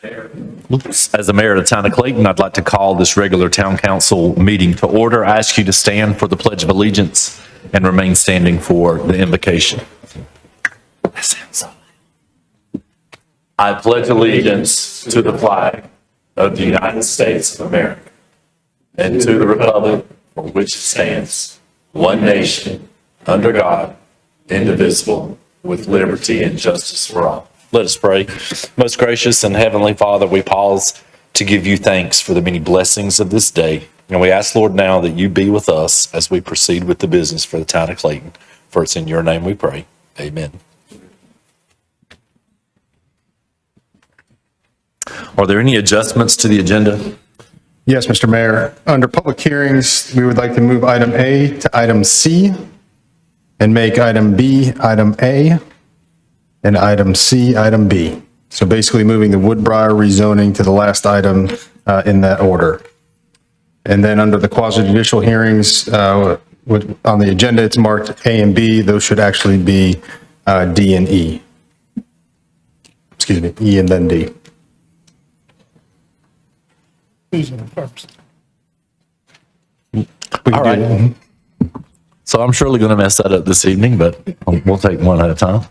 As the mayor of the town of Clayton, I'd like to call this regular town council meeting to order. I ask you to stand for the Pledge of Allegiance and remain standing for the invocation. I pledge allegiance to the flag of the United States of America and to the republic for which it stands, one nation, under God, indivisible, with liberty and justice for all. Let us pray. Most gracious and heavenly Father, we pause to give you thanks for the many blessings of this day. And we ask, Lord, now that you be with us as we proceed with the business for the town of Clayton. For it's in your name we pray. Amen. Are there any adjustments to the agenda? Yes, Mr. Mayor. Under public hearings, we would like to move item A to item C and make item B item A and item C item B. So basically moving the Woodbriar rezoning to the last item in that order. And then under the quasi-judicial hearings, on the agenda, it's marked A and B. Those should actually be D and E. Excuse me, E and then D. Who's in first? All right. So I'm surely going to mess that up this evening, but we'll take one at a time.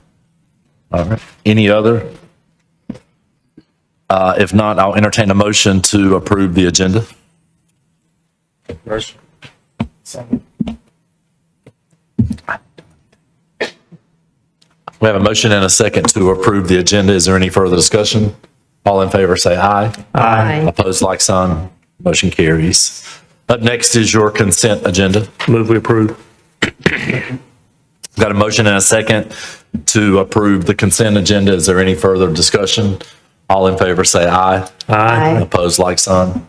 All right. Any other? If not, I'll entertain a motion to approve the agenda. First. Second. We have a motion and a second to approve the agenda. Is there any further discussion? All in favor say aye. Aye. Opposed, like sign. Motion carries. Up next is your consent agenda. Move we approve. Got a motion and a second to approve the consent agenda. Is there any further discussion? All in favor say aye. Aye. Opposed, like sign.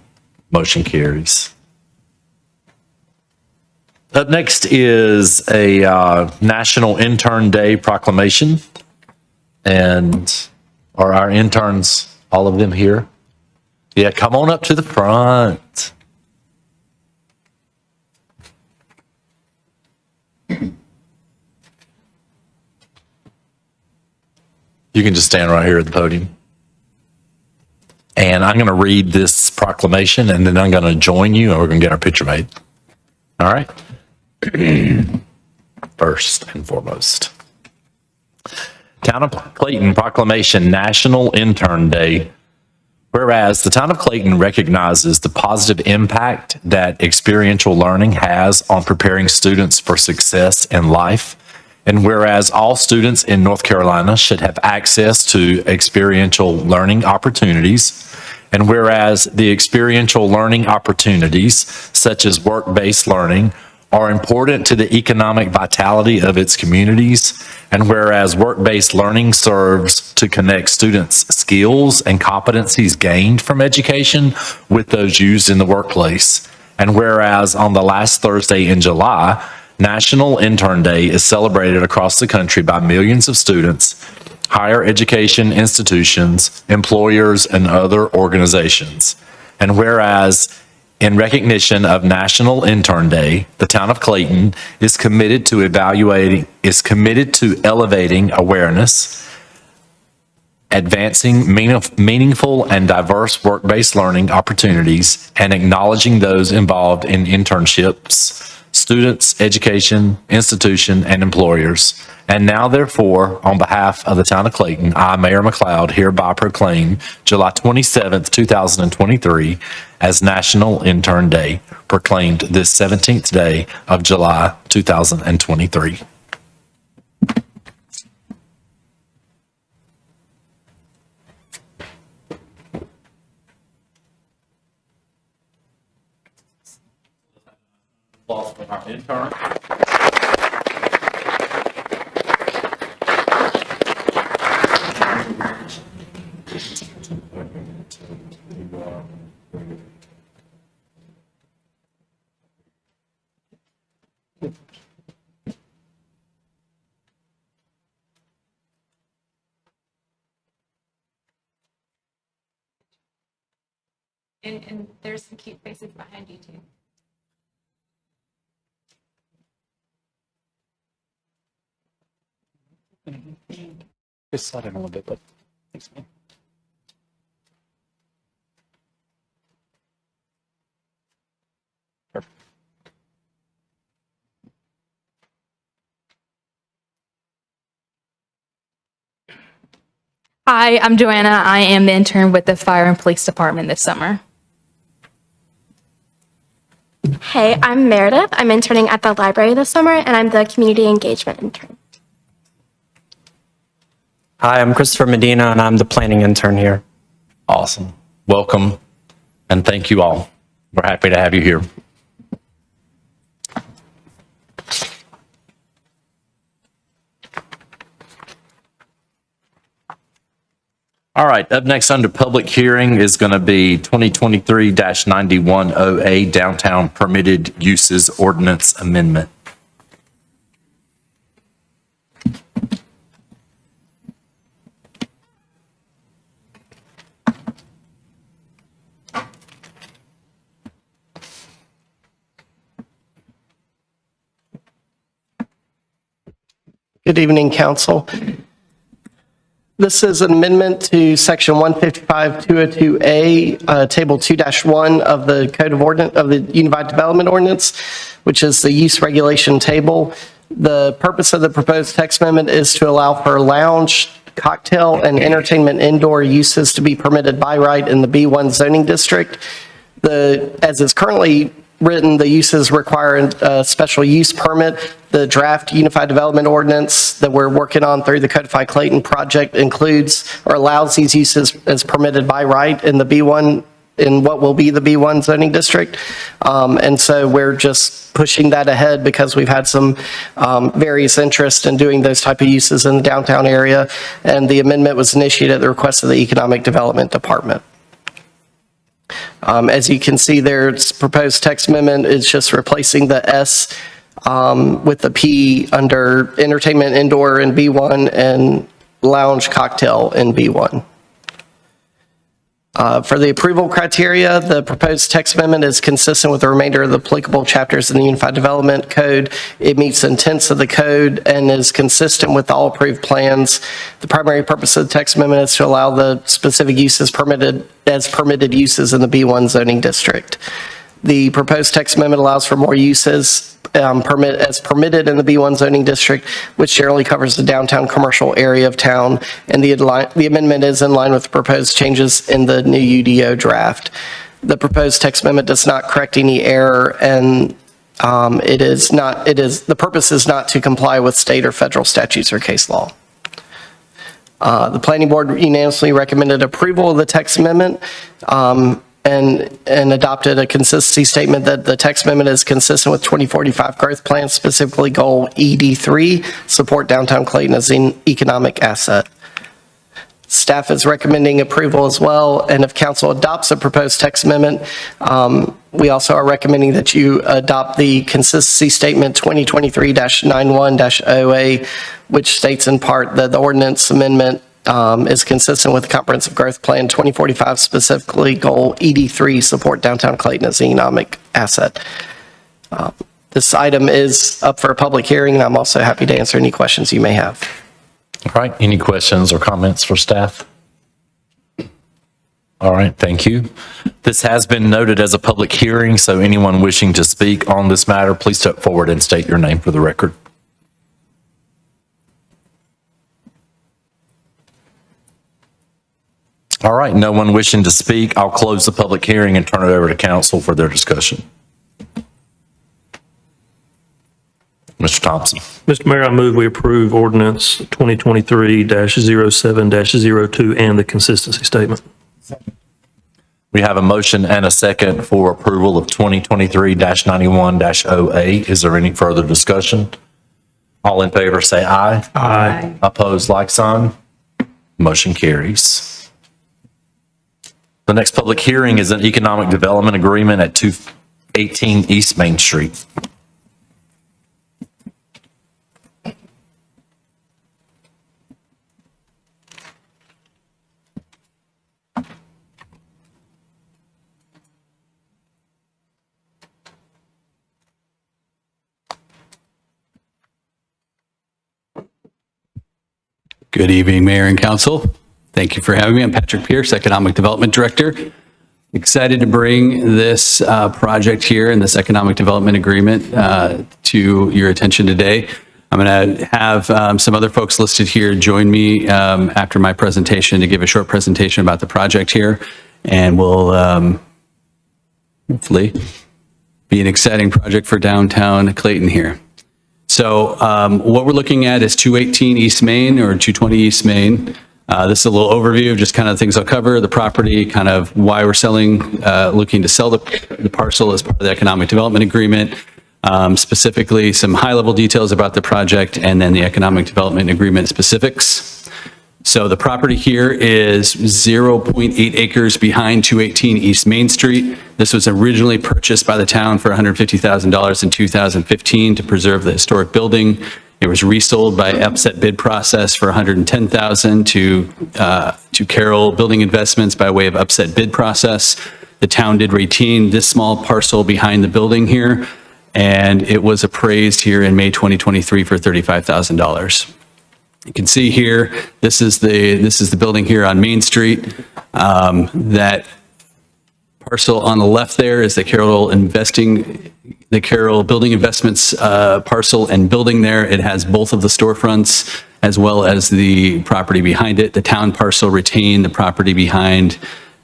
Motion carries. Up next is a National Intern Day proclamation. And are our interns, all of them here? Yeah, come on up to the front. You can just stand right here at the podium. And I'm going to read this proclamation, and then I'm going to join you, and we're going to get our picture made. All right? First and foremost. Town of Clayton Proclamation National Intern Day. Whereas the town of Clayton recognizes the positive impact that experiential learning has on preparing students for success in life, and whereas all students in North Carolina should have access to experiential learning opportunities, and whereas the experiential learning opportunities, such as work-based learning, are important to the economic vitality of its communities, and whereas work-based learning serves to connect students' skills and competencies gained from education with those used in the workplace, and whereas on the last Thursday in July, National Intern Day is celebrated across the country by millions of students, higher education institutions, employers, and other organizations. And whereas in recognition of National Intern Day, the town of Clayton is committed to elevating awareness, advancing meaningful and diverse work-based learning opportunities, and acknowledging those involved in internships, students, education, institution, and employers. And now, therefore, on behalf of the town of Clayton, I, Mayor McLeod, hereby proclaim July 27th, 2023 as National Intern Day, proclaimed this 17th day of July, 2023. Applause for our intern. And there's some cute faces behind you too. Just slide in a little bit, but thanks, man. Hi, I'm Joanna. I am the intern with the Fire and Police Department this summer. Hey, I'm Meredith. I'm interning at the library this summer, and I'm the community engagement intern. Hi, I'm Christopher Medina, and I'm the planning intern here. Awesome. Welcome, and thank you all. We're happy to have you here. All right, up next under public hearing is going to be 2023-9108 Downtown Permitted Uses Ordinance Amendment. Good evening, council. This is an amendment to section 155-202A, table 2-1 of the Code of Ordinance of the Unified Development Ordinance, which is the use regulation table. The purpose of the proposed text amendment is to allow for lounge, cocktail, and entertainment indoor uses to be permitted by right in the B1 zoning district. As is currently written, the uses require a special use permit. The draft Unified Development Ordinance that we're working on through the Codified Clayton project includes or allows these uses as permitted by right in the B1, in what will be the B1 zoning district. And so we're just pushing that ahead because we've had some various interest in doing those type of uses in the downtown area. And the amendment was initiated at the request of the Economic Development Department. As you can see there, its proposed text amendment is just replacing the S with the P under entertainment indoor in B1 and lounge cocktail in B1. For the approval criteria, the proposed text amendment is consistent with the remainder of the applicable chapters in the Unified Development Code. It meets the intents of the code and is consistent with all approved plans. The primary purpose of the text amendment is to allow the specific uses permitted as permitted uses in the B1 zoning district. The proposed text amendment allows for more uses as permitted in the B1 zoning district, which generally covers the downtown commercial area of town, and the amendment is in line with the proposed changes in the new UDO draft. The proposed text amendment does not correct any error, and the purpose is not to comply with state or federal statutes or case law. The planning board unanimously recommended approval of the text amendment, and adopted a consistency statement that the text amendment is consistent with 2045 growth plan, specifically goal ED3, support downtown Clayton as an economic asset. Staff is recommending approval as well, and if council adopts the proposed text amendment, we also are recommending that you adopt the consistency statement 2023-91-OA, which states in part that the ordinance amendment is consistent with the Comprehensive Growth Plan 2045, specifically goal ED3, support downtown Clayton as an economic asset. This item is up for a public hearing, and I'm also happy to answer any questions you may have. All right, any questions or comments for staff? All right, thank you. This has been noted as a public hearing, so anyone wishing to speak on this matter, please step forward and state your name for the record. All right, no one wishing to speak. I'll close the public hearing and turn it over to council for their discussion. Mr. Thompson. Mr. Mayor, I move we approve ordinance 2023-07-02 and the consistency statement. We have a motion and a second for approval of 2023-91-08. Is there any further discussion? All in favor say aye. Aye. Opposed, like sign. Motion carries. The next public hearing is an economic development agreement at 218 East Main Street. Good evening, Mayor and Council. Thank you for having me. I'm Patrick Pierce, Economic Development Director. Excited to bring this project here and this Economic Development Agreement to your attention today. I'm going to have some other folks listed here join me after my presentation to give a short presentation about the project here. And we'll hopefully be an exciting project for downtown Clayton here. So what we're looking at is 218 East Main or 220 East Main. This is a little overview of just kind of things I'll cover, the property, kind of why we're selling, looking to sell the parcel as part of the economic development agreement, specifically some high-level details about the project, and then the economic development agreement specifics. So the property here is 0.8 acres behind 218 East Main Street. This was originally purchased by the town for $150,000 in 2015 to preserve the historic building. It was resold by upset bid process for $110,000 to Carroll Building Investments by way of upset bid process. The town did retain this small parcel behind the building here, and it was appraised here in May 2023 for $35,000. You can see here, this is the building here on Main Street. That parcel on the left there is the Carroll Building Investments parcel and building there. It has both of the storefronts as well as the property behind it. The town parcel retained the property behind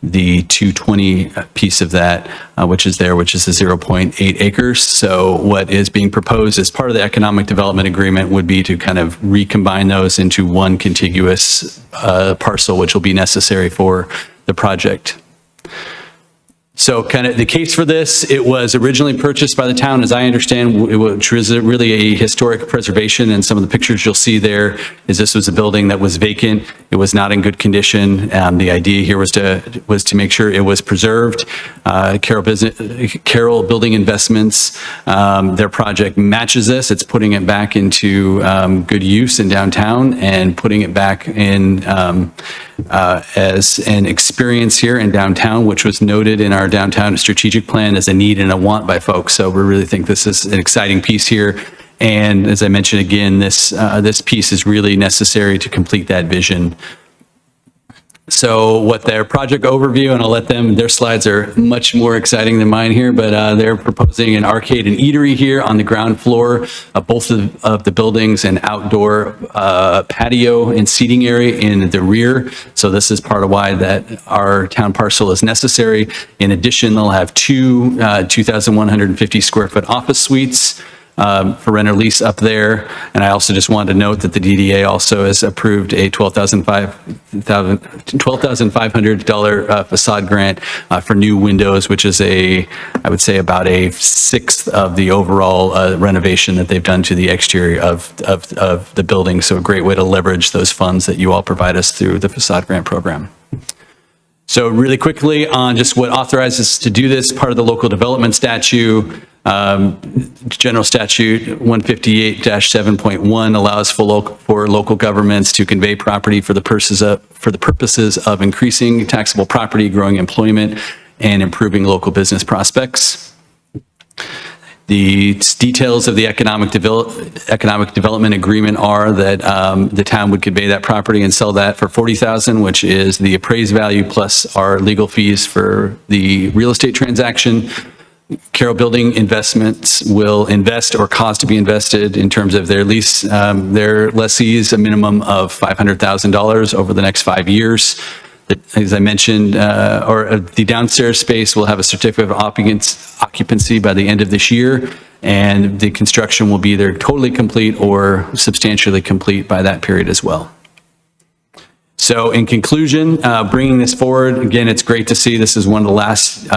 the 220 piece of that, which is there, which is the 0.8 acres. So what is being proposed as part of the economic development agreement would be to kind of recombine those into one contiguous parcel, which will be necessary for the project. So kind of the case for this, it was originally purchased by the town, as I understand, which was really a historic preservation. And some of the pictures you'll see there is this was a building that was vacant. It was not in good condition. The idea here was to make sure it was preserved. Carroll Building Investments, their project matches this. It's putting it back into good use in downtown and putting it back in as an experience here in downtown, which was noted in our downtown strategic plan as a need and a want by folks. So we really think this is an exciting piece here. And as I mentioned again, this piece is really necessary to complete that vision. So what their project overview, and I'll let them, their slides are much more exciting than mine here, but they're proposing an arcade and eatery here on the ground floor of both of the buildings, and outdoor patio and seating area in the rear. So this is part of why that our town parcel is necessary. In addition, they'll have two 2,150 square foot office suites for rent or lease up there. And I also just wanted to note that the DDA also has approved a $12,500 facade grant for new windows, which is I would say about a sixth of the overall renovation that they've done to the exterior of the building. So a great way to leverage those funds that you all provide us through the facade grant program. So really quickly on just what authorizes to do this, part of the local development statute, General Statute 158-7.1 allows for local governments to convey property for the purposes of increasing taxable property, growing employment, and improving local business prospects. The details of the economic development agreement are that the town would convey that property and sell that for $40,000, which is the appraised value plus our legal fees for the real estate transaction. Carroll Building Investments will invest or cause to be invested in terms of their lease, their lessees, a minimum of $500,000 over the next 5 years. As I mentioned, the downstairs space will have a certificate of occupancy by the end of this year, and the construction will be either totally complete or substantially complete by that period as well. So in conclusion, bringing this forward, again, it's great to see this is one of the last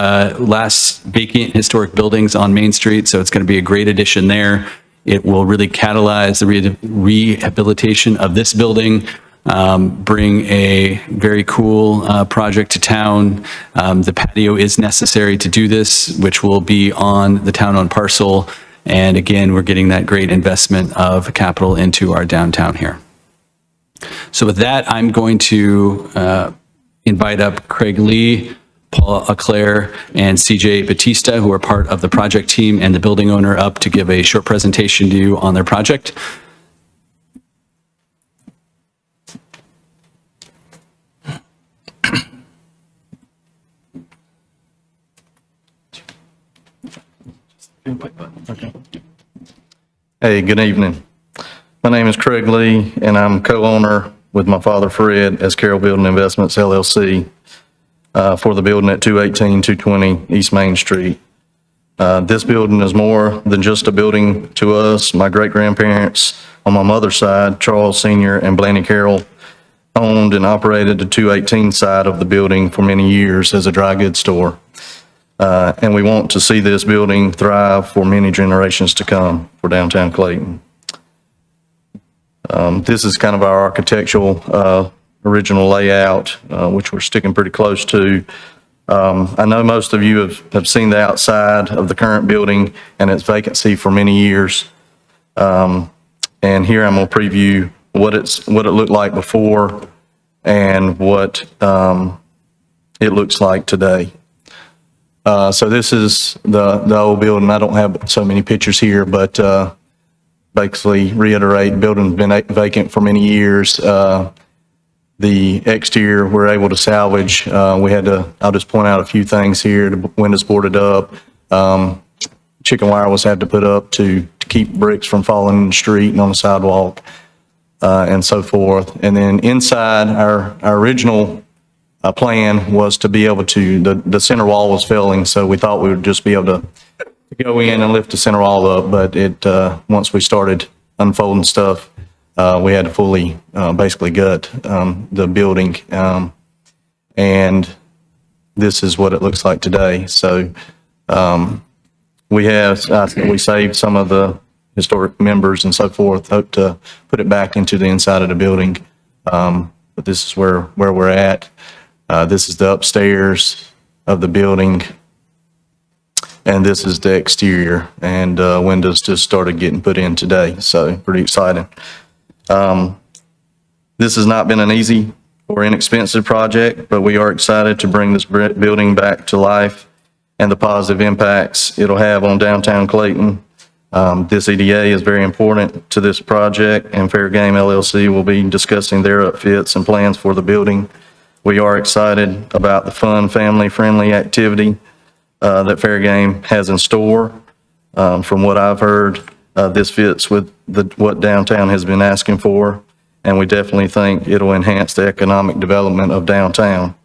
vacant historic buildings on Main Street, so it's going to be a great addition there. It will really catalyze the rehabilitation of this building, bring a very cool project to town. The patio is necessary to do this, which will be on the town-owned parcel. And again, we're getting that great investment of capital into our downtown here. So with that, I'm going to invite up Craig Lee, Paula Auclair, and CJ Batista, who are part of the project team and the building owner, up to give a short presentation to you on their project. Okay. Hey, good evening. My name is Craig Lee, and I'm co-owner with my father Fred as Carroll Building Investments LLC for the building at 218, 220 East Main Street. This building is more than just a building to us. My great-grandparents on my mother's side, Charles Sr. and Blaney Carroll, owned and operated the 218 side of the building for many years as a dry goods store. And we want to see this building thrive for many generations to come for downtown Clayton. This is kind of our architectural original layout, which we're sticking pretty close to. I know most of you have seen the outside of the current building and its vacancy for many years. And here I'm going to preview what it looked like before and what it looks like today. So this is the old building. I don't have so many pictures here, but basically reiterate, building's been vacant for many years. The exterior we're able to salvage. I'll just point out a few things here. The windows boarded up. Chicken wire was had to put up to keep bricks from falling in the street and on the sidewalk, and so forth. And then inside, our original plan was to be able to, the center wall was failing, so we thought we would just be able to go in and lift the center wall up, but once we started unfolding stuff, we had to fully basically gut the building, and this is what it looks like today. So we saved some of the historic members and so forth, hope to put it back into the inside of the building, but this is where we're at. This is the upstairs of the building, and this is the exterior, and windows just started getting put in today, so pretty exciting. This has not been an easy or inexpensive project, but we are excited to bring this building back to life and the positive impacts it'll have on downtown Clayton. This EDA is very important to this project, and Fair Game LLC will be discussing their upfits and plans for the building. We are excited about the fun, family-friendly activity that Fair Game has in store. From what I've heard, this fits with what downtown has been asking for, and we definitely think it'll enhance the economic development of downtown.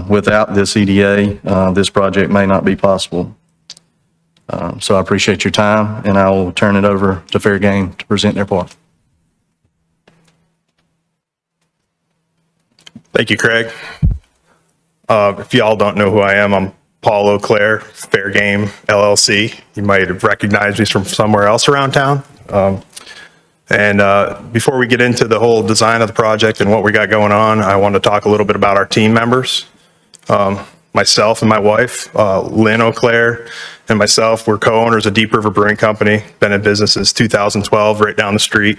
Without this EDA, this project may not be possible. So I appreciate your time, and I will turn it over to Fair Game to present their part. Thank you, Craig. If y'all don't know who I am, I'm Paul O'Clair, Fair Game LLC. You might have recognized me from somewhere else around town. Before we get into the whole design of the project and what we got going on, I want to talk a little bit about our team members. Myself and my wife, Lynn O'Clair, and myself, we're co-owners of Deep River Brewing Company. Been in business since 2012, right down the street.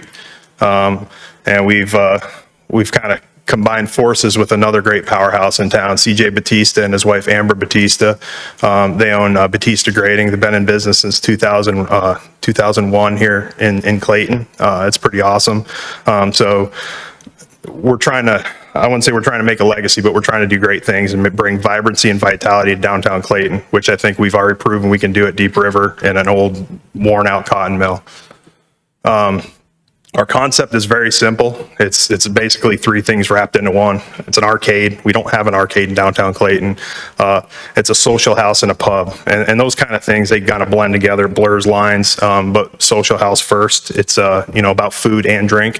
And we've kind of combined forces with another great powerhouse in town, CJ Batista and his wife Amber Batista. They own Batista Grading. They've been in business since 2001 here in Clayton. It's pretty awesome. So we're trying to, I wouldn't say we're trying to make a legacy, but we're trying to do great things and bring vibrancy and vitality to downtown Clayton, which I think we've already proven we can do at Deep River in an old worn out cotton mill. Our concept is very simple. It's basically three things wrapped into one. It's an arcade. We don't have an arcade in downtown Clayton. It's a social house and a pub. And those kind of things, they kind of blend together, blurs lines, but social house first. It's about food and drink.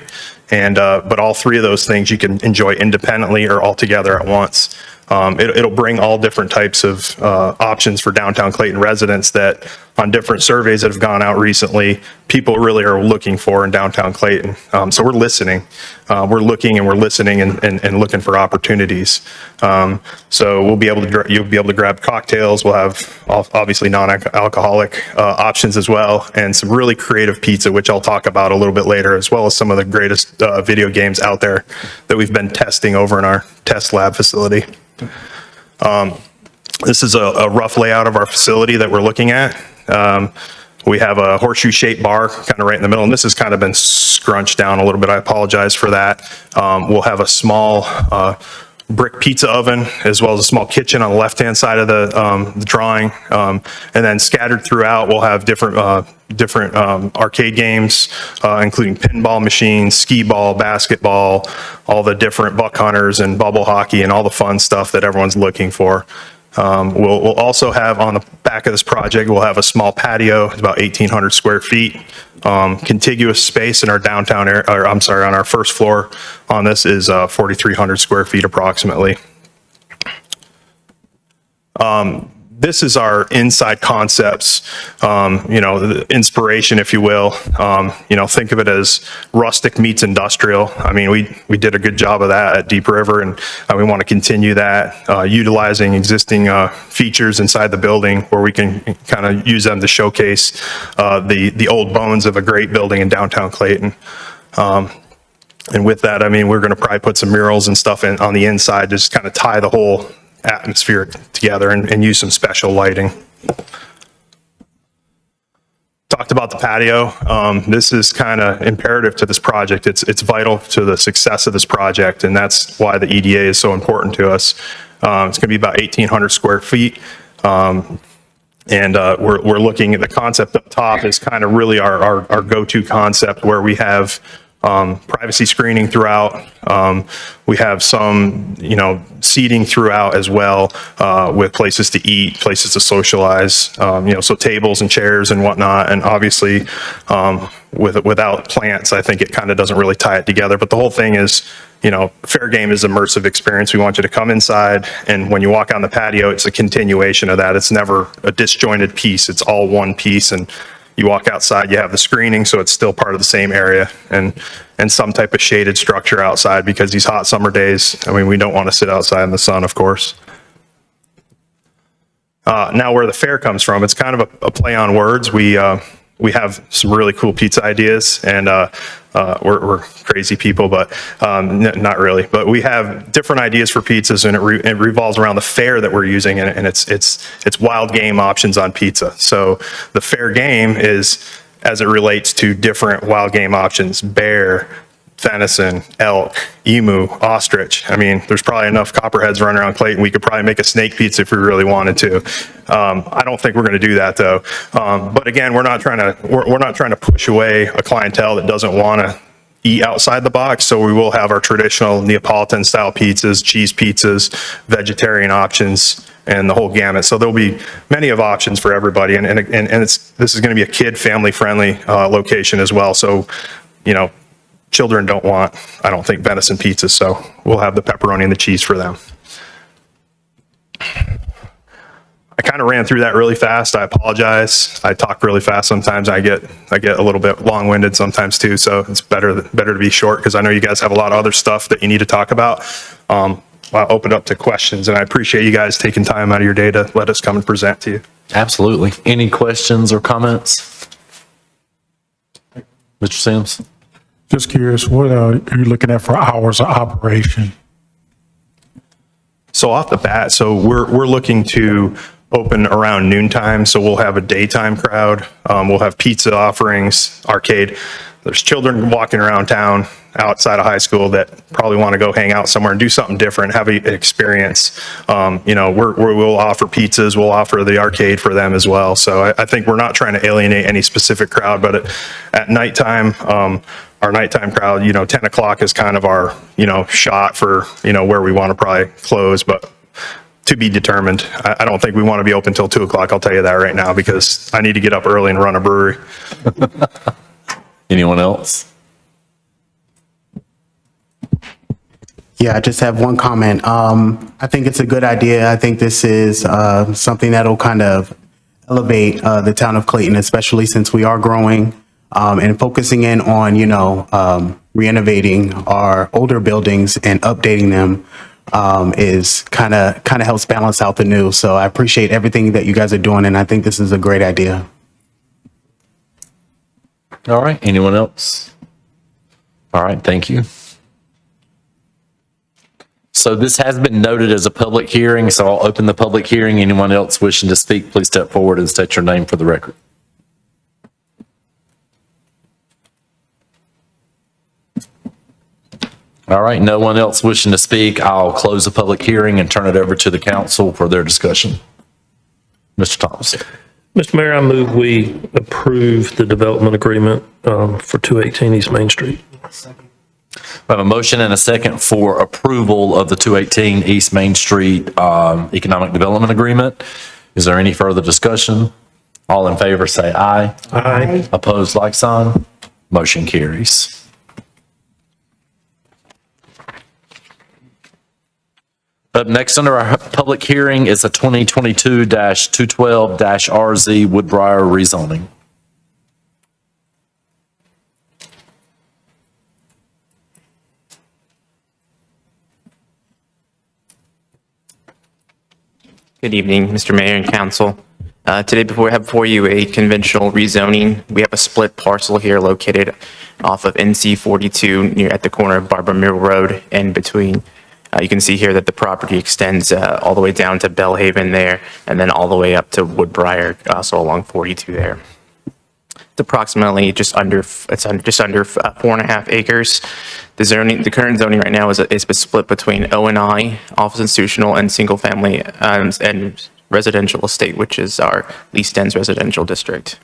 But all three of those things you can enjoy independently or all together at once. It'll bring all different types of options for downtown Clayton residents that on different surveys that have gone out recently, people really are looking for in downtown Clayton. So we're listening. We're looking and we're listening and looking for opportunities. So you'll be able to grab cocktails. We'll have obviously non-alcoholic options as well, and some really creative pizza, which I'll talk about a little bit later, as well as some of the greatest video games out there that we've been testing over in our test lab facility. This is a rough layout of our facility that we're looking at. We have a horseshoe-shaped bar kind of right in the middle, and this has kind of been scrunched down a little bit. I apologize for that. We'll have a small brick pizza oven, as well as a small kitchen on the left-hand side of the drawing. And then scattered throughout, we'll have different different arcade games, including pinball machines, skee ball, basketball, all the different buck hunters and bubble hockey and all the fun stuff that everyone's looking for. We'll also have on the back of this project, we'll have a small patio, it's about 1,800 square feet. Contiguous space in our downtown area, or I'm sorry, on our first floor on this is 4,300 square feet approximately. This is our inside concepts, the inspiration, if you will. Think of it as rustic meets industrial. I mean, we did a good job of that at Deep River, and we want to continue that, utilizing existing features inside the building where we can kind of use them to showcase the old bones of a great building in downtown Clayton. And with that, I mean, we're going to probably put some murals and stuff on the inside to just kind of tie the whole atmosphere together and use some special lighting. Talked about the patio. This is kind of imperative to this project. It's vital to the success of this project, and that's why the EDA is so important to us. It's going to be about 1,800 square feet. And we're looking at the concept up top is kind of really our go-to concept, where we have privacy screening throughout. We have some, seating throughout as well, with places to eat, places to socialize, so tables and chairs and whatnot. And obviously, without plants, I think it kind of doesn't really tie it together. But the whole thing is, fair game is immersive experience. We want you to come inside, and when you walk on the patio, it's a continuation of that. It's never a disjointed piece. It's all one piece. And you walk outside, you have the screening, so it's still part of the same area, and some type of shaded structure outside, because these hot summer days, I mean, we don't want to sit outside in the sun, of course. Now, where the fair comes from, it's kind of a play on words. We have some really cool pizza ideas, and we're crazy people, but not really. But we have different ideas for pizzas, and it revolves around the fare that we're using, and it's wild game options on pizza. So the fair game is as it relates to different wild game options: bear, venison, elk, emu, ostrich. I mean, there's probably enough copperheads running around Clayton. We could probably make a snake pizza if we really wanted to. I don't think we're going to do that though. But again, we're not trying to push away a clientele that doesn't want to eat outside the box. So we will have our traditional Neapolitan style pizzas, cheese pizzas, vegetarian options, and the whole gamut. So there'll be many of options for everybody. And this is going to be a kid family friendly location as well. So, children don't want, I don't think, venison pizzas, so we'll have the pepperoni and the cheese for them. I kind of ran through that really fast. I apologize. I talk really fast sometimes. I get a little bit long-winded sometimes too, so it's better to be short, because I know you guys have a lot of other stuff that you need to talk about. I'll open up to questions, and I appreciate you guys taking time out of your day to let us come and present to you. Absolutely. Any questions or comments? Mr. Sims? Just curious, what are you looking at for hours of operation? So off the bat, so we're looking to open around noontime, so we'll have a daytime crowd. We'll have pizza offerings, arcade. There's children walking around town outside of high school that probably want to go hang out somewhere and do something different, have an experience. We'll offer pizzas, we'll offer the arcade for them as well. So I think we're not trying to alienate any specific crowd, but at nighttime, our nighttime crowd, 10 o'clock is kind of our, shot for, where we want to probably close, but to be determined. I don't think we want to be open till 2 o'clock. I'll tell you that right now, because I need to get up early and run a brewery. Anyone else? Yeah, I just have one comment. I think it's a good idea. I think this is something that'll kind of elevate the town of Clayton, especially since we are growing, and focusing in on, renovating our older buildings and updating them is kind of helps balance out the new. So I appreciate everything that you guys are doing, and I think this is a great idea. All right. Anyone else? All right. Thank you. So this has been noted as a public hearing, so I'll open the public hearing. Anyone else wishing to speak, please step forward and state your name for the record. All right. No one else wishing to speak. I'll close the public hearing and turn it over to the council for their discussion. Mr. Thomas. Mr. Mayor, I move we approve the development agreement for 218 East Main Street. We have a motion and a second for approval of the 218 East Main Street Economic Development Agreement. Is there any further discussion? All in favor, say aye. Aye. Opposed, like sign. Motion carries. Up next under our public hearing is a 2022-212-RZ Woodbriar rezoning. Good evening, Mr. Mayor and Council. Today, we have before you a conventional rezoning. We have a split parcel here located off of NC 42 near at the corner of Barbara Mill Road and between. You can see here that the property extends all the way down to Bellhaven there and then all the way up to Woodbriar, also along 42 there. It's approximately just under 4.5 acres. The current zoning right now is split between O&I, office institutional, and single family and residential estate, which is our least dense residential district.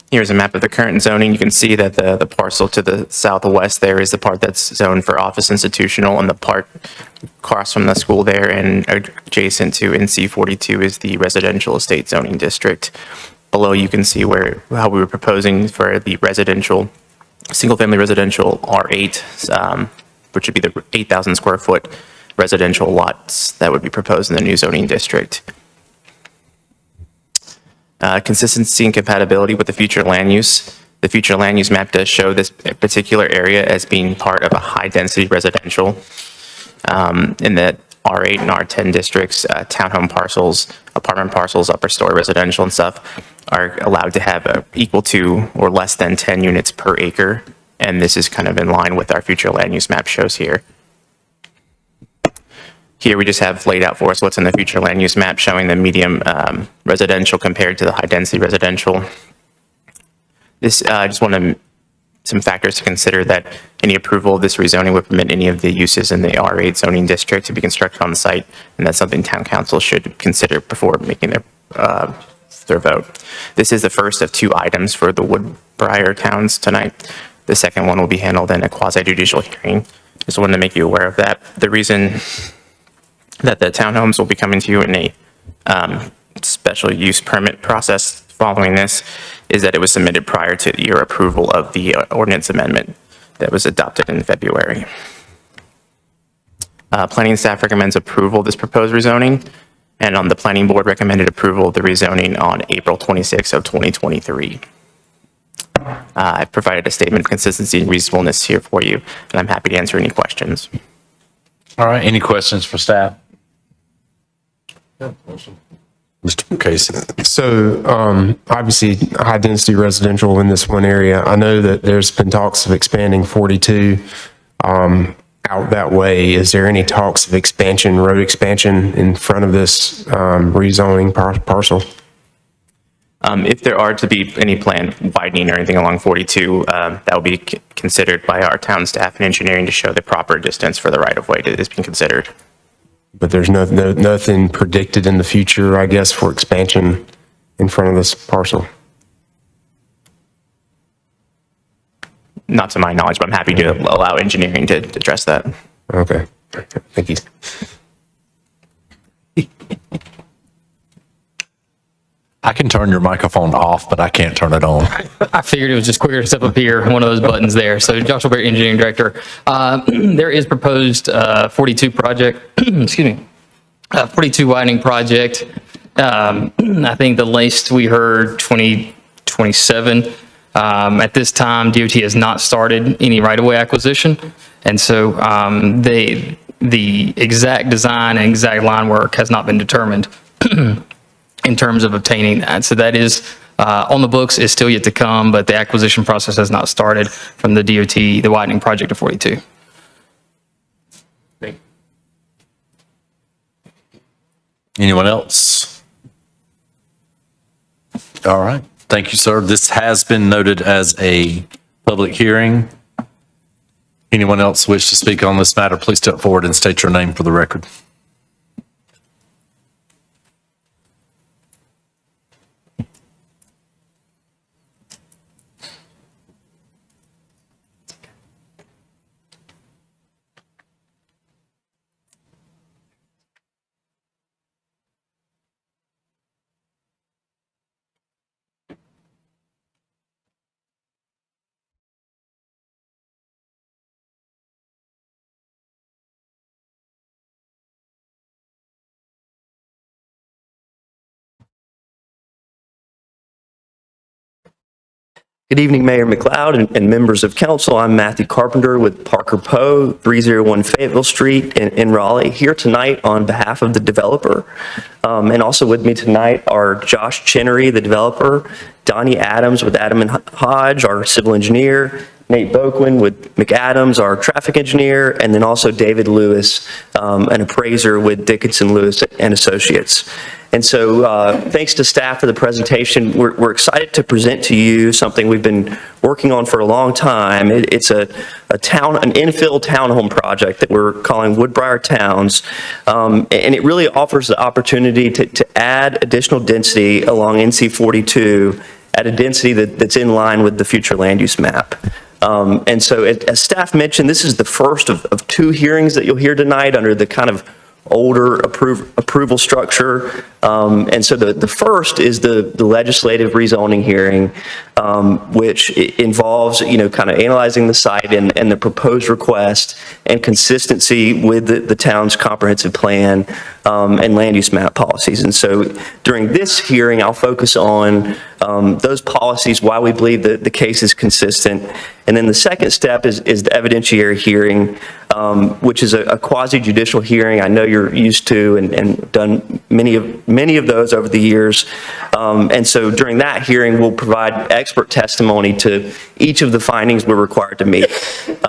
Here's a map of the current zoning. You can see that the parcel to the southwest there is the part that's zoned for office institutional, and the part across from the school there and adjacent to NC 42 is the residential estate zoning district. Below you can see how we were proposing for the residential, single-family residential R8, which would be the 8,000 square foot residential lots that would be proposed in the new zoning district. Consistency and compatibility with the future land use. The future land use map does show this particular area as being part of a high-density residential. In the R8 and R10 districts, townhome parcels, apartment parcels, upper story residential and stuff are allowed to have equal to or less than 10 units per acre. And this is kind of in line with our future land use map shows here. Here we just have laid out for us what's in the future land use map showing the medium residential compared to the high density residential. This just wanted some factors to consider that any approval of this rezoning would permit any of the uses in the R8 zoning district to be constructed on the site, and that's something town council should consider before making their vote. This is the first of two items for the Woodbriar towns tonight. The second one will be handled in a quasi-judicial hearing. Just wanted to make you aware of that. The reason that the townhomes will be coming to you in a special use permit process following this is that it was submitted prior to your approval of the ordinance amendment that was adopted in February. Planning staff recommends approval of this proposed rezoning, and on the planning board recommended approval of the rezoning on April 26 of 2023. I've provided a statement of consistency and reasonableness here for you, and I'm happy to answer any questions. All right, any questions for staff? Mr. Casey. So obviously high density residential in this one area. I know that there's been talks of expanding 42 out that way. Is there any talks of expansion, road expansion in front of this rezoning parcel? If there are to be any planned widening or anything along 42, that will be considered by our town staff and engineering to show the proper distance for the right-of-way that is being considered. But there's nothing predicted in the future, I guess, for expansion in front of this parcel? Not to my knowledge, but I'm happy to allow engineering to address that. Okay, thank you. I can turn your microphone off, but I can't turn it on. I figured it was just quicker to step up here, one of those buttons there. So Joshua Berry, Engineering Director. There is proposed 42 project, excuse me, 42 widening project. I think the latest we heard 2027. At this time, DOT has not started any right-of-way acquisition. And so the exact design and exact line work has not been determined in terms of obtaining that. So that is on the books, is still yet to come, but the acquisition process has not started from the DOT, the widening project of 42. Anyone else? All right. Thank you, sir. This has been noted as a public hearing. Anyone else wish to speak on this matter, please step forward and state your name for the record. Good evening, Mayor McLeod and members of council. I'm Matthew Carpenter with Parker Poe, 301 Fayetteville Street in Raleigh, here tonight on behalf of the developer. And also with me tonight are Josh Chinnery, the developer, Donnie Adams with Adam and Hodge, our civil engineer, Nate Boquin with McAdams, our traffic engineer, and then also David Lewis, an appraiser with Dickinson Lewis and Associates. And so thanks to staff for the presentation. We're excited to present to you something we've been working on for a long time. It's an infill townhome project that we're calling Woodbriar Towns. And it really offers the opportunity to add additional density along NC 42 at a density that's in line with the future land use map. And so as staff mentioned, this is the first of two hearings that you'll hear tonight under the kind of older approval structure. And so the first is the legislative rezoning hearing, which involves, kind of analyzing the site and the proposed request and consistency with the town's comprehensive plan and land use map policies. And so during this hearing, I'll focus on those policies, why we believe that the case is consistent. And then the second step is the evidentiary hearing, which is a quasi-judicial hearing I know you're used to and done many of those over the years. And so during that hearing, we'll provide expert testimony to each of the findings we're required to meet.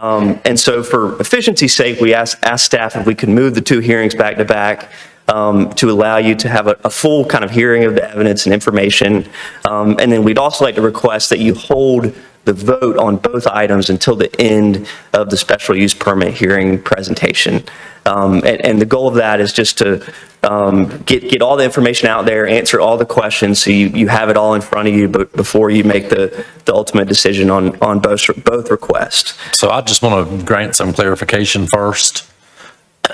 And so for efficiency's sake, we asked staff if we could move the two hearings back to back to allow you to have a full kind of hearing of the evidence and information. And then we'd also like to request that you hold the vote on both items until the end of the special use permit hearing presentation. And the goal of that is just to get all the information out there, answer all the questions so you have it all in front of you before you make the ultimate decision on both requests. So I just want to grant some clarification first,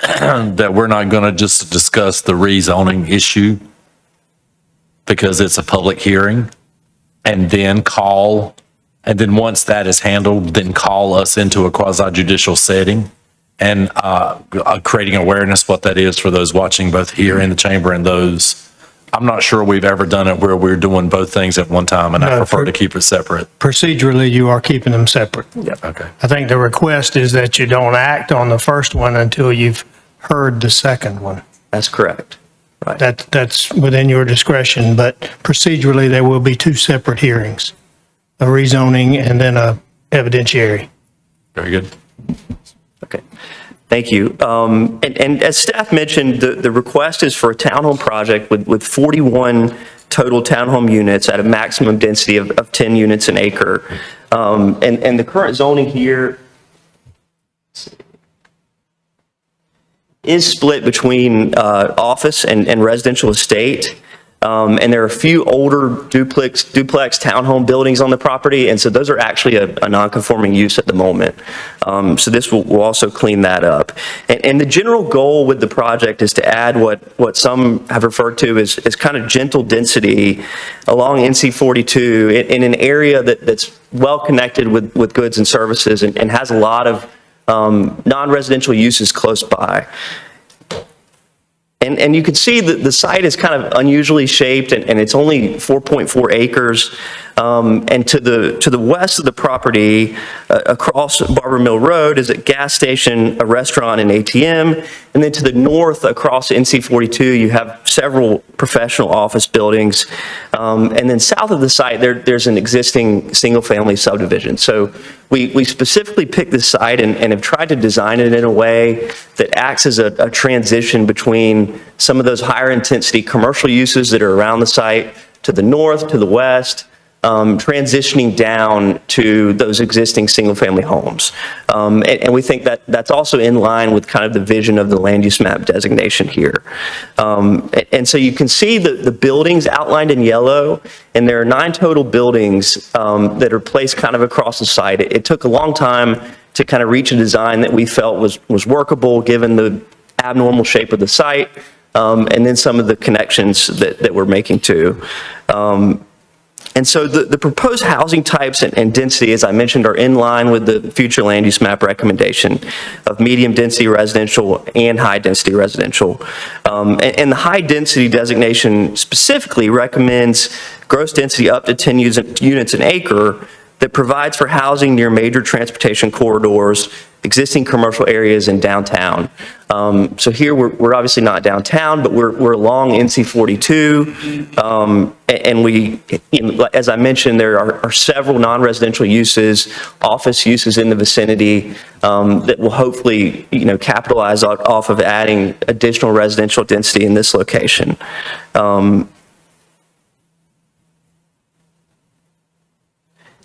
that we're not going to just discuss the rezoning issue because it's a public hearing, and then once that is handled, then call us into a quasi-judicial setting and creating awareness what that is for those watching both here in the chamber and those. I'm not sure we've ever done it where we're doing both things at one time, and I prefer to keep it separate. Procedurally, you are keeping them separate. Yeah. Okay. I think the request is that you don't act on the first one until you've heard the second one. That's correct. Right. That's within your discretion, but procedurally, there will be two separate hearings, a rezoning and then a evidentiary. Very good. Okay. Thank you. And as staff mentioned, the request is for a townhome project with 41 total townhome units at a maximum density of 10 units an acre. And the current zoning here is split between office and residential estate. And there are a few older duplex townhome buildings on the property, and so those are actually a non-conforming use at the moment. So this will also clean that up. And the general goal with the project is to add what some have referred to as kind of gentle density along NC 42 in an area that's well connected with goods and services and has a lot of non-residential uses close by. And you can see that the site is kind of unusually shaped, and it's only 4.4 acres. And to the west of the property, across Barber Mill Road, is a gas station, a restaurant, and ATM. And then to the north, across NC 42, you have several professional office buildings. And then south of the site, there's an existing single-family subdivision. So we specifically picked this site and have tried to design it in a way that acts as a transition between some of those higher intensity commercial uses that are around the site to the north, to the west, transitioning down to those existing single-family homes. And we think that that's also in line with kind of the vision of the land use map designation here. And so you can see the buildings outlined in yellow, and there are 9 total buildings that are placed kind of across the site. It took a long time to kind of reach a design that we felt was workable given the abnormal shape of the site, and then some of the connections that we're making too. And so the proposed housing types and density, as I mentioned, are in line with the future land use map recommendation of medium density residential and high density residential. And the high density designation specifically recommends gross density up to 10 units an acre, that provides for housing near major transportation corridors, existing commercial areas in downtown. So here we're obviously not downtown, but we're along NC 42. And we, as I mentioned, there are several non-residential uses, office uses in the vicinity that will hopefully, capitalize off of adding additional residential density in this location.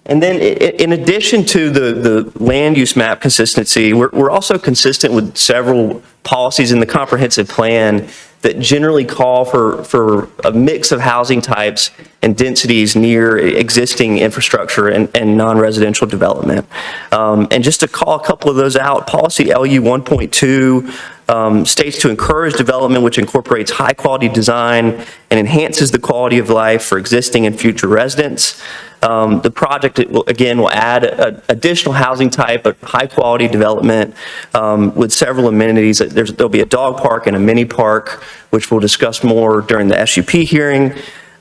And then in addition to the land use map consistency, we're also consistent with several policies in the comprehensive plan that generally call for a mix of housing types and densities near existing infrastructure and non-residential development. And just to call a couple of those out, policy LU 1.2 states to encourage development which incorporates high quality design and enhances the quality of life for existing and future residents. The project, will add additional housing type, but high quality development with several amenities. There'll be a dog park and a mini park, which we'll discuss more during the SUP hearing.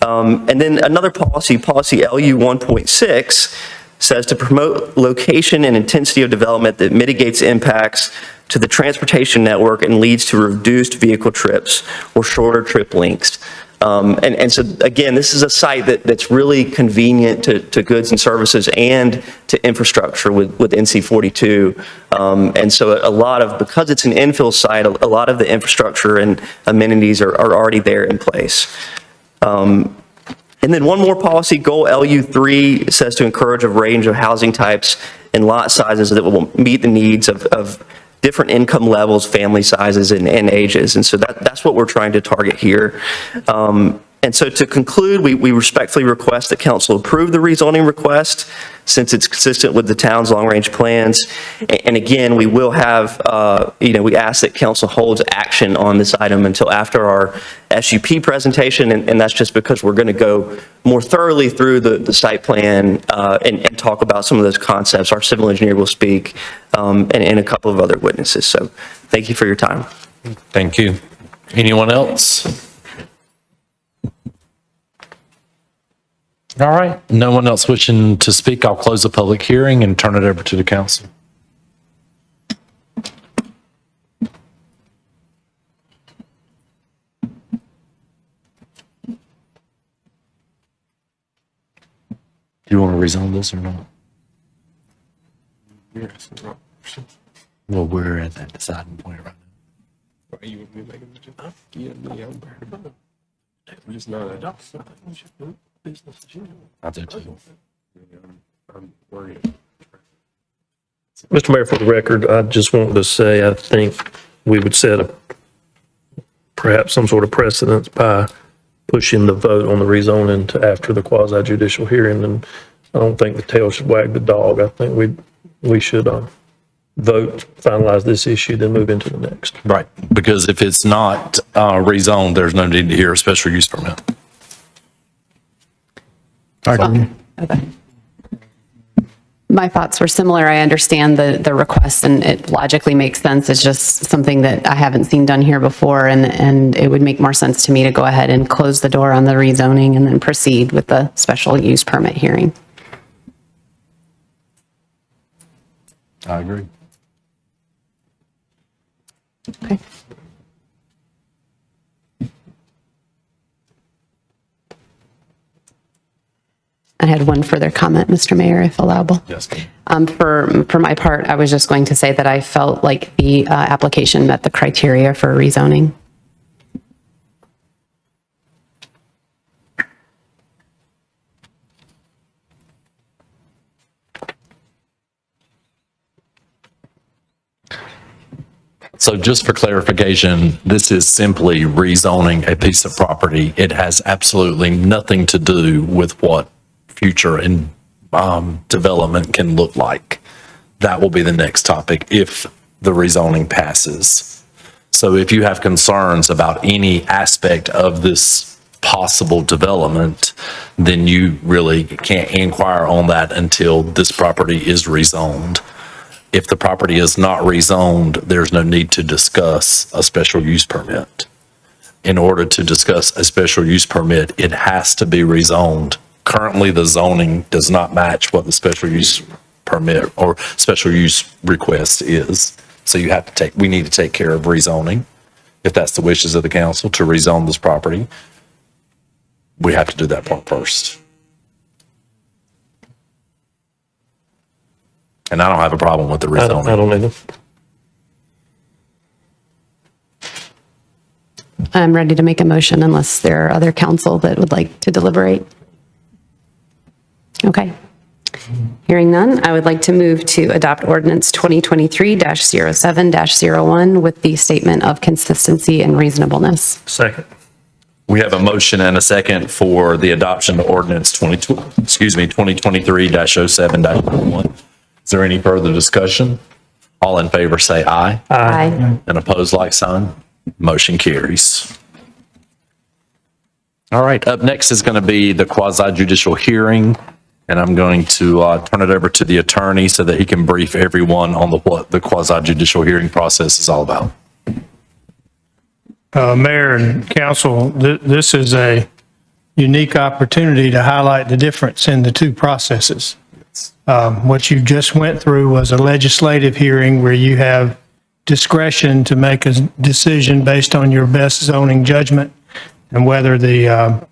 And then another policy LU 1.6 says to promote location and intensity of development that mitigates impacts to the transportation network and leads to reduced vehicle trips or shorter trip lengths. And so again, this is a site that's really convenient to goods and services and to infrastructure with NC 42. And so because it's an infill site, a lot of the infrastructure and amenities are already there in place. And then one more policy, goal LU3, says to encourage a range of housing types and lot sizes that will meet the needs of different income levels, family sizes, and ages. And so that's what we're trying to target here. And so to conclude, we respectfully request that council approve the rezoning request since it's consistent with the town's long-range plans. And again, we will have, we ask that council holds action on this item until after our SUP presentation. And that's just because we're going to go more thoroughly through the site plan and talk about some of those concepts. Our civil engineer will speak and a couple of other witnesses. So thank you for your time. Thank you. Anyone else? All right. No one else wishing to speak. I'll close the public hearing and turn it over to the council. Do you want to rezone this or not? Yes. Well, we're at that deciding point right now. Are you with me making the yeah, me, I'm better. I'm just not a business as usual. I do too. I'm worried. Mr. Mayor, for the record, I just want to say, I think we would set perhaps some sort of precedence by pushing the vote on the rezoning to after the quasi judicial hearing. And I don't think the tail should wag the dog. I think we should vote, finalize this issue, then move into the next. Right, because if it's not rezoned, there's no need to hear a special use permit. I agree. Okay. My thoughts were similar. I understand the request and it logically makes sense. It's just something that I haven't seen done here before, and it would make more sense to me to go ahead and close the door on the rezoning and then proceed with the special use permit hearing. I agree. Okay. I had one further comment, Mr. Mayor, if allowable. Yes. For my part, I was just going to say that I felt like the application met the criteria for rezoning. So just for clarification, this is simply rezoning a piece of property. It has absolutely nothing to do with what future development can look like. That will be the next topic if the rezoning passes. So if you have concerns about any aspect of this possible development, then you really can't inquire on that until this property is rezoned. If the property is not rezoned, there's no need to discuss a special use permit. In order to discuss a special use permit, it has to be rezoned currently the zoning does not match what the special use permit or special use request is. So we need to take care of rezoning. If that's the wishes of the council to rezone this property, we have to do that part first. And I don't have a problem with the I rezoning. don't either. I'm ready to make a motion unless there are other council that would like to deliberate. Okay. Hearing none, I would like to move to adopt ordinance 2023-07-01 with the statement of consistency and reasonableness. Second. We have a motion and a second for the adoption of ordinance 2023-07-01. Is there any further discussion? All in favor say aye. Aye. And opposed, like sign. Motion carries. All right, up next is going to be the quasi judicial hearing. And I'm going to turn it over to the attorney so that he can brief everyone on what the quasi judicial hearing process is all about. Mayor and council, this is a unique opportunity to highlight the difference in the two processes. What you just went through was a legislative hearing where you have discretion to make a decision based on your best zoning judgment and whether the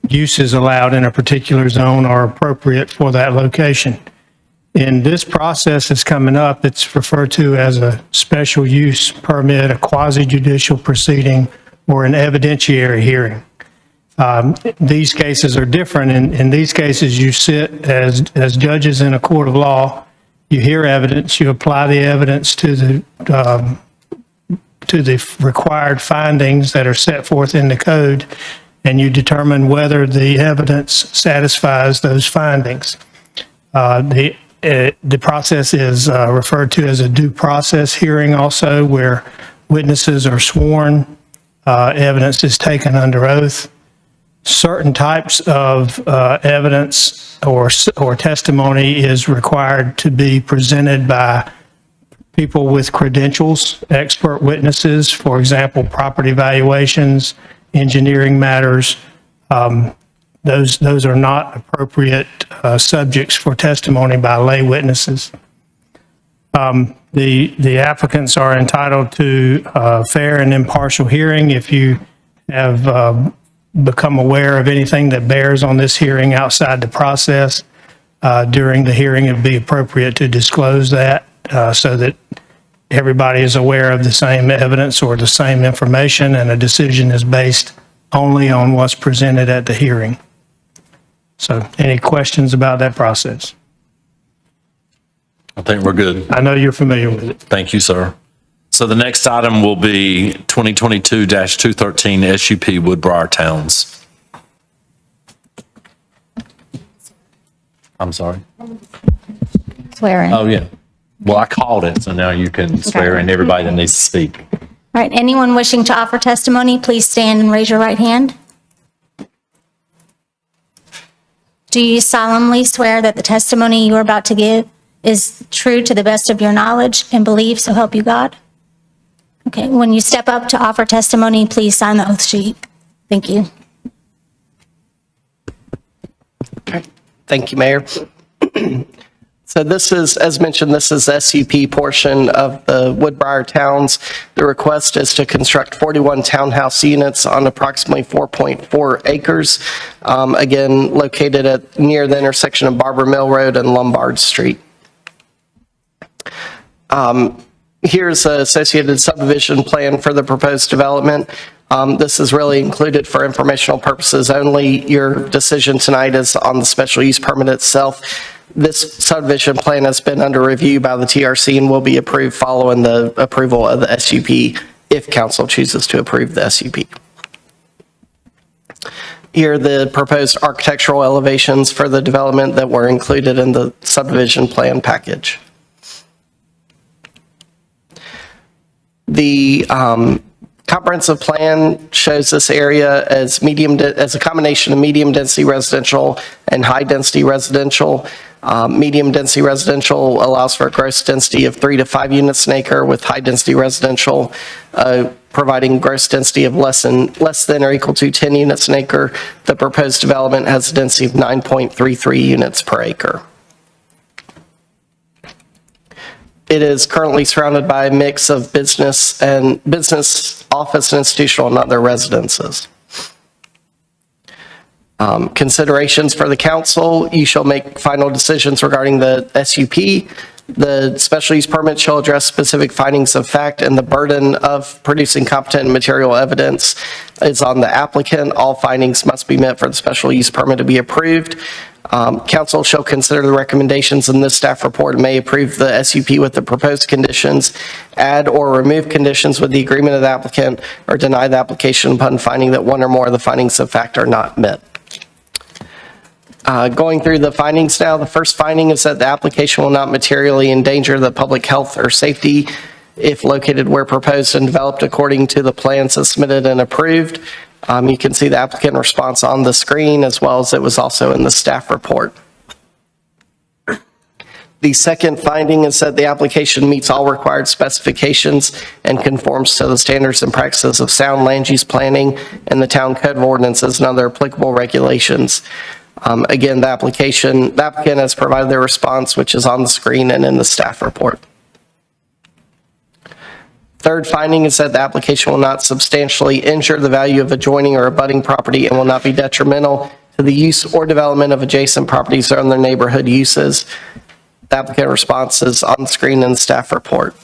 uses allowed in a particular zone are appropriate for that location. In this process that's coming up, it's referred to as a special use permit, a quasi-judicial proceeding, or an evidentiary hearing. These cases are different. In these cases, you sit as judges in a court of law, you hear evidence, you apply the evidence to the required findings that are set forth in the code, and you determine whether the evidence satisfies those findings. The process is referred to as a due process hearing also, where witnesses are sworn, evidence is taken under oath. Certain types of evidence or testimony is required to be presented by people with credentials, expert witnesses, for example, property valuations, engineering matters. Those are not appropriate subjects for testimony by lay witnesses. The applicants are entitled to a fair and impartial hearing. If you have become aware of anything that bears on this hearing outside the process, during the hearing, it would be appropriate to disclose that so that everybody is aware of the same evidence or the same information, and a decision is based only on what's presented at the hearing. So any questions about that process? I think we're good. I know you're familiar with it. Thank you, sir. So the next item will be 2022-213 SUP Woodbriar Towns. I'm sorry. Swear in. Oh, yeah. Well, I called it, so now you can swear in everybody that needs to speak. All right, anyone wishing to offer testimony, please stand and raise your right hand. Do you solemnly swear that the testimony you are about to give is true to the best of your knowledge and belief, so help you God? Okay, when you step up to offer testimony, please sign the oath sheet. Thank you. Thank you, Mayor. So this is, as mentioned, this is the SUP portion of the Woodbriar Towns. The request is to construct 41 townhouse units on approximately 4.4 acres, again, located near the intersection of Barber Mill Road and Lombard Street. Here's an associated subdivision plan for the proposed development. This is really included for informational purposes only. Your decision tonight is on the special use permit itself. This subdivision plan has been under review by the TRC and will be approved following the approval of the SUP if council chooses to approve the SUP. Here are the proposed architectural elevations for the development that were included in the subdivision plan package. The comprehensive plan shows this area as as a combination of medium density residential and high density residential. Medium density residential allows for a gross density of 3 to 5 units an acre, with high density residential providing gross density of less than or equal to 10 units an acre. The proposed development has a density of 9.33 units per acre. It is currently surrounded by a mix of business, office, and institutional and other residences. Considerations for the council: you shall make final decisions regarding the SUP. The special use permit shall address specific findings of fact, and the burden of producing competent and material evidence is on the applicant. All findings must be met for the special use permit to be approved. Council shall consider the recommendations in this staff report and may approve the SUP with the proposed conditions, add or remove conditions with the agreement of the applicant, or deny the application upon finding that one or more of the findings of fact are not met. Going through the findings now, the first finding is that the application will not materially endanger the public health or safety if located where proposed and developed according to the plans as submitted and approved. You can see the applicant response on the screen, as well as it was also in the staff report. The second finding is that the application meets all required specifications and conforms to the standards and practices of sound land use planning and the town code of ordinances and other applicable regulations. Again, the applicant has provided their response, which is on the screen and in the staff report. Third finding is that the application will not substantially injure the value of adjoining or abutting property and will not be detrimental to the use or development of adjacent properties or other neighborhood uses. The applicant response is on the screen in the staff report.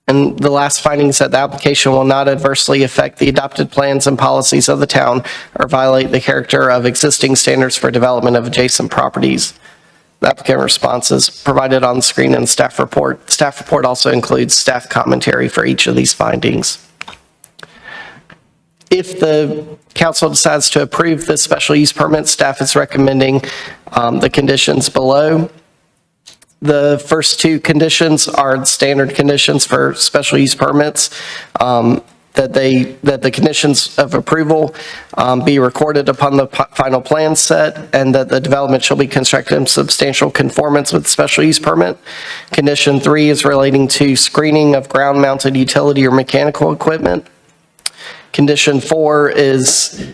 And the last finding is that the application will not adversely affect the adopted plans and policies of the town or violate the character of existing standards for development of adjacent properties. The applicant response is provided on the screen in the staff report. The staff report also includes staff commentary for each of these findings. If the council decides to approve this special use permit, staff is recommending the conditions below. The first two conditions are standard conditions for special use permits, that the conditions of approval be recorded upon the final plan set, and that the development shall be constructed in substantial conformance with the special use permit. Condition 3 is relating to screening of ground-mounted utility or mechanical equipment. Condition 4 is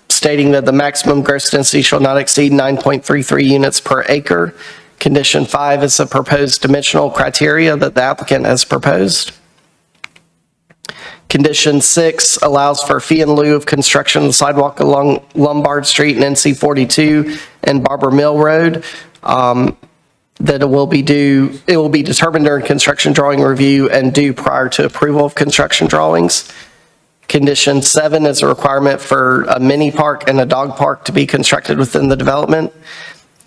stating that the maximum gross density shall not exceed 9.33 units per acre. Condition 5 is the proposed dimensional criteria that the applicant has proposed. Condition 6 allows for fee in lieu of construction of the sidewalk along Lombard Street and NC 42 and Barber Mill Road. That it will be determined during construction drawing review and due prior to approval of construction drawings. Condition 7 is a requirement for a mini park and a dog park to be constructed within the development.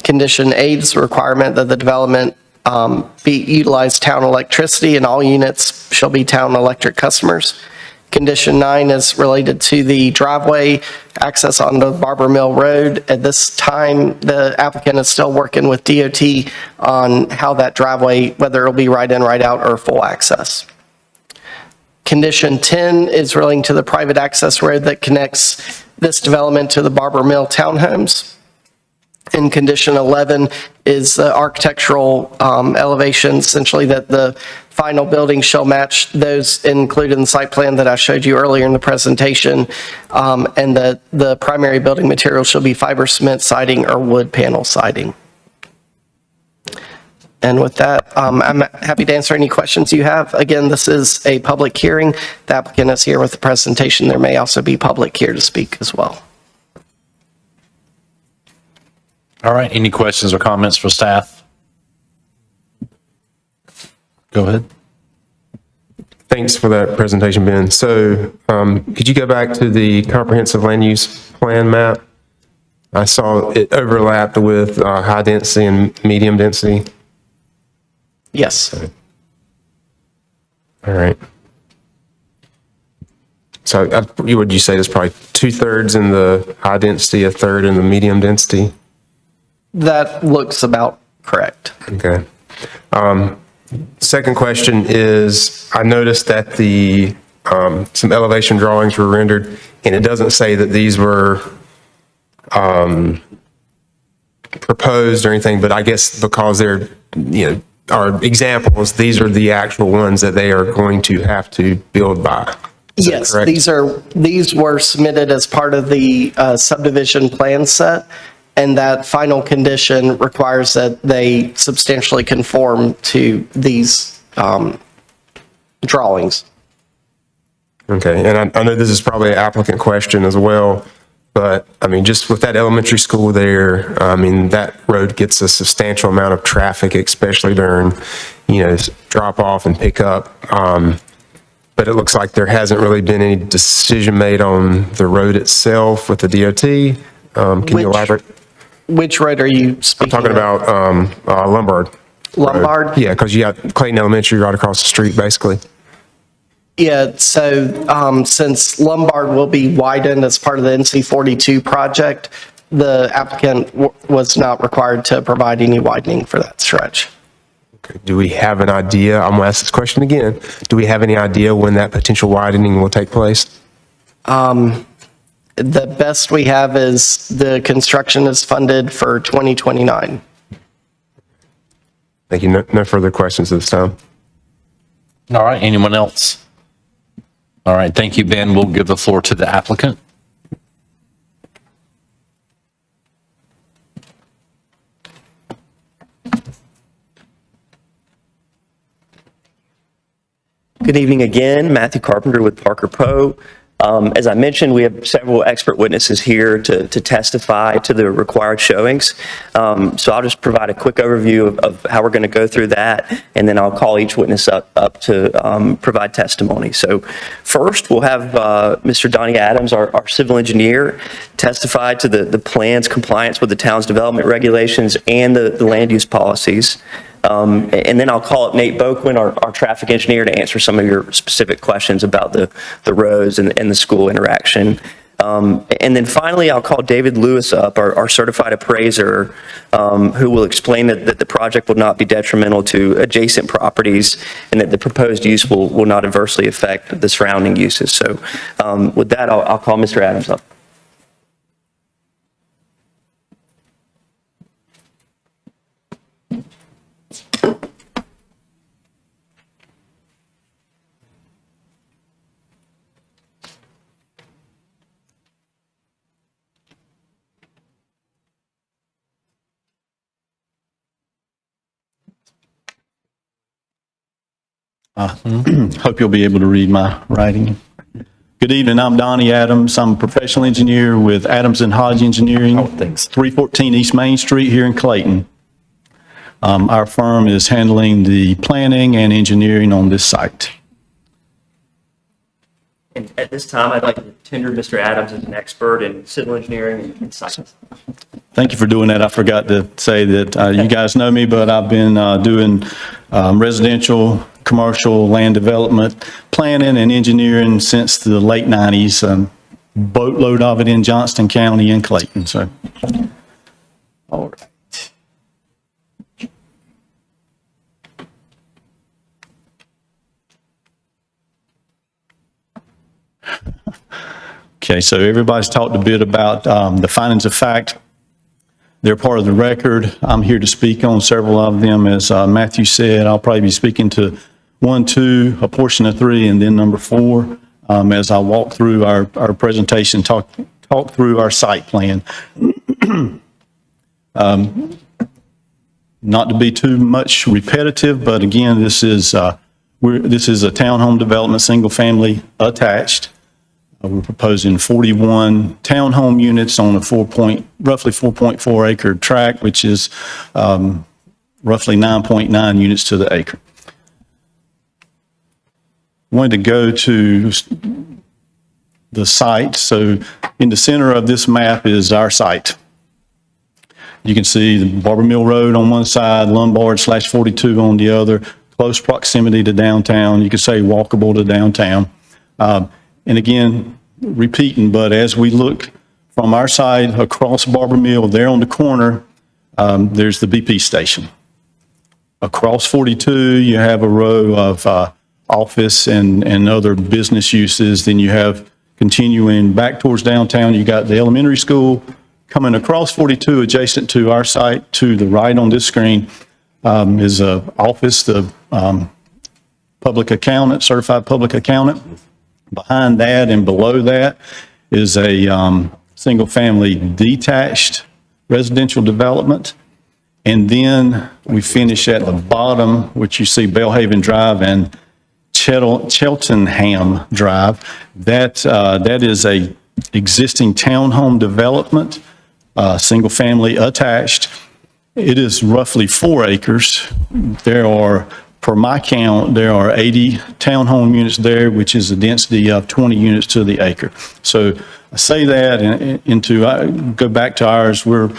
Condition 8 is a requirement that the development utilize town electricity and all units shall be town electric customers. Condition 9 is related to the driveway access onto Barber Mill Road. At this time, the applicant is still working with DOT on how that driveway, whether it'll be right in, right out, or full access. Condition 10 is relating to the private access road that connects this development to the Barber Mill townhomes. And condition 11 is the architectural elevation, essentially that the final building shall match those included in the site plan that I showed you earlier in the presentation, and that the primary building material shall be fiber cement siding or wood panel siding. And with that, I'm happy to answer any questions you have. Again, this is a public hearing. The applicant is here with the presentation. There may also be public here to speak as well. All right, any questions or comments for staff? Go ahead. Thanks for that presentation, Ben. So could you go back to the comprehensive land use plan map? I saw it overlapped with high density and medium density. Yes. All right. So would you say there's probably 2/3 in the high density, 1/3 in the medium density? That looks about correct. Okay. Second question is, I noticed that the some elevation drawings were rendered, and it doesn't say that these were proposed or anything, but I guess because they're, are examples. These are the actual ones that they are going to have to build by. Is that Yes, correct? these were submitted as part of the subdivision plan set, and that final condition requires that they substantially conform to these drawings. Okay, and I know this is probably an applicant question as well, but I mean, just with that elementary school there, I mean, that road gets a substantial amount of traffic, especially during, drop off and pick up. But it looks like there hasn't really been any decision made on the road itself with the DOT. Can you elaborate? Which road are you speaking I'm talking about Lombard. Lombard? Road. Yeah, because you got Clayton Elementary right across the street, basically. Yeah, so since Lombard will be widened as part of the NC 42 project, the applicant was not required to provide any widening for that stretch. Okay. Do we have an idea? I'm going to ask this question again. Do we have any idea when that potential widening will take place? The best we have is the construction is funded for 2029. Thank you. No further questions at this time. All right, anyone else? All right, thank you, Ben. We'll give the floor to the applicant. Good evening again, Matthew Carpenter with Parker Poe. As I mentioned, we have several expert witnesses here to testify to the required showings. So I'll just provide a quick overview of how we're going to go through that, and then I'll call each witness up to provide testimony. So first, we'll have Mr. Donnie Adams, our civil engineer, testify to the plan's compliance with the town's development regulations and the land use policies. And then I'll call up Nate Boquin, our traffic engineer, to answer some of your specific questions about the roads and the school interaction. And then finally, I'll call David Lewis up, our certified appraiser, who will explain that the project will not be detrimental to adjacent properties and that the proposed use will not adversely affect the surrounding uses. So with that, I'll call Mr. Adams up. Hope you'll be able to read my writing. Good evening, I'm Donnie Adams. I'm a professional engineer with Adams and Hodge Engineering, 314 East Main Street here in Clayton. Our firm is handling the planning and engineering on this site. And at this time, I'd like to tender Mr. Adams as an expert in civil engineering and site. Thank you for doing that. I forgot to say that you guys know me, but I've been doing residential, commercial land development, planning and engineering since the late 90s. Boatload of it in Johnston County and Clayton. So, all right. Okay, so everybody's talked a bit about the findings of fact. They're part of the record. I'm here to speak on several of them. As Matthew said, I'll probably be speaking to 1, 2, a portion of 3, and then number 4 as I walk through our presentation, talk through our site plan. Not to be too much repetitive, but again, this is a townhome development, single family attached. We're proposing 41 townhome units on a roughly 4.4 acre tract, which is roughly 9.9 units to the acre. Wanted to go to the site. So in the center of this map is our site. You can see the Barber Mill Road on one side, Lombard/42 on the other, close proximity to downtown. You could say walkable to downtown. And again, repeating, but as we look from our side across Barber Mill, there on the corner, there's the BP station. Across 42, you have a row of office and other business uses. Then you have continuing back towards downtown, you got the elementary school. Coming across 42, adjacent to our site, to the right on this screen, is a office, the public accountant, certified public accountant. Behind that and below that is a single-family detached residential development. And then we finish at the bottom, which you see Bellhaven Drive and Cheltenham Drive. That is a existing townhome development, single-family attached. It is roughly 4 acres. There are, per my count, there are 80 townhome units there, which is a density of 20 units to the acre. So I say that go back to ours, we're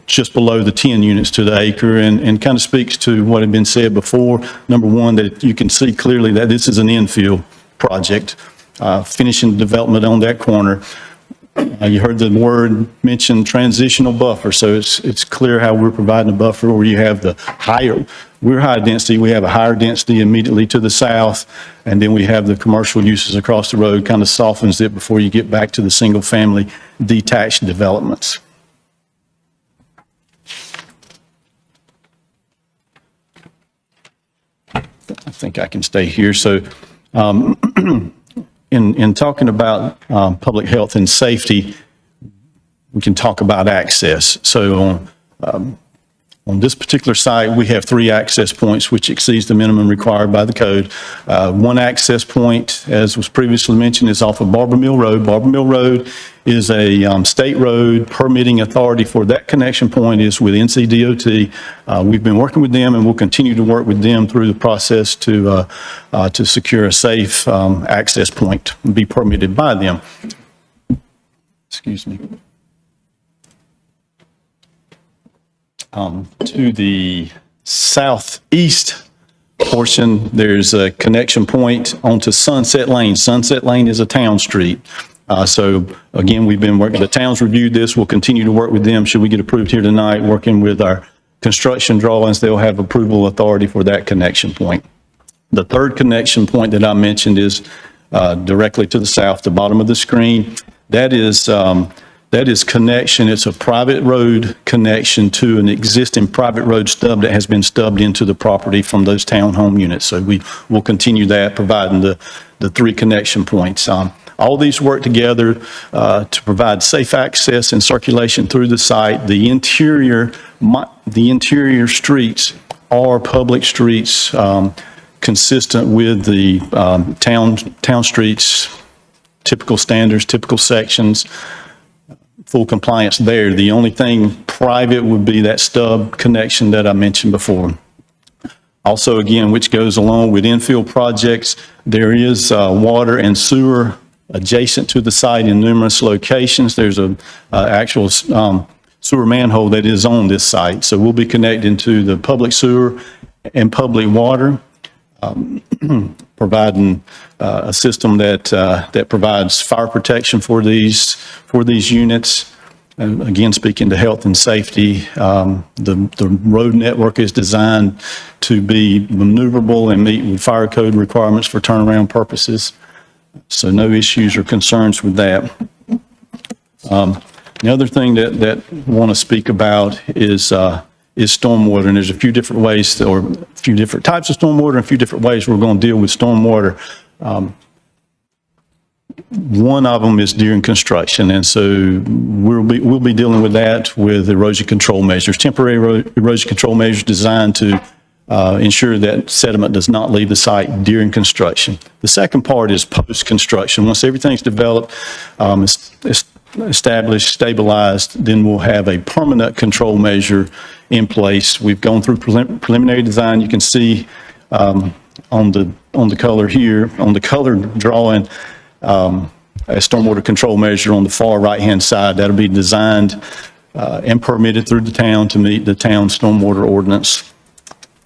just below the 10 units to the acre, and kind of speaks to what had been said before. Number one, that you can see clearly that this is an infill project, finishing development on that corner. You heard the word mentioned, transitional buffer, so it's clear how we're providing a buffer where you have we're high density, we have a higher density immediately to the south, and then we have the commercial uses across the road, kind of softens it before you get back to the single-family detached developments. I think I can stay here. So in talking about public health and safety, we can talk about access. So on this particular site, we have 3 access points, which exceeds the minimum required by the code. One access point, as was previously mentioned, is off of Barber Mill Road. Barber Mill Road is a state road. Permitting authority for that connection point is with NCDOT. We've been working with them, and we'll continue to work with them through the process to secure a safe access point and be permitted by them. Excuse me. To the southeast portion, there's a connection point onto Sunset Lane. Sunset Lane is a town street. So again, we've been working, the town's reviewed this. We'll continue to work with them. Should we get approved here tonight, working with our construction drawings, they'll have approval authority for that connection point. The third connection point that I mentioned is directly to the south, the bottom of the screen. That is connection. It's a private road connection to an existing private road stub that has been stubbed into the property from those townhome units. So we will continue that, providing the 3 connection points. All these work together to provide safe access and circulation through the site. The interior streets are public streets consistent with the town streets, typical standards, typical sections. Full compliance there. The only thing private would be that stub connection that I mentioned before. Also, again, which goes along with infill projects, there is water and sewer adjacent to the site in numerous locations. There's a actual sewer manhole that is on this site. So we'll be connecting to the public sewer and public water, providing a system that provides fire protection for these units. And again, speaking to health and safety, the road network is designed to be maneuverable and meet with fire code requirements for turnaround purposes. So no issues or concerns with that. The other thing that I want to speak about is stormwater, and there's a few different ways, or a few different types of stormwater, and a few different ways we're going to deal with stormwater. One of them is during construction, and so we'll be dealing with that with erosion control measures, temporary erosion control measures designed to ensure that sediment does not leave the site during construction. The second part is post-construction. Once everything's developed, established, stabilized, then we'll have a permanent control measure in place. We've gone through preliminary design. You can see on the color here, on the color drawing, a stormwater control measure on the far right-hand side. That'll be designed and permitted through the town to meet the town stormwater ordinance.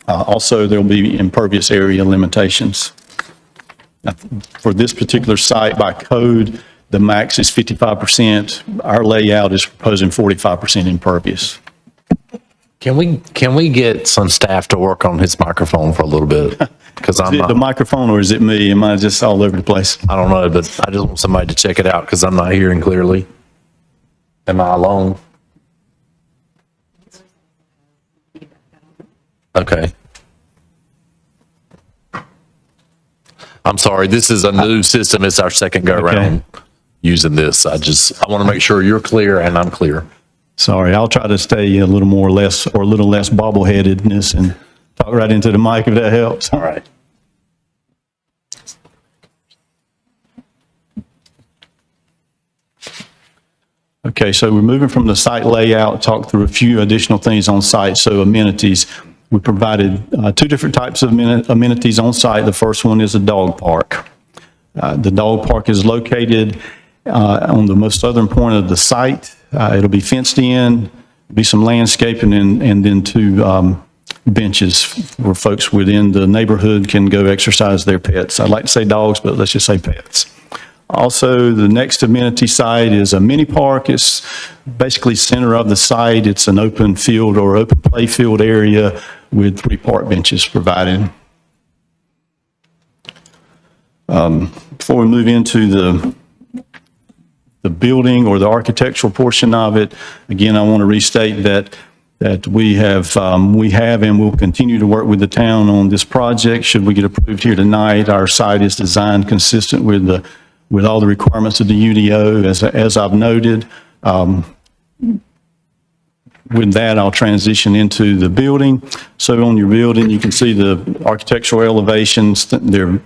Also, there'll be impervious area limitations. Now, for this particular site, by code, the max is 55%. Our layout is proposing 45% impervious. Can we get some staff to work on his microphone for a little bit? Because Is it the microphone or is it me? Am I just all over the place? I don't know, but I just want somebody to check it out because I'm not hearing clearly. Am I alone? Okay. I'm sorry, this is a new system. It's our second go around using this. I want to make sure you're clear and I'm clear. Sorry, I'll try to stay a little less bobbleheadedness and talk right into the mic if that helps. All right. Okay, so we're moving from the site layout, talk through a few additional things on site. So amenities, we provided two different types of amenities on site. The first one is a dog park. The dog park is located on the most southern point of the site. It'll be fenced in, be some landscaping, and then two benches where folks within the neighborhood can go exercise their pets. I'd like to say dogs, but let's just say pets. Also, the next amenity site is a mini park. It's basically center of the site. It's an open field or open play field area with 3 park benches provided. Before we move into the building or the architectural portion of it, again, I want to restate that we have and will continue to work with the town on this project. Should we get approved here tonight, our site is designed consistent with all the requirements of the UDO, as I've noted. With that, I'll transition into the building. So on your building, you can see the architectural elevations. They're, in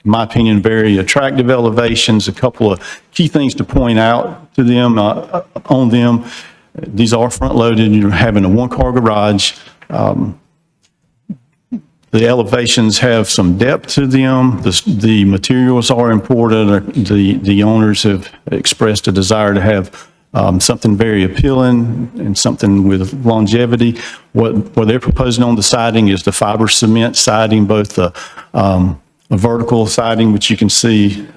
my opinion, very attractive elevations. A couple of key things to point out to them, on them. These are front-loaded. You're having a one-car garage. The elevations have some depth to them. The materials are important. The owners have expressed a desire to have something very appealing and something with longevity. What they're proposing on the siding is the fiber cement siding, both the vertical siding, which you can see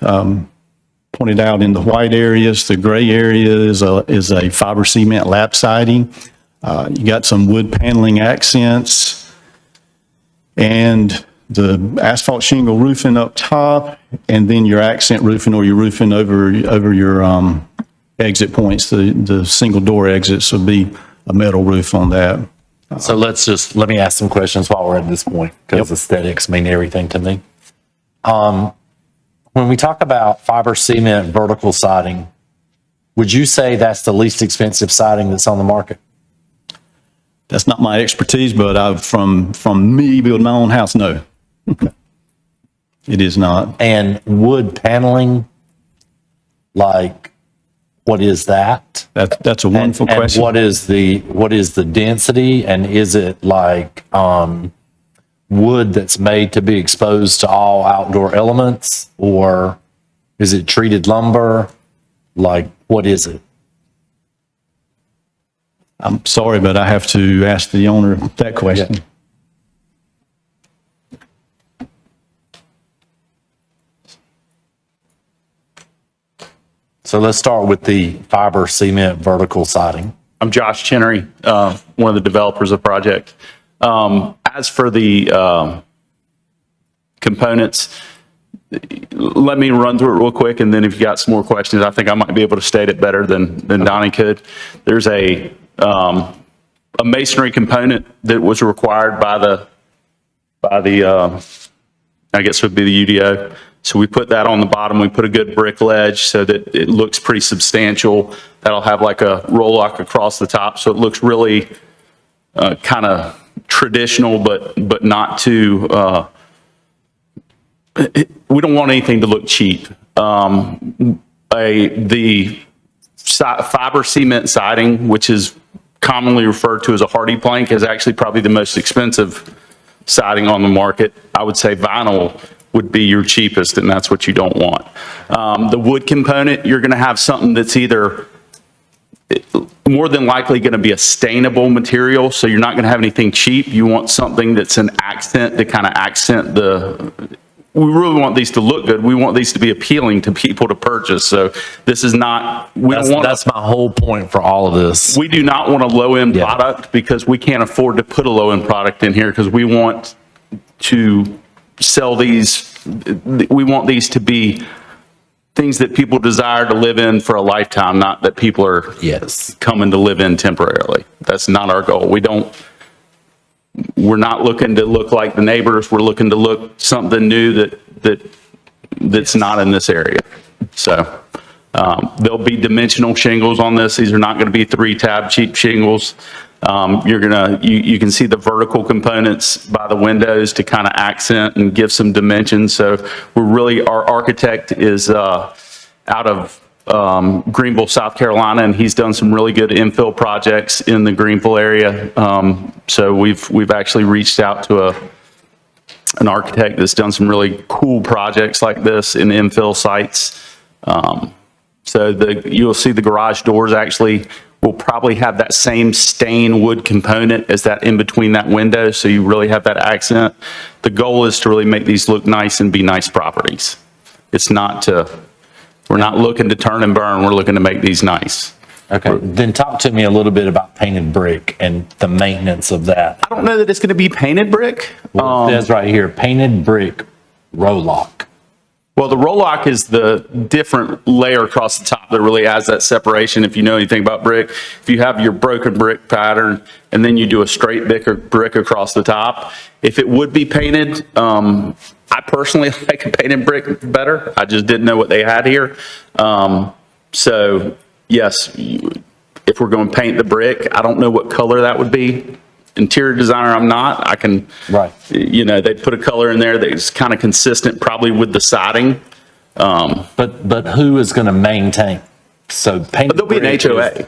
pointed out in the white areas. The gray area is a fiber cement lap siding. You got some wood paneling accents. And the asphalt shingle roofing up top, and then your accent roofing or your roofing over your exit points. The single door exits will be a metal roof on that. So let me ask some questions while we're at this point, because aesthetics mean everything to me. When we talk about fiber cement vertical siding, would you say that's the least expensive siding that's on the market? That's not my expertise, but from me building my own house, no. It is not. And wood paneling, like, what is that? That's a wonderful question. And what is the density, and is it like wood that's made to be exposed to all outdoor elements, or is it treated lumber? Like, what is it? I'm sorry, but I have to ask the owner that question. So let's start with the fiber cement vertical siding. I'm Josh Chinnery, one of the developers of the project. As for the components, let me run through it real quick, and then if you got some more questions, I think I might be able to state it better than Donnie could. There's a masonry component that was required by the I guess would be the UDO. So we put that on the bottom. We put a good brick ledge so that it looks pretty substantial. That'll have like a roll lock across the top, so it looks really kind of traditional, but not too. We don't want anything to look cheap. The fiber cement siding, which is commonly referred to as a hardy plank, is actually probably the most expensive siding on the market. I would say vinyl would be your cheapest, and that's what you don't want. The wood component, you're going to have something that's either more than likely going to be a stainable material, so you're not going to have anything cheap. You want something that's an accent to kind of accent we really want these to look good. We want these to be appealing to people to purchase. So this is not, that's my whole point for all of this. We do not want a low-end product because we can't afford to put a low-end product in here because we want to sell these. We want these to be things that people desire to live in for a lifetime, not that people are coming to live in temporarily. That's not our goal. We we're not looking to look like the neighbors. We're looking to look something new that's not in this area. So there'll be dimensional shingles on this. These are not going to be 3-tab cheap shingles. You can see the vertical components by the windows to kind of accent and give some dimension. So our architect is out of Greenville, South Carolina, and he's done some really good infill projects in the Greenville area. So we've actually reached out to an architect that's done some really cool projects like this in infill sites. So you'll see the garage doors actually will probably have that same stain wood component as that in between that window, so you really have that accent. The goal is to really make these look nice and be nice properties. We're not looking to turn and burn, we're looking to make these nice. Okay, then talk to me a little bit about painted brick and the maintenance of that. I don't know that it's going to be painted brick. Well, it says right here, painted brick roll-lock. Well, the roll-lock is the different layer across the top that really adds that separation. If you know anything about brick, if you have your broken brick pattern and then you do a straight brick across the top, if it would be painted, I personally like a painted brick better. I just didn't know what they had here. So yes, if we're going to paint the brick, I don't know what color that would be. Interior designer, I'm not. I can, they put a color in there that's kind of consistent, probably with the siding. But who is going to maintain? So painted There'll be an HOA.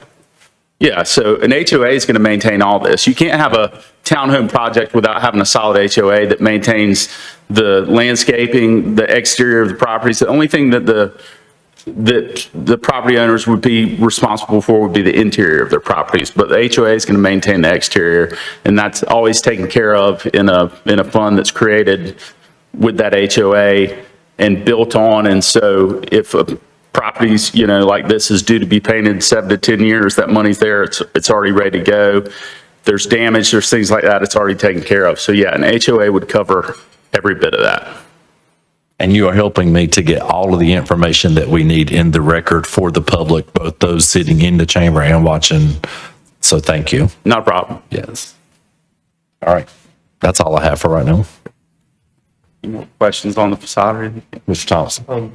Yeah, so an HOA is going to maintain all this. You can't have a townhome project without having a solid HOA that maintains the landscaping, the exterior of the properties. The only thing that the property owners would be responsible for would be the interior of their properties, but the HOA is going to maintain the exterior, and that's always taken care of in a fund that's created with that HOA and built on. And so if a property's, like this is due to be painted 7 to 10 years, that money's there, it's already ready to go. There's damage, there's things like that, it's already taken care of. So yeah, an HOA would cover every bit of that. And you are helping me to get all of the information that we need in the record for the public, both those sitting in the chamber and watching. So thank you. Not a problem. Yes. All right. That's all I have for right now. Any more questions on the facade or anything? Mr. Thompson.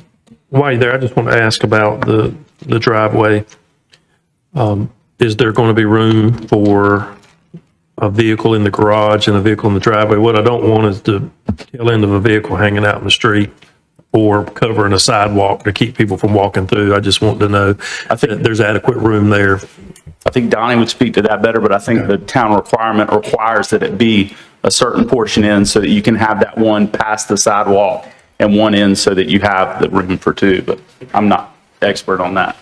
While you're there, I just want to ask about the driveway. Is there going to be room for a vehicle in the garage and a vehicle in the driveway? What I don't want is the tail end of a vehicle hanging out in the street or covering a sidewalk to keep people from walking through. I just want to know that there's adequate room there. I think Donnie would speak to that better, but I think the town requirement requires that it be a certain portion in so that you can have that one past the sidewalk and one in so that you have the room for two, but I'm not expert on that.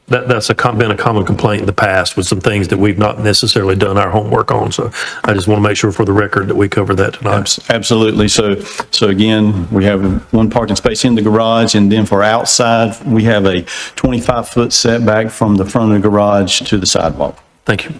That's been a common complaint in the past with some things that we've not necessarily done our homework on. So I just want to make sure for the record that we cover that tonight. Absolutely. So again, we have one parking space in the garage, and then for outside, we have a 25-foot setback from the front of the garage to the sidewalk. Thank you.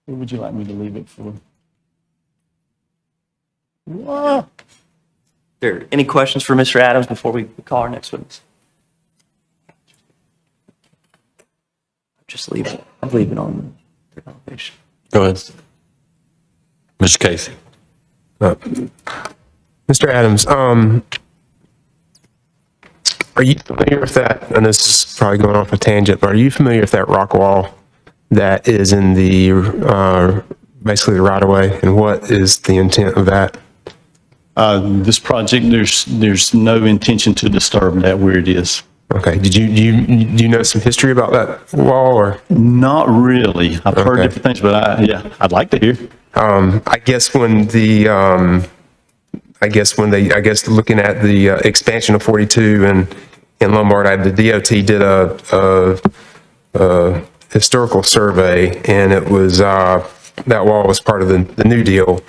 What would you like me to leave it for? There, any questions for Mr. Adams before we call our next witness? Just leave it. I'm leaving on the elevation. Go ahead. Mr. Casey. Mr. Adams, are you familiar with that? And this is probably going off a tangent, but are you familiar with that rock wall that is in the, basically the right of way, and what is the intent of that? This project, there's no intention to disturb that where it is. Okay. Do you know some history about that wall, or? Not really. I've heard different things, but I'd like to hear. I guess when looking at the expansion of 42 in Lombard, the DOT did a historical survey, and it was that wall was part of the New Deal.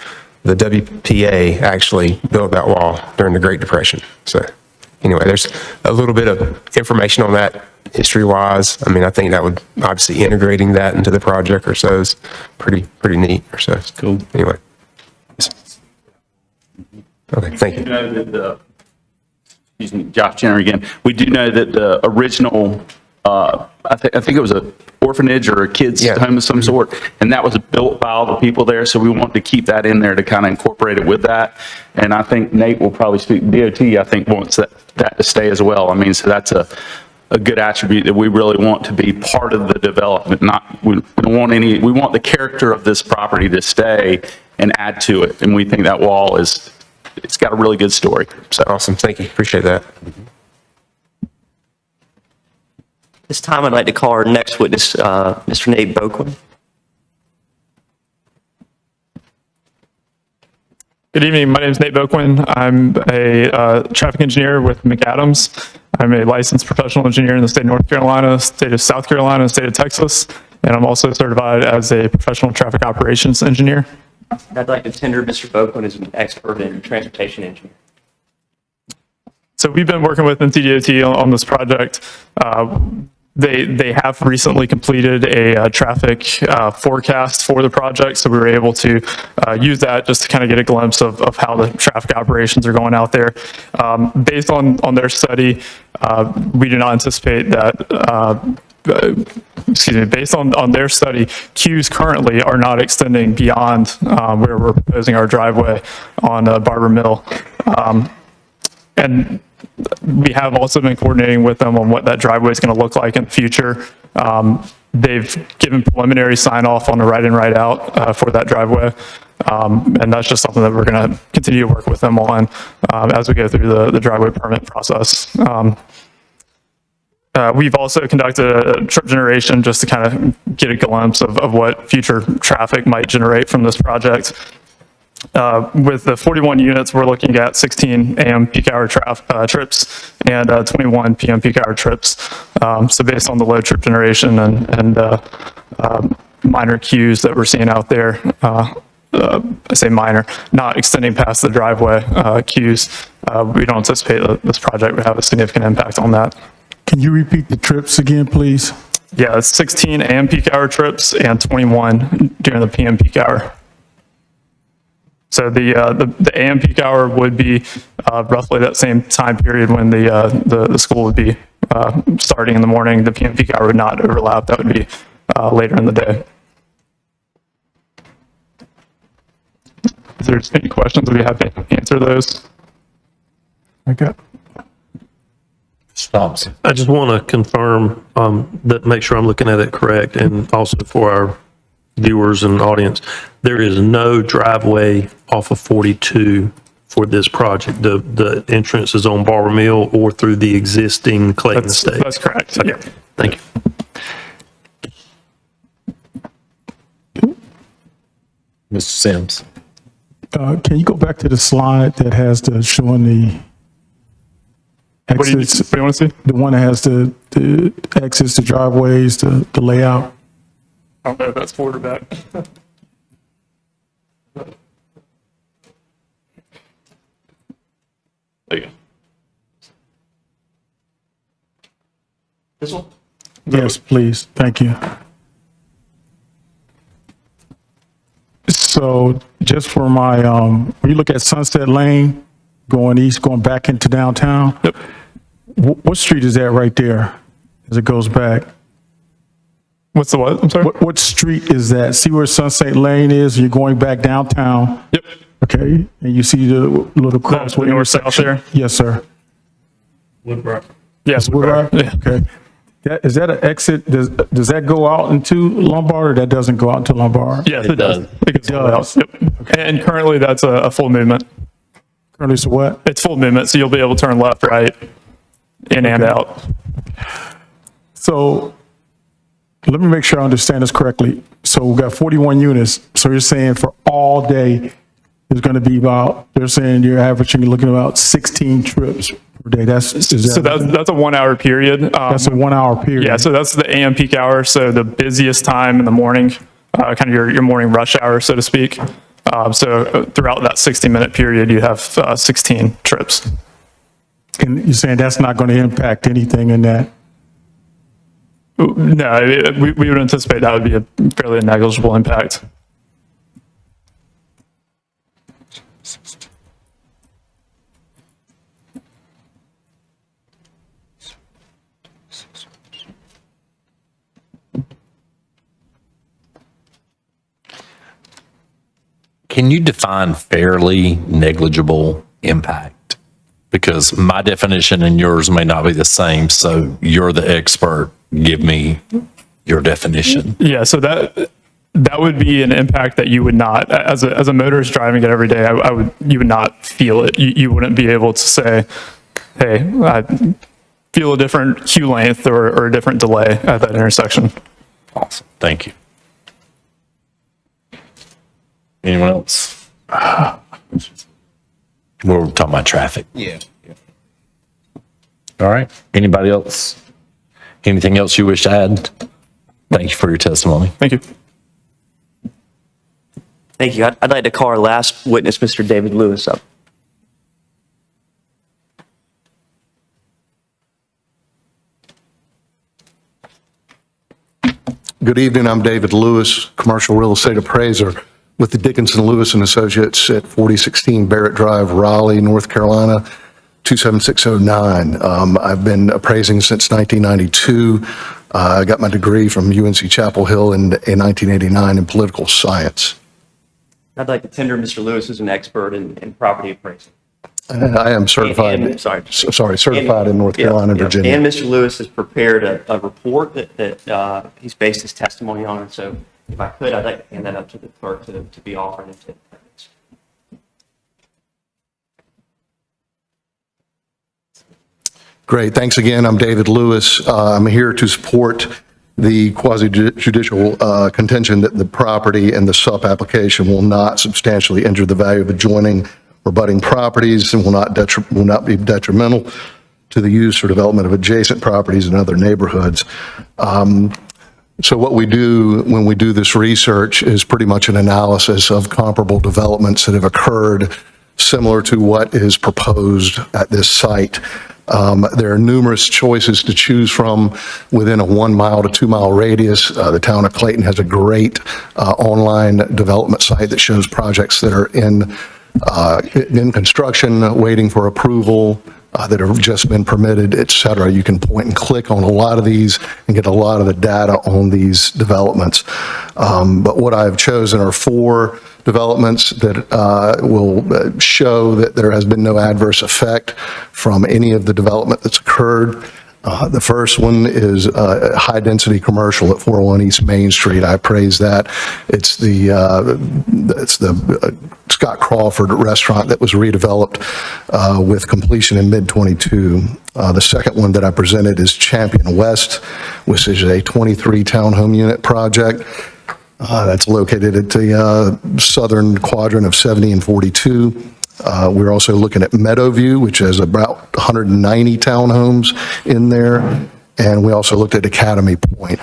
The WPA actually built that wall during the Great Depression. So anyway, there's a little bit of information on that history-wise. I mean, I think that would obviously integrating that into the project or so is pretty neat or so. Cool. Anyway. Okay, thank you. We do know that excuse me, Josh Jenner again. We do know that the original, I think it was a orphanage or a kid's home of some sort, and that was built by all the people there, so we want to keep that in there to kind of incorporate it with that. And I think Nate will probably speak, DOT, I think, wants that to stay as well. I mean, so that's a good attribute that we really want to be part of the development. We don't want any, we want the character of this property to stay and add to it. And we think that wall it's got a really good story. So awesome. Thank you. Appreciate that. This time, I'd like to call our next witness, Mr. Nate Boquin. Good evening. My name is Nate Boquin. I'm a traffic engineer with McAdams. I'm a licensed professional engineer in the state of North Carolina, state of South Carolina, and state of Texas. And I'm also certified as a professional traffic operations engineer. I'd like to tender Mr. Boquin as an expert in transportation engineering. So we've been working with NCDOT on this project. They have recently completed a traffic forecast for the project, so we were able to use that just to kind of get a glimpse of how the traffic operations are going out there. Based on their study, we do not anticipate that, based on their study, queues currently are not extending beyond where we're proposing our driveway on Barber Mill. And we have also been coordinating with them on what that driveway is going to look like in the future. They've given preliminary sign off on the right in, right out for that driveway. And that's just something that we're going to continue to work with them on as we go through the driveway permit process. We've also conducted a trip generation just to kind of get a glimpse of what future traffic might generate from this project. With the 41 units, we're looking at 16 AM peak hour trips and 21 PM peak hour trips. So based on the low trip generation and minor queues that we're seeing out there, I say minor, not extending past the driveway queues, we don't anticipate that this project would have a significant impact on that. Can you repeat the trips again, please? Yeah, it's 16 AM peak hour trips and 21 during the PM peak hour. So the AM peak hour would be roughly that same time period when the school would be starting in the morning. The PM peak hour would not overlap. That would be later in the day. If there's any questions, I'd be happy to answer those. Okay. Thompson. I just want to confirm that, make sure I'm looking at it correct, and also for our viewers and audience, there is no driveway off of 42 for this project. The entrance is on Barber Mill or through the existing Clayton estate. That's correct. Okay. Yeah. Thank you. Mr. Sims. Can you go back to the slide that has the showing the exits? What do you want to see? The one that has the exits, the driveways, the layout. I don't know if that's forward or back. There you go. This one? Yes, please. Thank you. So just for my, when you look at Sunset Lane, going east, going back into downtown, yep. What street is that right there as it goes back? What's the what? I'm sorry? What street is that? See where Sunset Lane is? You're going back downtown. Yep. Okay. And you see the little cross. The north south there? Yes, sir. Woodbrook. Yes, Woodbrook? Yeah. Okay. Is that an exit? Does that go out into Lombard, or that doesn't go out into Lombard? Yes, it does. It does. Yep. Okay. And currently that's a full movement. Currently it's what? It's full movement, so you'll be able to turn left, right, in and out. So let me make sure I understand this correctly. So we've got 41 units. So you're saying for all day, it's going to be about, they're saying you're averaging, you're looking at about 16 trips per day. That's a 1 hour period. That's a 1 hour period. Yeah, so that's the AM peak hour. So the busiest time in the morning, kind of your morning rush hour, so to speak. So throughout that 60-minute period, you have 16 trips. And you're saying that's not going to impact anything in that? No, we would anticipate that would be a fairly negligible impact. Can you define fairly negligible impact? Because my definition and yours may not be the same, so you're the expert. Give me your definition. Yeah, so that would be an impact that you would not, as a motorist driving it every day, you would not feel it. You wouldn't be able to say, hey, I feel a different queue length or a different delay at that intersection. Awesome. Thank you. Anyone else? We're talking about traffic. Yeah. All right. Anybody else? Anything else you wish to add? Thank you for your testimony. Thank you. Thank you. I'd like to call our last witness, Mr. David Lewis, up. Good evening. I'm David Lewis, commercial real estate appraiser with the Dickinson Lewis and Associates at 4016 Barrett Drive, Raleigh, North Carolina, 27609. I've been appraising since 1992. I got my degree from UNC Chapel Hill in 1989 in political science. I'd like to tender Mr. Lewis as an expert in property appraisal. I am certified. Certified in North Carolina and Virginia. And Mr. Lewis has prepared a report that he's based his testimony on. And so if I could, I'd like to hand that up to the clerk to be offered into evidence. Great. Thanks again. I'm David Lewis. I'm here to support the quasi-judicial contention that the property and the SUP application will not substantially injure the value of adjoining or abutting properties and will not be detrimental to the use or development of adjacent properties in other neighborhoods. So what we do when we do this research is pretty much an analysis of comparable developments that have occurred similar to what is proposed at this site. There are numerous choices to choose from within a 1 mile to 2 mile radius. The town of Clayton has a great online development site that shows projects that are in construction, waiting for approval, that have just been permitted, et cetera. You can point and click on a lot of these and get a lot of the data on these developments. But what I've chosen are 4 developments that will show that there has been no adverse effect from any of the development that's occurred. The first one is high-density commercial at 401 East Main Street. I praise that. It's the Scott Crawford restaurant that was redeveloped with completion in mid-22. The second one that I presented is Champion West, which is a 23 townhome unit project. That's located at the southern quadrant of 70 and 42. We're also looking at Meadowview, which has about 190 townhomes in there. And we also looked at Academy Point.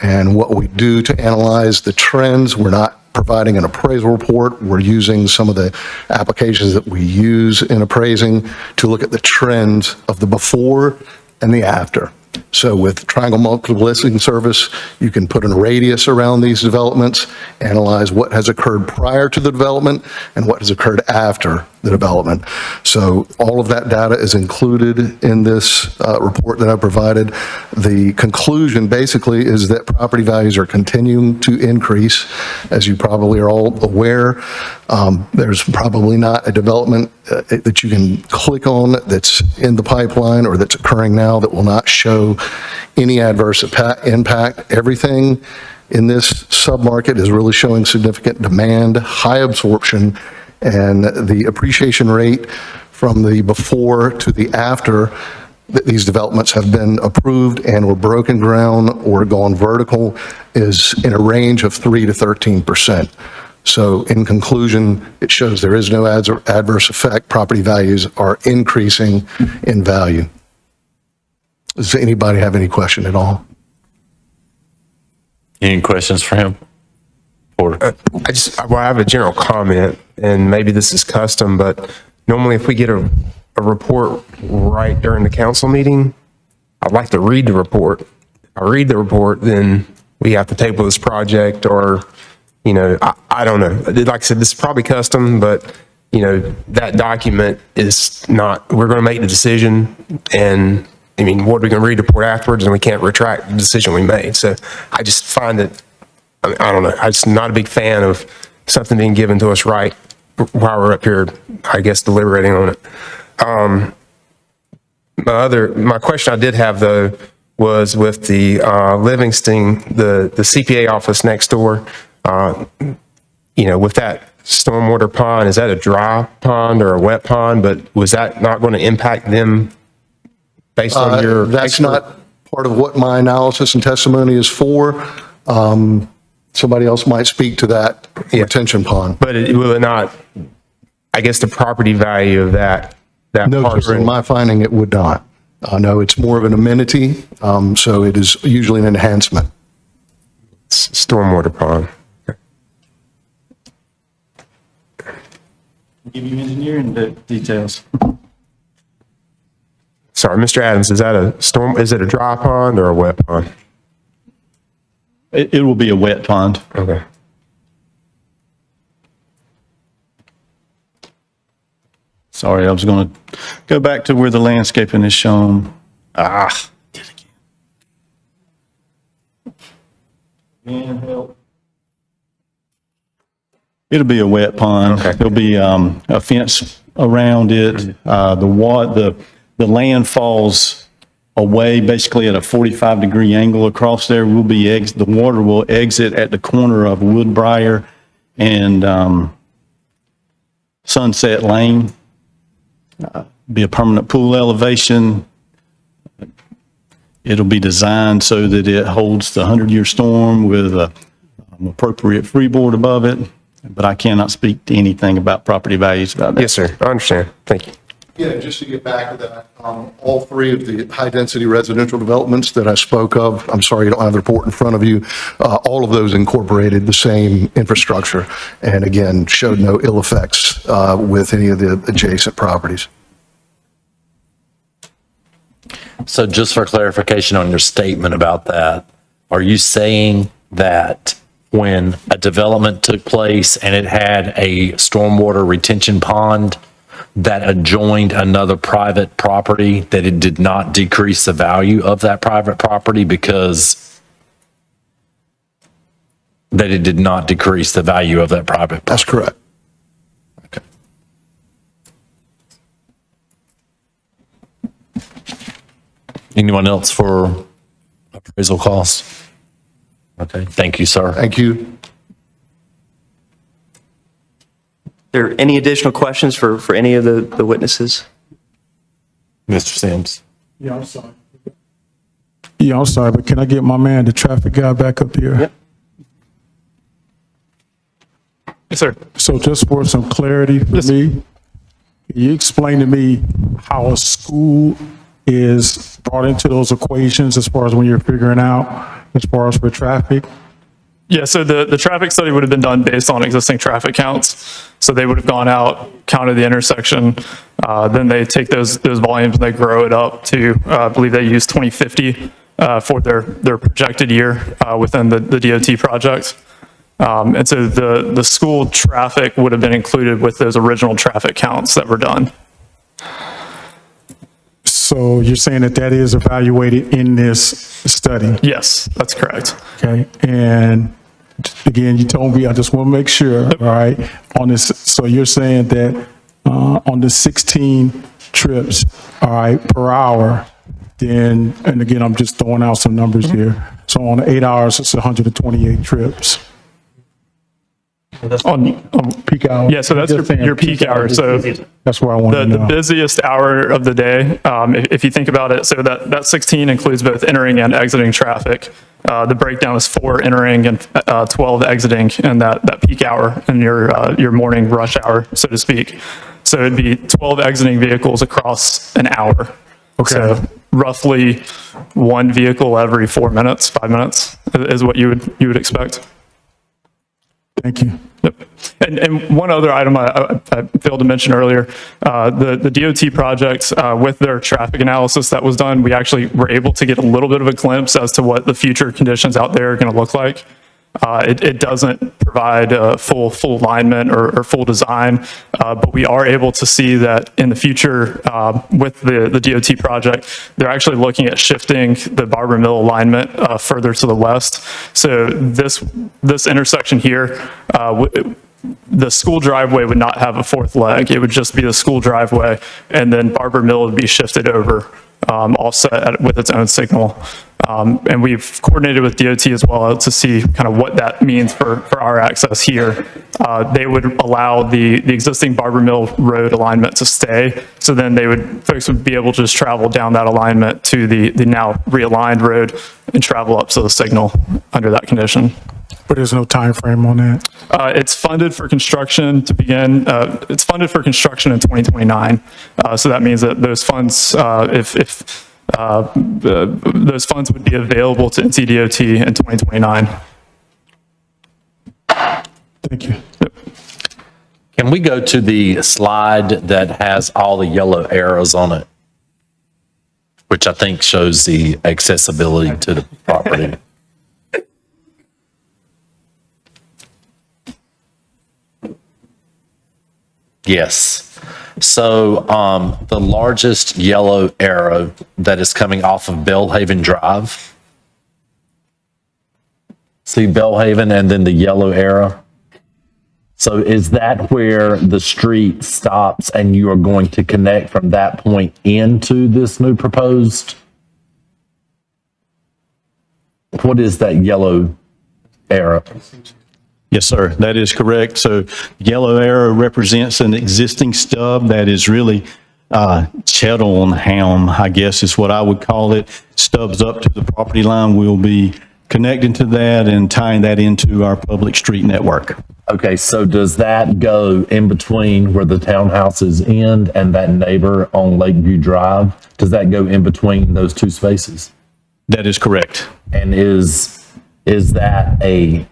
And what we do to analyze the trends, we're not providing an appraisal report. We're using some of the applications that we use in appraising to look at the trends of the before and the after. So with Triangle Multiple Listing Service, you can put a radius around these developments, analyze what has occurred prior to the development and what has occurred after the development. So all of that data is included in this report that I provided. The conclusion basically is that property values are continuing to increase. As you probably are all aware, there's probably not a development that you can click on that's in the pipeline or that's occurring now that will not show any adverse impact. Everything in this submarket is really showing significant demand, high absorption, and the appreciation rate from the before to the after that these developments have been approved and or broken ground or gone vertical is in a range of 3 to 13%. So in conclusion, it shows there is no adverse effect. Property values are increasing in value. Does anybody have any question at all? Any questions for him? I have a general comment, and maybe this is custom, but normally if we get a report right during the council meeting, I'd like to read the report. If I read the report, then we have to table this project, or, you know, I don't know. Like I said, this is probably custom, but, you know, that document is not, we're going to make the decision, and I mean, what are we going to read the report afterwards, and we can't retract the decision we made. So I just find that, I don't know, I'm just not a big fan of something being given to us right while we're up here, I guess, deliberating on it. My question I did have though was with the Livingston, the CPA office next door. With that stormwater pond, is that a dry pond or a wet pond? But was that not going to impact them based on your? That's not part of what my analysis and testimony is for. Somebody else might speak to that retention pond. But will it not, I guess, the property value of that No, parcel? sir, in my finding, it would not. No, it's more of an amenity, so it is usually an enhancement. Stormwater pond. Give you engineering details. Sorry, Mr. Adams, is it a dry pond or a wet pond? It will be a wet pond. Okay. Sorry, I was going to go back to where the landscaping is shown. Did it again. It'll be a wet pond. Okay. There'll be a fence around it. The land falls away basically at a 45-degree angle across there. The water will exit at the corner of Woodbriar and Sunset Lane. Be a permanent pool elevation. It'll be designed so that it holds the 100-year storm with an appropriate freeboard above it. But I cannot speak to anything about property values about that. Yes, sir. I understand. Thank you. Yeah, just to get back to that, all three of the high-density residential developments that I spoke of, I'm sorry you don't have the report in front of you, all of those incorporated the same infrastructure and again, showed no ill effects with any of the adjacent properties. So just for clarification on your statement about that, are you saying that when a development took place and it had a stormwater retention pond that adjoined another private property, that it did not decrease the value of that private property because that it did not decrease the value of that private property? That's correct. Okay. Anyone else for appraisal costs? Okay, thank you, sir. Thank you. Are there any additional questions for any of the witnesses? Mr. Sims. Yeah, I'm sorry. Yeah, I'm sorry, but can I get my man, the traffic guy, back up here? Yep. Yes, sir. So just for some clarity for me, can you explain to me how a school is brought into those equations as far as when you're figuring out, as far as for traffic? Yeah, so the traffic study would have been done based on existing traffic counts. So they would have gone out, counted the intersection, then they take those volumes and they grow it up to, I believe they use 2050 for their projected year within the DOT project. And so the school traffic would have been included with those original traffic counts that were done. So you're saying that is evaluated in this study? Yes, that's correct. Okay, and again, you told me, I just want to make sure, all right, on this, so you're saying that on the 16 trips, all right, per hour, then, and again, I'm just throwing out some numbers here. So on 8 hours, it's 128 trips. On peak hour. Yeah, so that's your peak hour. So that's what I want to know. The busiest hour of the day, if you think about it, so that 16 includes both entering and exiting traffic. The breakdown is 4 entering and 12 exiting in that peak hour in your morning rush hour, so to speak. So it'd be 12 exiting vehicles across an hour. Okay. So roughly 1 vehicle every 4 minutes, 5 minutes is what you would expect. Thank you. Yep. And one other item I failed to mention earlier, the DOT project, with their traffic analysis that was done, we actually were able to get a little bit of a glimpse as to what the future conditions out there are going to look like. It doesn't provide full alignment or full design, but we are able to see that in the future with the DOT project, they're actually looking at shifting the Barber Mill alignment further to the west. So this intersection here, the school driveway would not have a fourth leg. It would just be the school driveway, and then Barber Mill would be shifted over, offset with its own signal. And we've coordinated with DOT as well to see kind of what that means for our access here. They would allow the existing Barber Mill Road alignment to stay. So then folks would be able to just travel down that alignment to the now realigned road and travel up to the signal under that condition. But there's no time frame on that? It's funded for construction to begin, it's funded for construction in 2029. So that means that those funds, those funds would be available to NCDOT in 2029. Thank you. Yep. Can we go to the slide that has all the yellow arrows on it? Which I think shows the accessibility to the property. Yes. So the largest yellow arrow that is coming off of Bellhaven Drive. See Bellhaven and then the yellow arrow? So is that where the street stops and you are going to connect from that point into this new proposed? What is that yellow arrow? Yes, sir, that is correct. So the yellow arrow represents an existing stub that is really Chettleham, I guess is what I would call it. Stubs up to the property line. We'll be connecting to that and tying that into our public street network. Okay, so does that go in between where the townhouses end and that neighbor on Lakeview Drive? Does that go in between those two spaces? That is correct. And is that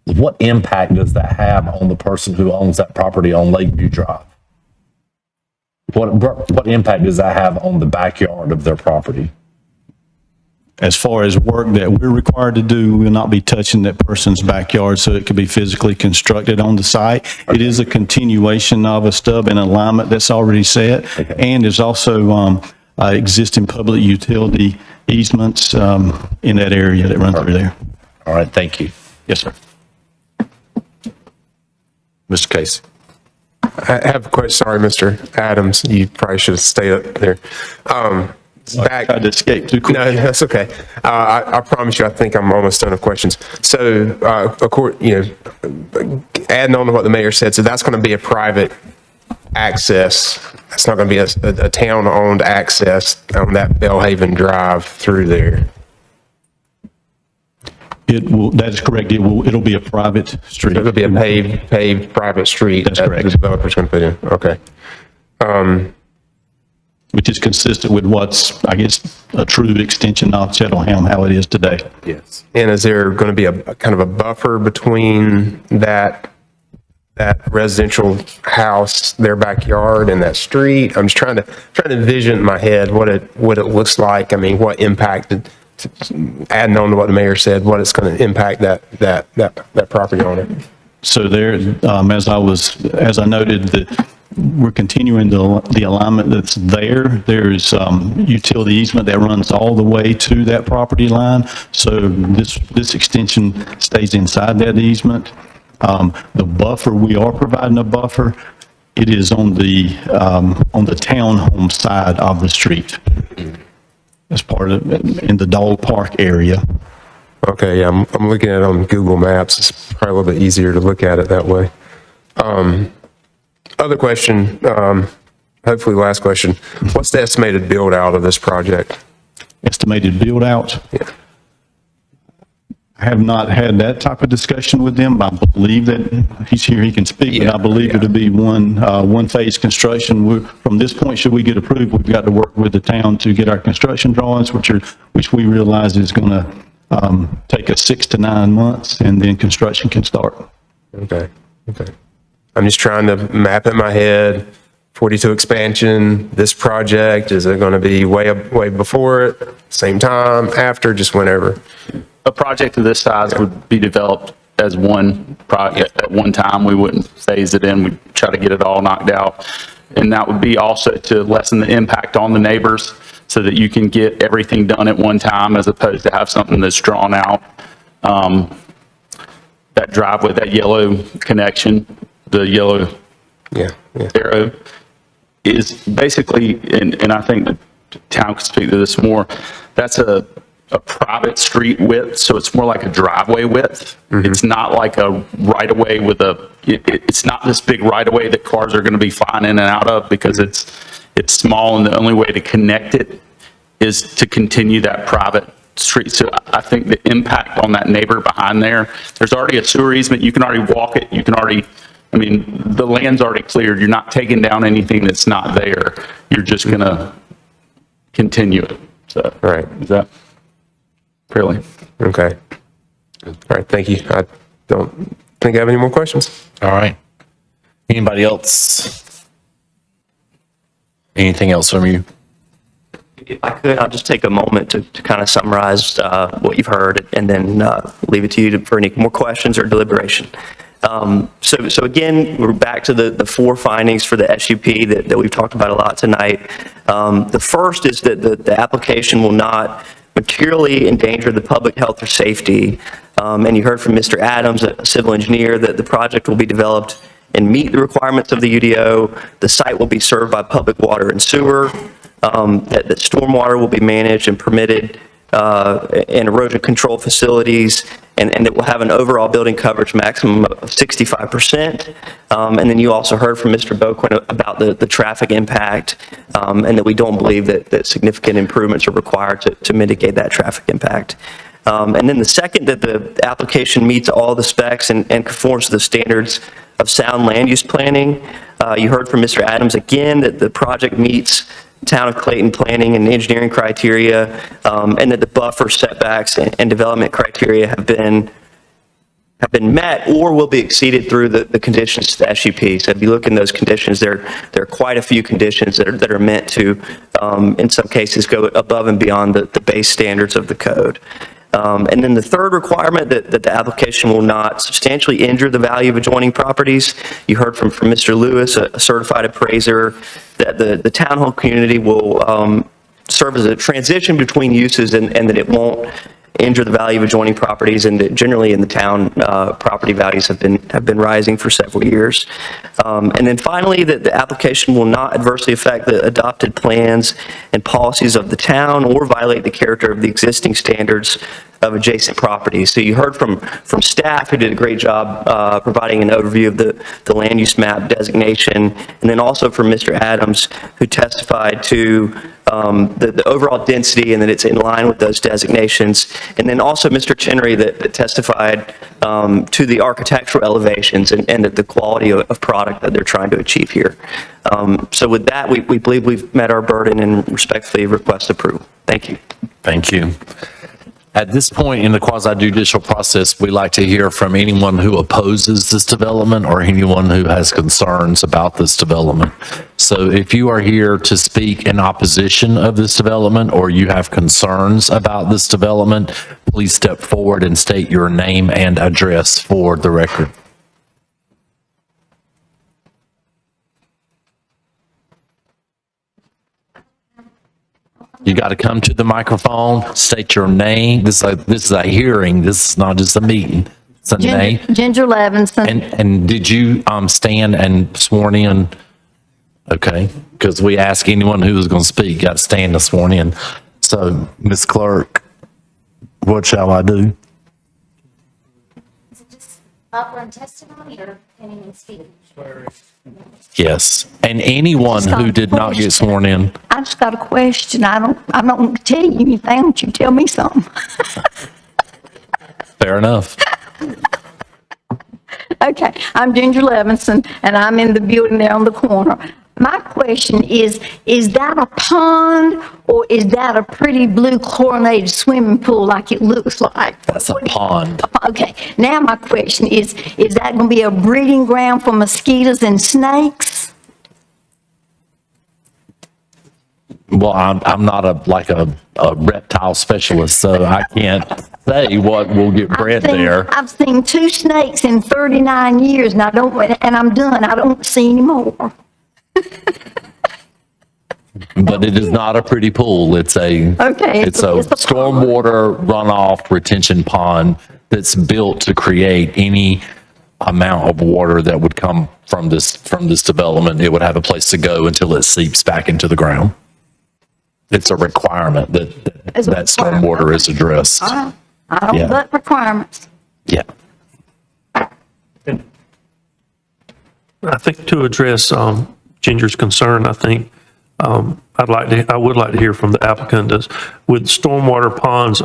what impact does that have on the person who owns that property on Lakeview Drive? What impact does that have on the backyard of their property? As far as work that we're required to do, we will not be touching that person's backyard, so it could be physically constructed on the site. Okay. It is a continuation of a stub and alignment that's already set. Okay. And there's also existing public utility easements in that area that run through there. All right, thank you. Yes, sir. Mr. Casey. I have a question. Sorry, Mr. Adams. You probably should have stayed up there. I tried to escape too quick. No, that's okay. I promise you, I think I'm almost done with questions. So, of course, adding on to what the mayor said, so that's going to be a private access. That's not going to be a town-owned access on that Bellhaven Drive through there. That is correct. It'll be a private street. So it'll be a paved private street. That's correct. The developer's going to put in. Okay. Which is consistent with what's, I guess, a true extension of Chettleham, how it is today. Yes. And is there going to be a kind of a buffer between that residential house, their backyard, and that street? I'm just trying to envision in my head what it looks like. I mean, what impact, adding on to what the mayor said, what it's going to impact that property owner. So there, as I noted, that we're continuing the alignment that's there. There's utility easement that runs all the way to that property line. So this extension stays inside that easement. The buffer, we are providing a buffer. It is on the townhome side of the street. As part of in the dog park area. Okay, yeah, I'm looking at it on Google Maps. It's probably a little bit easier to look at it that way. Other question, hopefully last question. What's the estimated build out of this project? Estimated build out? Yeah. I have not had that type of discussion with them, but I believe that he's here, he can speak, but I believe it'll be one phase construction. From this point, should we get approved, we've got to work with the town to get our construction drawings, which we realize is going to take us 6 to 9 months, and then construction can start. Okay. I'm just trying to map in my head, 42 expansion, this project, is it going to be way before it, same time, after, just whenever? A project of this size would be developed as one project at one time. We wouldn't phase it in. We'd try to get it all knocked out. And that would be also to lessen the impact on the neighbors so that you can get everything done at one time as opposed to have something that's drawn out. That driveway, that yellow connection the yellow Yeah. arrow, is basically, and I think the town could speak to this more, that's a private street width, so it's more like a driveway width. It's not like a right-of-way with it's not this big right-of-way that cars are going to be flying in and out of, because it's small, and the only way to connect it is to continue that private street. So I think the impact on that neighbor behind there's already a sewer easement, you can already walk it, the land's already cleared, you're not taking down anything that's not there, you're just going to continue it. So, Right. is that fairly? Okay. All right, thank you. I don't think I have any more questions. All right. Anybody else? Anything else from you? If I could, I'll just take a moment to kind of summarize what you've heard, and then leave it to you for any more questions or deliberation. So again, we're back to the 4 findings for the SUP that we've talked about a lot tonight. The first is that the application will not materially endanger the public health or safety. And you heard from Mr. Adams, a civil engineer, that the project will be developed and meet the requirements of the UDO. The site will be served by public water and sewer. That stormwater will be managed and permitted in erosion control facilities, and it will have an overall building coverage maximum of 65%. And then you also heard from Mr. Boquin about the traffic impact, and that we don't believe that significant improvements are required to mitigate that traffic impact. And then the second, that the application meets all the specs and conforms to the standards of sound land use planning. You heard from Mr. Adams again that the project meets Town of Clayton planning and engineering criteria, and that the buffer setbacks and development criteria have been met or will be exceeded through the conditions to the SUP. So if you look in those conditions, there are quite a few conditions that are meant to, in some cases, go above and beyond the base standards of the code. And then the third requirement, that the application will not substantially injure the value of adjoining properties. You heard from Mr. Lewis, a certified appraiser, that the townhome community will serve as a transition between uses, and that it won't injure the value of adjoining properties, and that generally in the town, property values have been rising for several years. And then finally, that the application will not adversely affect the adopted plans and policies of the town or violate the character of the existing standards of adjacent properties. So you heard from staff, who did a great job providing an overview of the land use map designation, and then also from Mr. Adams, who testified to the overall density, and that it's in line with those designations. And then also Mr. Chinnery that testified to the architectural elevations and the quality of product that they're trying to achieve here. So with that, we believe we've met our burden and respectfully request approval. Thank you. Thank you. At this point in the quasi-judicial process, we like to hear from anyone who opposes this development or anyone who has concerns about this development. So if you are here to speak in opposition of this development, or you have concerns about this development, please step forward and state your name and address for the record. You got to come to the microphone, state your name. This is a hearing. This is not just a meeting. It's a name. Ginger Levinson. And did you stand and sworn in? Okay, because we ask anyone who was going to speak, got to stand and sworn in. So, Ms. Clerk, what shall I do? Is it just offering testimony or any speech? Yes, and anyone who did not get sworn in. I just got a question. I don't want to tell you anything. Why don't you tell me something? Fair enough. Okay, I'm Ginger Levinson, and I'm in the building there on the corner. My question is that a pond, or is that a pretty blue chlorinated swimming pool like it looks like? That's a pond. Okay, now my question is that going to be a breeding ground for mosquitoes and snakes? Well, I'm not a reptile specialist, so I can't say what will get bred there. I've seen 2 snakes in 39 years, and I'm done. I don't see any more. But it is not a pretty pool. It's a stormwater runoff retention pond that's built to create any amount of water that would come from this development. It would have a place to go until it seeps back into the ground. It's a requirement that stormwater is addressed. I don't Yeah. but requirements. Yeah. I think to address Ginger's concern, I think I would like to hear from the applicant is, with stormwater ponds,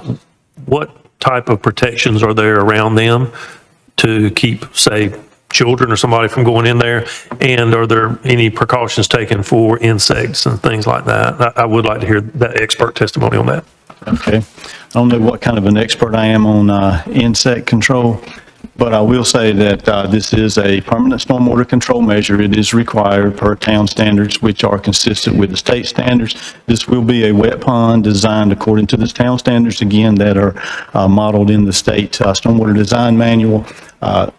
what type of protections are there around them to keep, say, children or somebody from going in there? And are there any precautions taken for insects and things like that? I would like to hear that expert testimony on that. Okay. I don't know what kind of an expert I am on insect control, but I will say that this is a permanent stormwater control measure. It is required per town standards, which are consistent with the state standards. This will be a wet pond designed according to the town standards, again, that are modeled in the state stormwater design manual.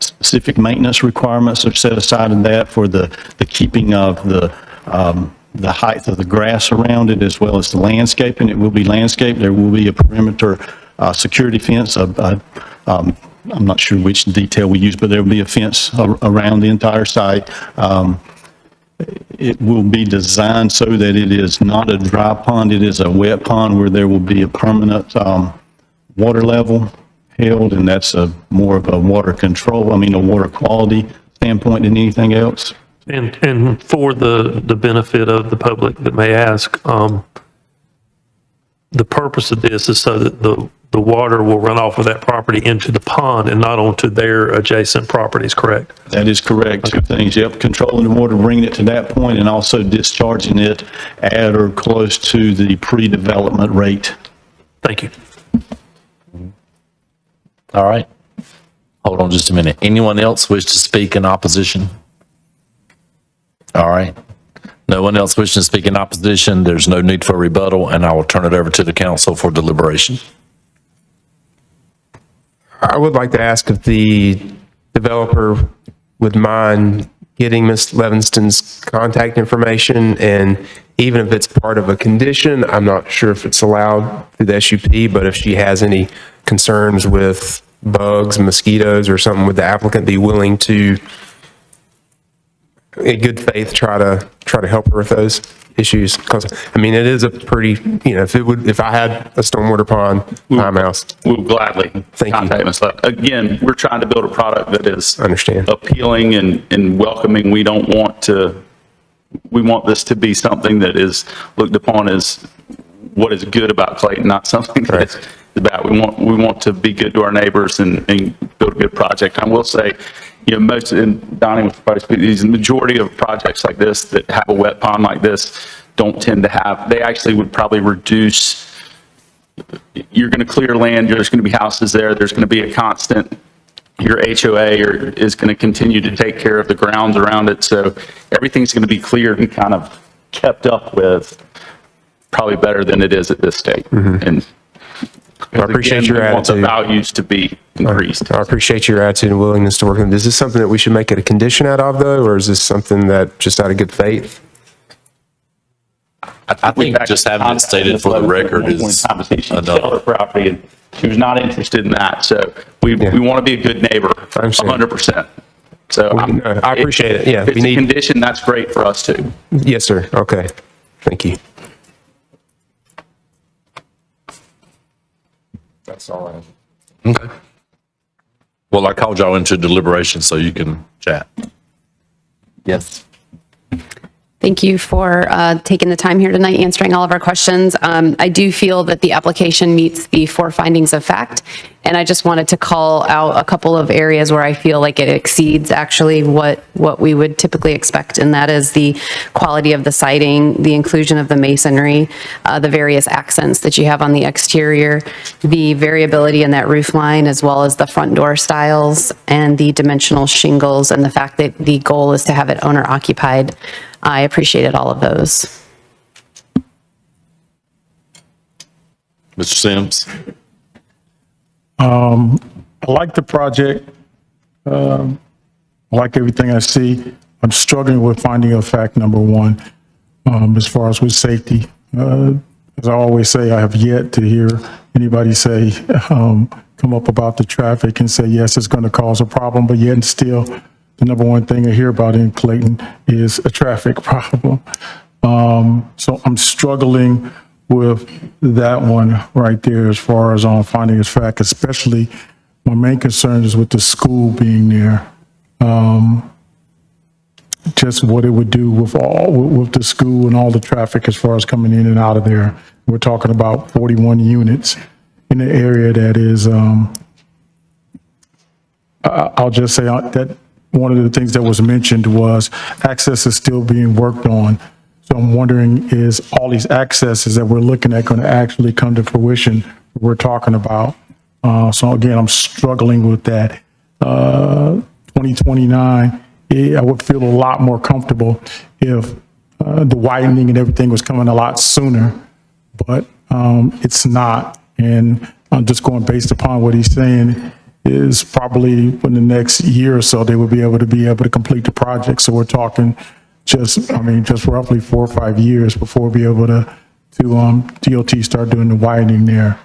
Specific maintenance requirements are set aside in that for the keeping of the height of the grass around it, as well as the landscaping. It will be landscaped. There will be a perimeter security fence. I'm not sure which detail we use, but there will be a fence around the entire site. It will be designed so that it is not a dry pond. It is a wet pond where there will be a permanent water level held, and that's more of a water control, a water quality standpoint than anything else. And for the benefit of the public that may ask, the purpose of this is so that the water will run off of that property into the pond and not onto their adjacent properties, correct? That is correct. Two things. Yep, controlling the water, bringing it to that point, and also discharging it at or close to the pre-development rate. Thank you. All right. Hold on just a minute. Anyone else wish to speak in opposition? All right. No one else wishing to speak in opposition. There's no need for rebuttal, and I will turn it over to the council for deliberation. I would like to ask if the developer would mind getting Ms. Levinston's contact information, and even if it's part of a condition, I'm not sure if it's allowed through the SUP, but if she has any concerns with bugs, mosquitoes, or something, would the applicant be willing to, in good faith, try to help her with those issues? Because it is a pretty, if I had a stormwater pond in my house. We'll gladly contact Ms. Levin. Again, we're trying to build a product that is appealing and welcoming. We want this to be something that is looked upon as what is good about Clayton, not something that's bad. We want to be good to our neighbors and build a good project. I will say, most, and Donnie was probably speaking, the majority of projects like this that have a wet pond like this don't tend to have, they actually would probably reduce, you're going to clear land, there's going to be houses there, there's going to be a constant, your HOA is going to continue to take care of the grounds around it, so everything's going to be cleared and kind of kept up with, probably better than it is at this state. And I appreciate your attitude. We want the values to be increased. I appreciate your attitude and willingness to work with them. Is this something that we should make it a condition out of, though, or is this something that just out of good faith? I think just having it stated for the record is enough. Property, and she was not interested in that, so we want to be a good neighbor, 100%. So I appreciate it. Yeah, if it's a condition, that's great for us too. Yes, sir. Okay. Thank you. That's all I have. Okay. Well, I called y'all into deliberation so you can chat. Yes. Thank you for taking the time here tonight, answering all of our questions. I do feel that the application meets the 4 findings of fact, and I just wanted to call out a couple of areas where I feel like it exceeds actually what we would typically expect, and that is the quality of the siding, the inclusion of the masonry, the various accents that you have on the exterior, the variability in that roof line, as well as the front door styles and the dimensional shingles, and the fact that the goal is to have it owner occupied. I appreciated all of those. Mr. Sims? I like the project. I like everything I see. I'm struggling with finding of fact number 1, as far as with safety. As I always say, I have yet to hear anybody say come up about the traffic and say, yes, it's going to cause a problem, but yet and still, the number one thing I hear about in Clayton is a traffic problem. So I'm struggling with that one right there as far as on finding its fact, especially my main concern is with the school being there. Just what it would do with the school and all the traffic as far as coming in and out of there. We're talking about 41 units in an area that is, I'll just say that one of the things that was mentioned was access is still being worked on. So I'm wondering, is all these accesses that we're looking at going to actually come to fruition we're talking about? So again, I'm struggling with that. 2029, I would feel a lot more comfortable if the widening and everything was coming a lot sooner, but it's not. And I'm just going based upon what he's saying is probably in the next year or so, they will be able to complete the project. So we're talking just roughly 4 or 5 years before we'll be able to DOT start doing the widening there.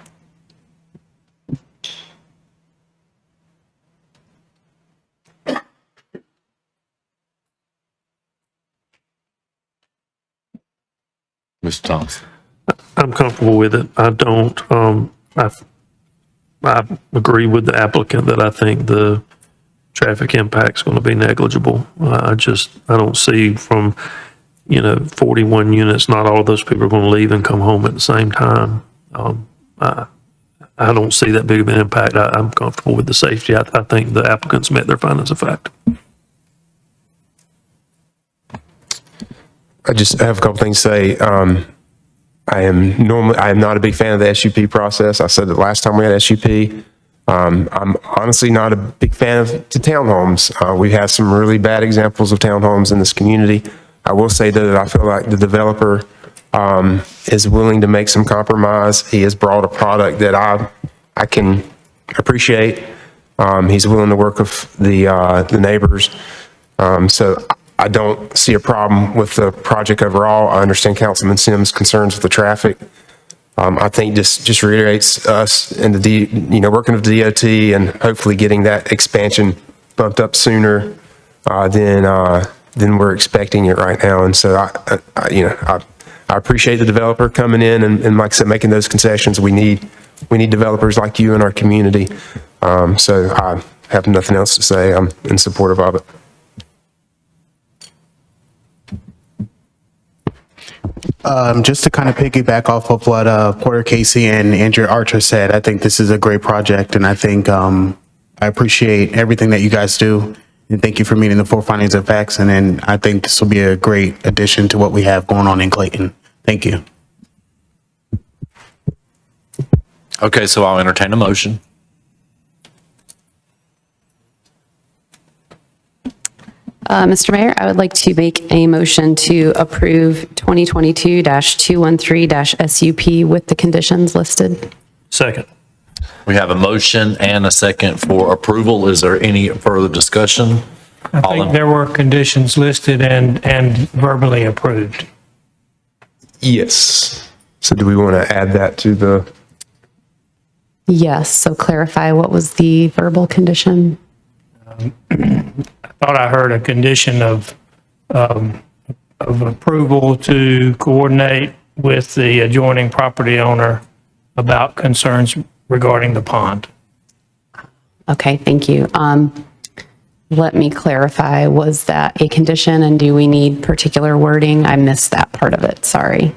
Mr. Thompson. I'm comfortable with it. I don't, I agree with the applicant that I think the traffic impact's going to be negligible. I don't see from, 41 units, not all of those people are going to leave and come home at the same time. I don't see that big of an impact. I'm comfortable with the safety. I think the applicants met their findings of fact. I just have a couple things to say. I am not a big fan of the SUP process. I said it last time we had SUP. I'm honestly not a big fan of the townhomes. We have some really bad examples of townhomes in this community. I will say though that I feel like the developer is willing to make some compromise. He has brought a product that I can appreciate. He's willing to work with the neighbors. So I don't see a problem with the project overall. I understand Councilman Sims' concerns with the traffic. I think just reiterates us and working with the DOT and hopefully getting that expansion bumped up sooner than we're expecting it right now. And so I appreciate the developer coming in and like I said, making those concessions. We need developers like you in our community. So I have nothing else to say. I'm in support of it. Just to kind of piggyback off of what Porter Casey and Andrew Archer said, I think this is a great project, and I think I appreciate everything that you guys do, and thank you for meeting the 4 findings of facts, and then I think this will be a great addition to what we have going on in Clayton. Thank you. Okay, so I'll entertain a motion. Mr. Mayor, I would like to make a motion to approve 2022-213-SUP with the conditions listed. Second. We have a motion and a second for approval. Is there any further discussion? I think there were conditions listed and verbally approved. Yes. So do we want to add that to the? Yes, so clarify what was the verbal condition? I thought I heard a condition of approval to coordinate with the adjoining property owner about concerns regarding the pond. Okay, thank you. Let me clarify, was that a condition and do we need particular wording? I missed that part of it, sorry.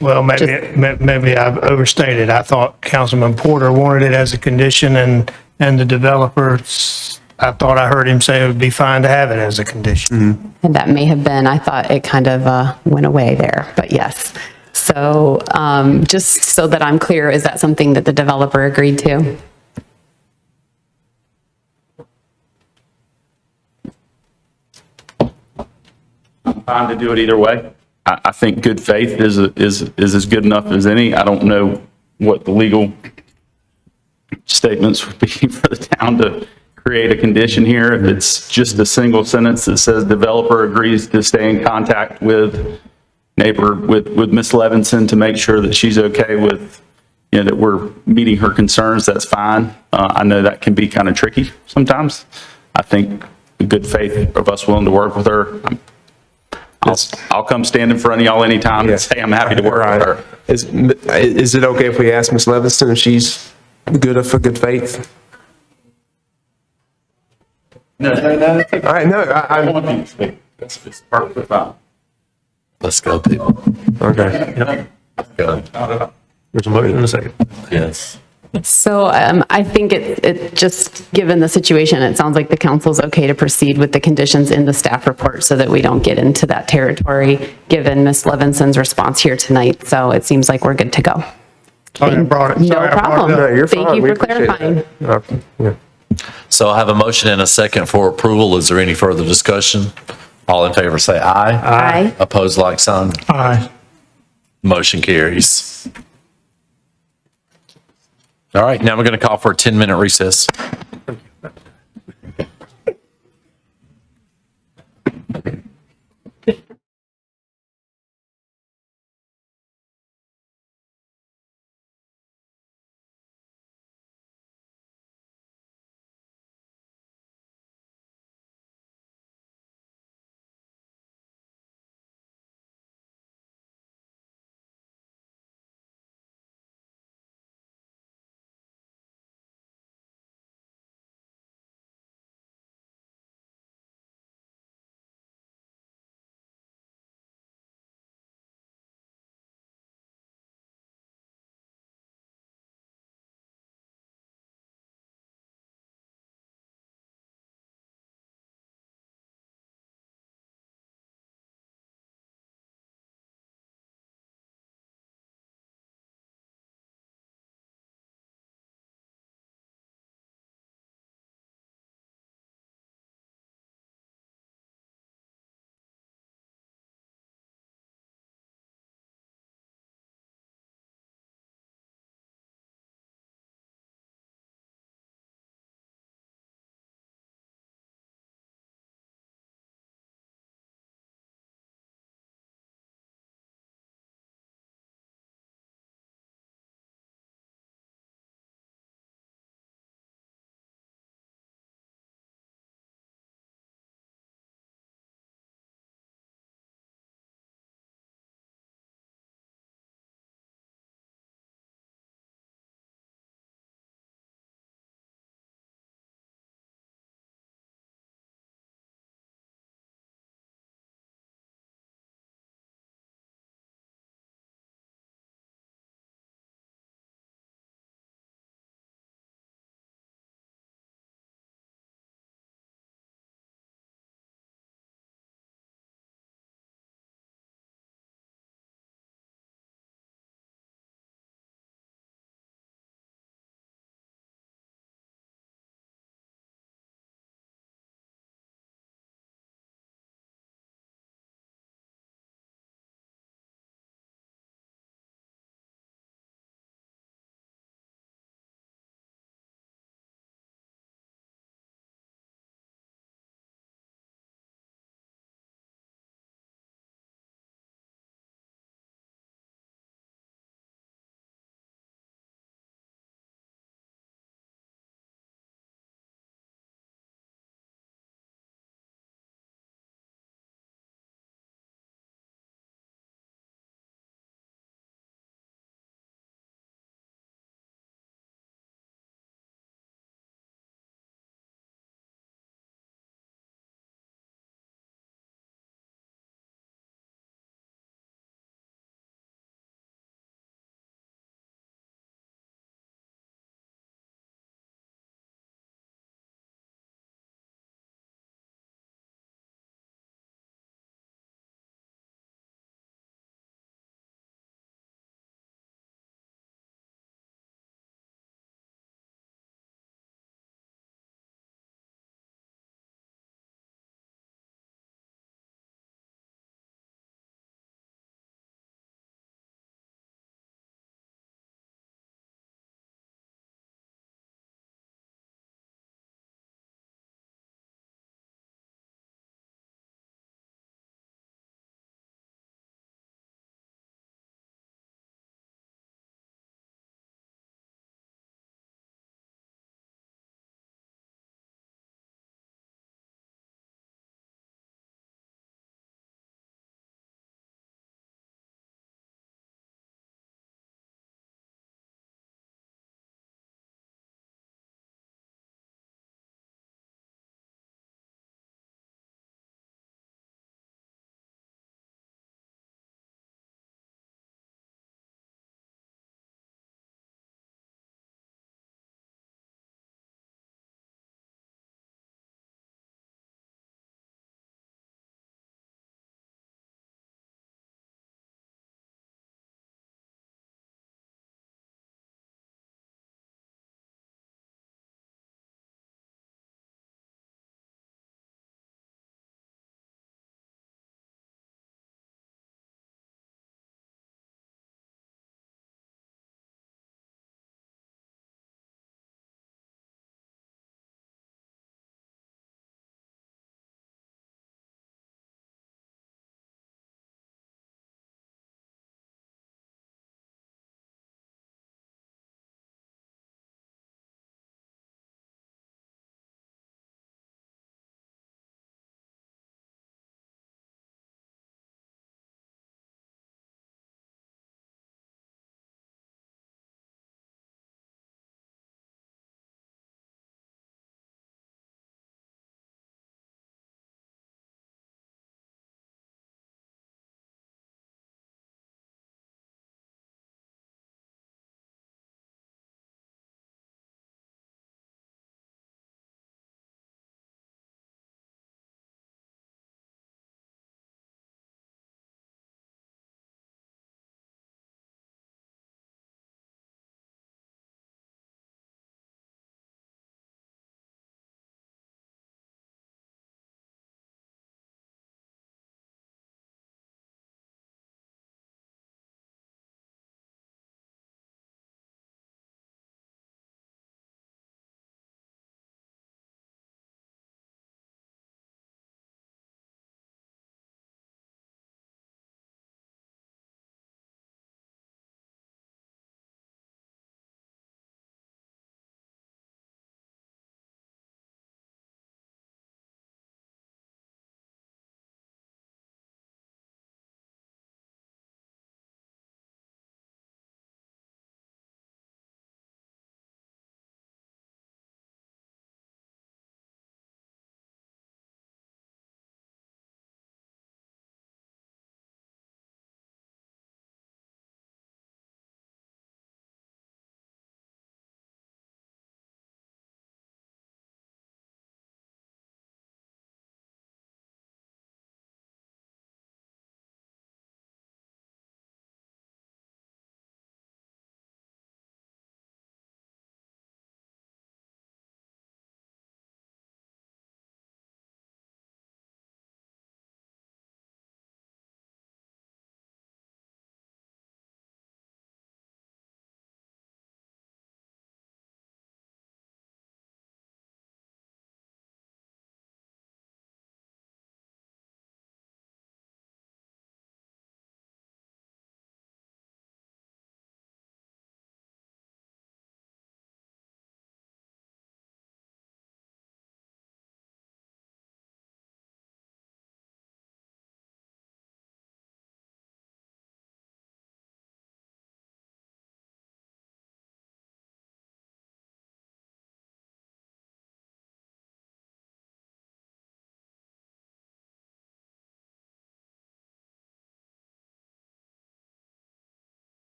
Well, maybe I've overstated. I thought Councilman Porter wanted it as a condition and the developer, I thought I heard him say it would be fine to have it as a condition. And that may have been, I thought it kind of went away there, but yes. So just so that I'm clear, is that something that the developer agreed to? I'm fine to do it either way. I think good faith is as good enough as any. I don't know what the legal statements would be for the town to create a condition here. If it's just a single sentence that says developer agrees to stay in contact with Ms. Levinson to make sure that she's okay with that we're meeting her concerns, that's fine. I know that can be kind of tricky sometimes. I think the good faith of us willing to work with her, I'll come stand in front of y'all anytime and say I'm happy to work with her. Is it okay if we ask Ms. Levingston if she's good for good faith? No. All right, no, That's perfectly fine. Let's go, people. Okay. Go. There's a motion in a second. Yes. So I think it just, given the situation, it sounds like the council's okay to proceed with the conditions in the staff report so that we don't get into that territory, given Ms. Levinson's response here tonight. So it seems like we're good to go. Sorry I brought it. No Sorry I brought it problem. up. No, you're Thank fine. you We for appreciate clarifying. it. Yeah. So I have a motion and a second for approval. Is there any further discussion? All in favor, say aye. Aye. Opposed, like sign. Aye. Motion carries. All right, now we're going to call for a 10-minute recess.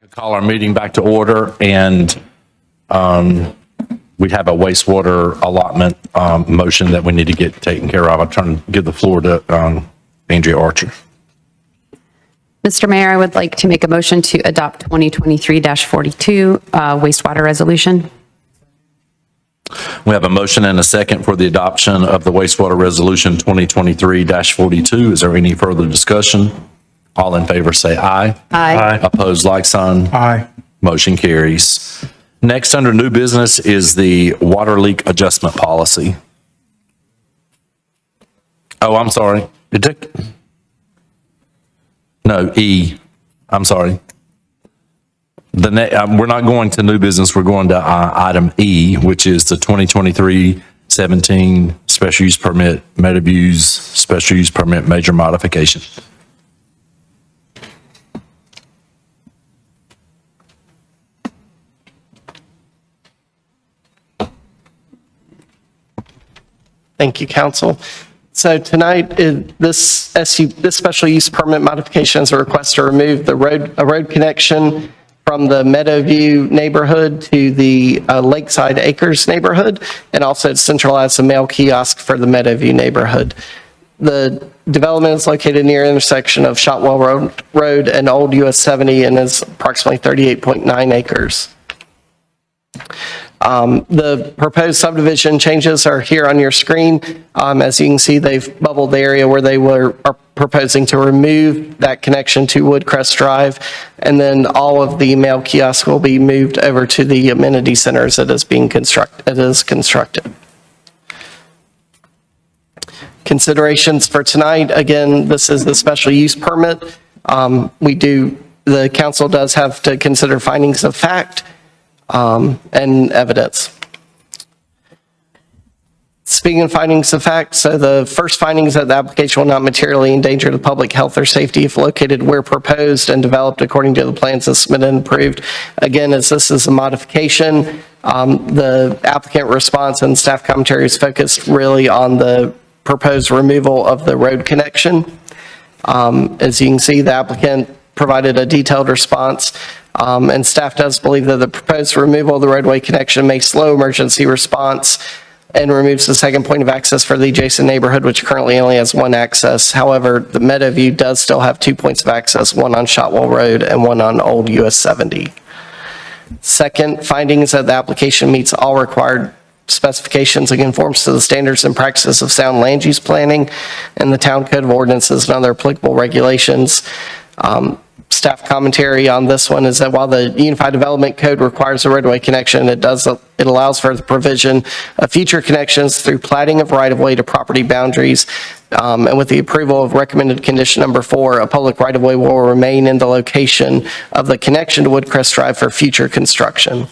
Call our meeting back to order, and we have a wastewater allotment motion that we need to get taken care of. I'm trying to give the floor to Andrea Archer. Mr. Mayor, I would like to make a motion to adopt 2023-42 wastewater resolution. We have a motion and a second for the adoption of the wastewater resolution 2023-42. Is there any further discussion? All in favor say aye. Aye. Opposed, like sign. Aye. Motion carries. Next, under new business is the water leak adjustment policy. Oh, I'm sorry. It took, no, E. I'm sorry. We're not going to new business. We're going to item E, which is the 2023-17 special use permit, Meadowview's special use permit major modification. Thank you, council. So tonight, this special use permit modification is a request to remove a road connection from the Meadowview neighborhood to the Lakeside Acres neighborhood, and also to centralize the mail kiosk for the Meadowview neighborhood. The development is located near intersection of Shotwell Road and Old US 70 and is approximately 38.9 acres. The proposed subdivision changes are here on your screen. As you can see, they've bubbled the area where they are proposing to remove that connection to Woodcrest Drive, and then all of the mail kiosks will be moved over to the amenity centers that is constructed. Considerations for tonight, again, this is the special use permit. The council does have to consider findings of fact and evidence. Speaking of findings of fact, so the first finding is that the application will not materially endanger the public health or safety if located where proposed and developed according to the plans as submitted and approved. Again, as this is a modification, the applicant response and staff commentary is focused really on the proposed removal of the road connection. As you can see, the applicant provided a detailed response. And staff does believe that the proposed removal of the roadway connection may slow emergency response and removes the second point of access for the adjacent neighborhood, which currently only has one access. However, the Meadowview does still have 2 points of access, one on Shotwell Road and one on Old US 70. Second finding is that the application meets all required specifications and conforms to the standards and practices of sound land use planning and the town code of ordinances and other applicable regulations. Staff commentary on this one is that while the Unified Development Code requires a roadway connection, it allows for the provision of future connections through platting of right-of-way to property boundaries. And with the approval of recommended condition number 4, a public right-of-way will remain in the location of the connection to Woodcrest Drive for future construction.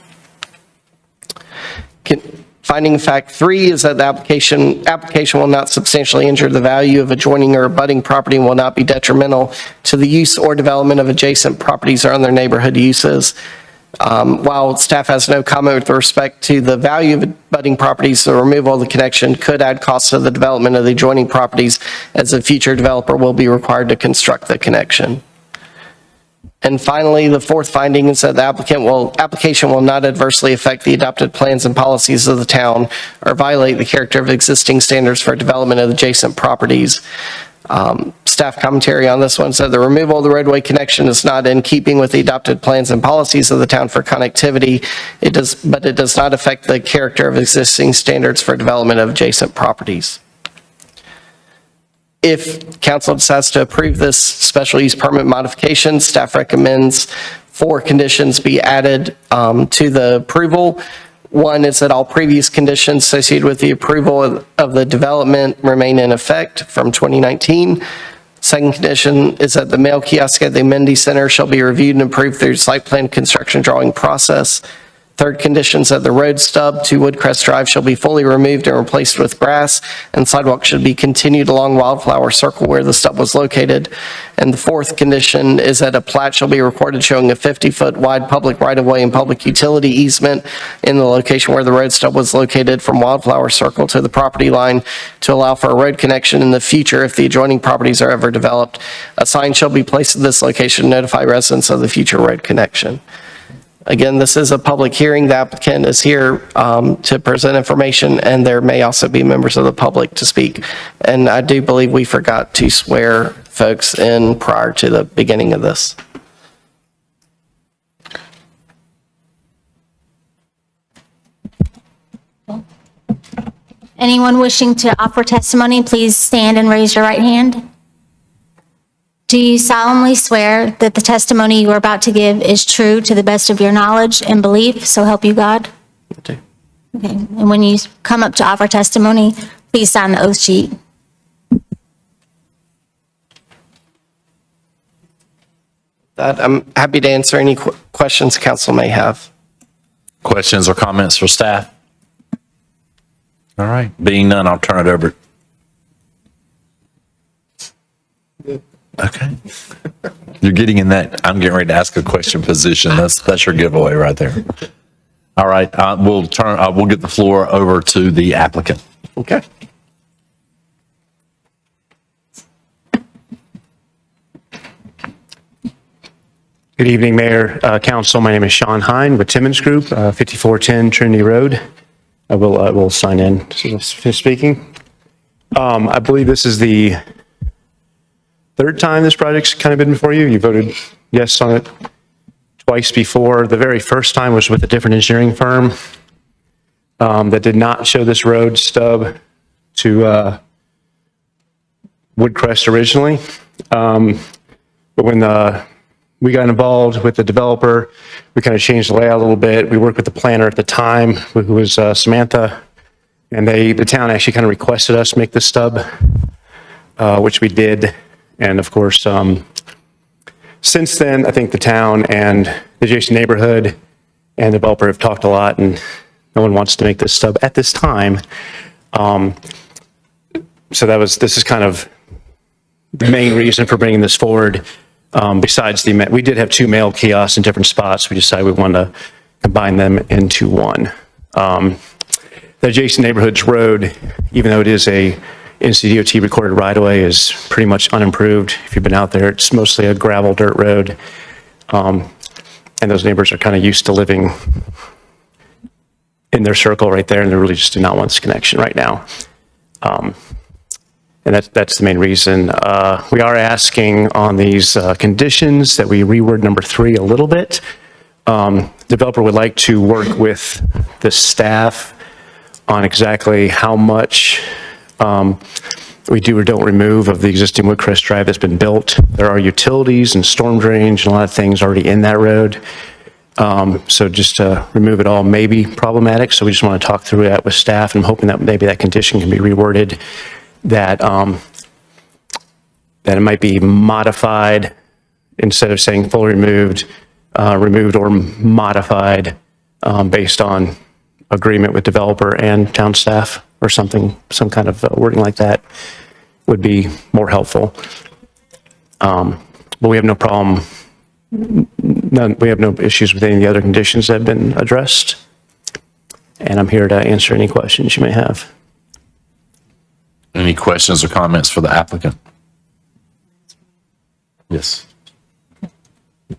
Finding fact 3 is that the application will not substantially injure the value of adjoining or abutting property and will not be detrimental to the use or development of adjacent properties or other neighborhood uses. While staff has no comment with respect to the value of abutting properties, the removal of the connection could add costs to the development of the adjoining properties, as a future developer will be required to construct the connection. And finally, the fourth finding is that the application will not adversely affect the adopted plans and policies of the town or violate the character of existing standards for development of adjacent properties. Staff commentary on this one said the removal of the roadway connection is not in keeping with the adopted plans and policies of the town for connectivity. But it does not affect the character of existing standards for development of adjacent properties. If council decides to approve this special use permit modification, staff recommends 4 conditions be added to the approval. One is that all previous conditions associated with the approval of the development remain in effect from 2019. Second condition is that the mail kiosk at the amenity center shall be reviewed and approved through site plan construction drawing process. Third condition is that the road stub to Woodcrest Drive shall be fully removed and replaced with grass, and sidewalk should be continued along Wildflower Circle where the stub was located. And the fourth condition is that a plat shall be recorded showing a 50-foot wide public right-of-way and public utility easement in the location where the road stub was located from Wildflower Circle to the property line to allow for a road connection in the future if the adjoining properties are ever developed. A sign shall be placed at this location to notify residents of the future road connection. Again, this is a public hearing. The applicant is here to present information, and there may also be members of the public to speak. And I do believe we forgot to swear folks in prior to the beginning of this. Anyone wishing to offer testimony, please stand and raise your right hand. Do you solemnly swear that the testimony you are about to give is true to the best of your knowledge and belief, so help you God? I do. Okay, and when you come up to offer testimony, please sign the oath sheet. I'm happy to answer any questions council may have. Questions or comments for staff? All right, being none, I'll turn it over. Okay. You're getting in that, I'm getting ready to ask a question position. That's your giveaway right there. All right, we'll get the floor over to the applicant. Okay. Good evening, Mayor, Council. My name is Sean Hine with Timmons Group, 5410 Trinity Road. I will sign in. Finish speaking. I believe this is the third time this project's kind of been before you. You voted yes on it twice before. The very first time was with a different engineering firm that did not show this road stub to Woodcrest originally. But when we got involved with the developer, we kind of changed the layout a little bit. We worked with the planner at the time, who was Samantha, and the town actually kind of requested us make this stub, which we did. And of course, since then, I think the town and the adjacent neighborhood and the developer have talked a lot, and no one wants to make this stub at this time. So this is kind of the main reason for bringing this forward. Besides we did have 2 mail kiosks in different spots. We decided we wanted to combine them into one. The adjacent neighborhoods road, even though it is a NCDOT recorded right-of-way, is pretty much unimproved. If you've been out there, it's mostly a gravel dirt road. And those neighbors are kind of used to living in their circle right there, and they really just do not want this connection right now. And that's the main reason. We are asking on these conditions that we reword number 3 a little bit. Developer would like to work with the staff on exactly how much we do or don't remove of the existing Woodcrest Drive that's been built. There are utilities and storm drainage and a lot of things already in that road. So just to remove it all may be problematic. So we just want to talk through that with staff, and I'm hoping that maybe that condition can be reworded, that it might be modified instead of saying fully removed, removed or modified based on agreement with developer and town staff, or something, some kind of wording like that would be more helpful. But we have no problem, we have no issues with any of the other conditions that have been addressed. And I'm here to answer any questions you may have. Any questions or comments for the applicant? Yes.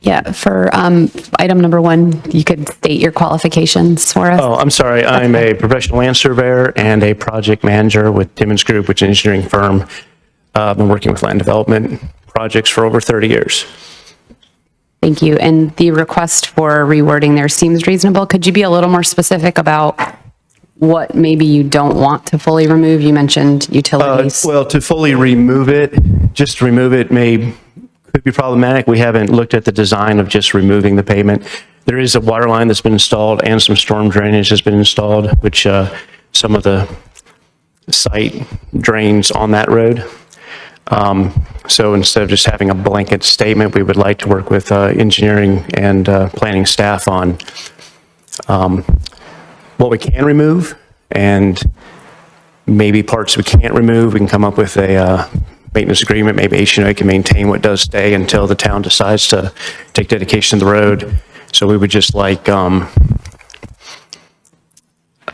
Yeah, for item number 1, you could state your qualifications for us. Oh, I'm sorry. I'm a professional land surveyor and a project manager with Timmons Group, which is an engineering firm. I've been working with land development projects for over 30 years. Thank you. And the request for rewording there seems reasonable. Could you be a little more specific about what maybe you don't want to fully remove? You mentioned utilities. Well, to fully remove it, just remove it could be problematic. We haven't looked at the design of just removing the pavement. There is a water line that's been installed and some storm drainage has been installed, which some of the site drains on that road. So instead of just having a blanket statement, we would like to work with engineering and planning staff on what we can remove, and maybe parts we can't remove. We can come up with a maintenance agreement. Maybe HNO can maintain what does stay until the town decides to take dedication of the road. So we would just like a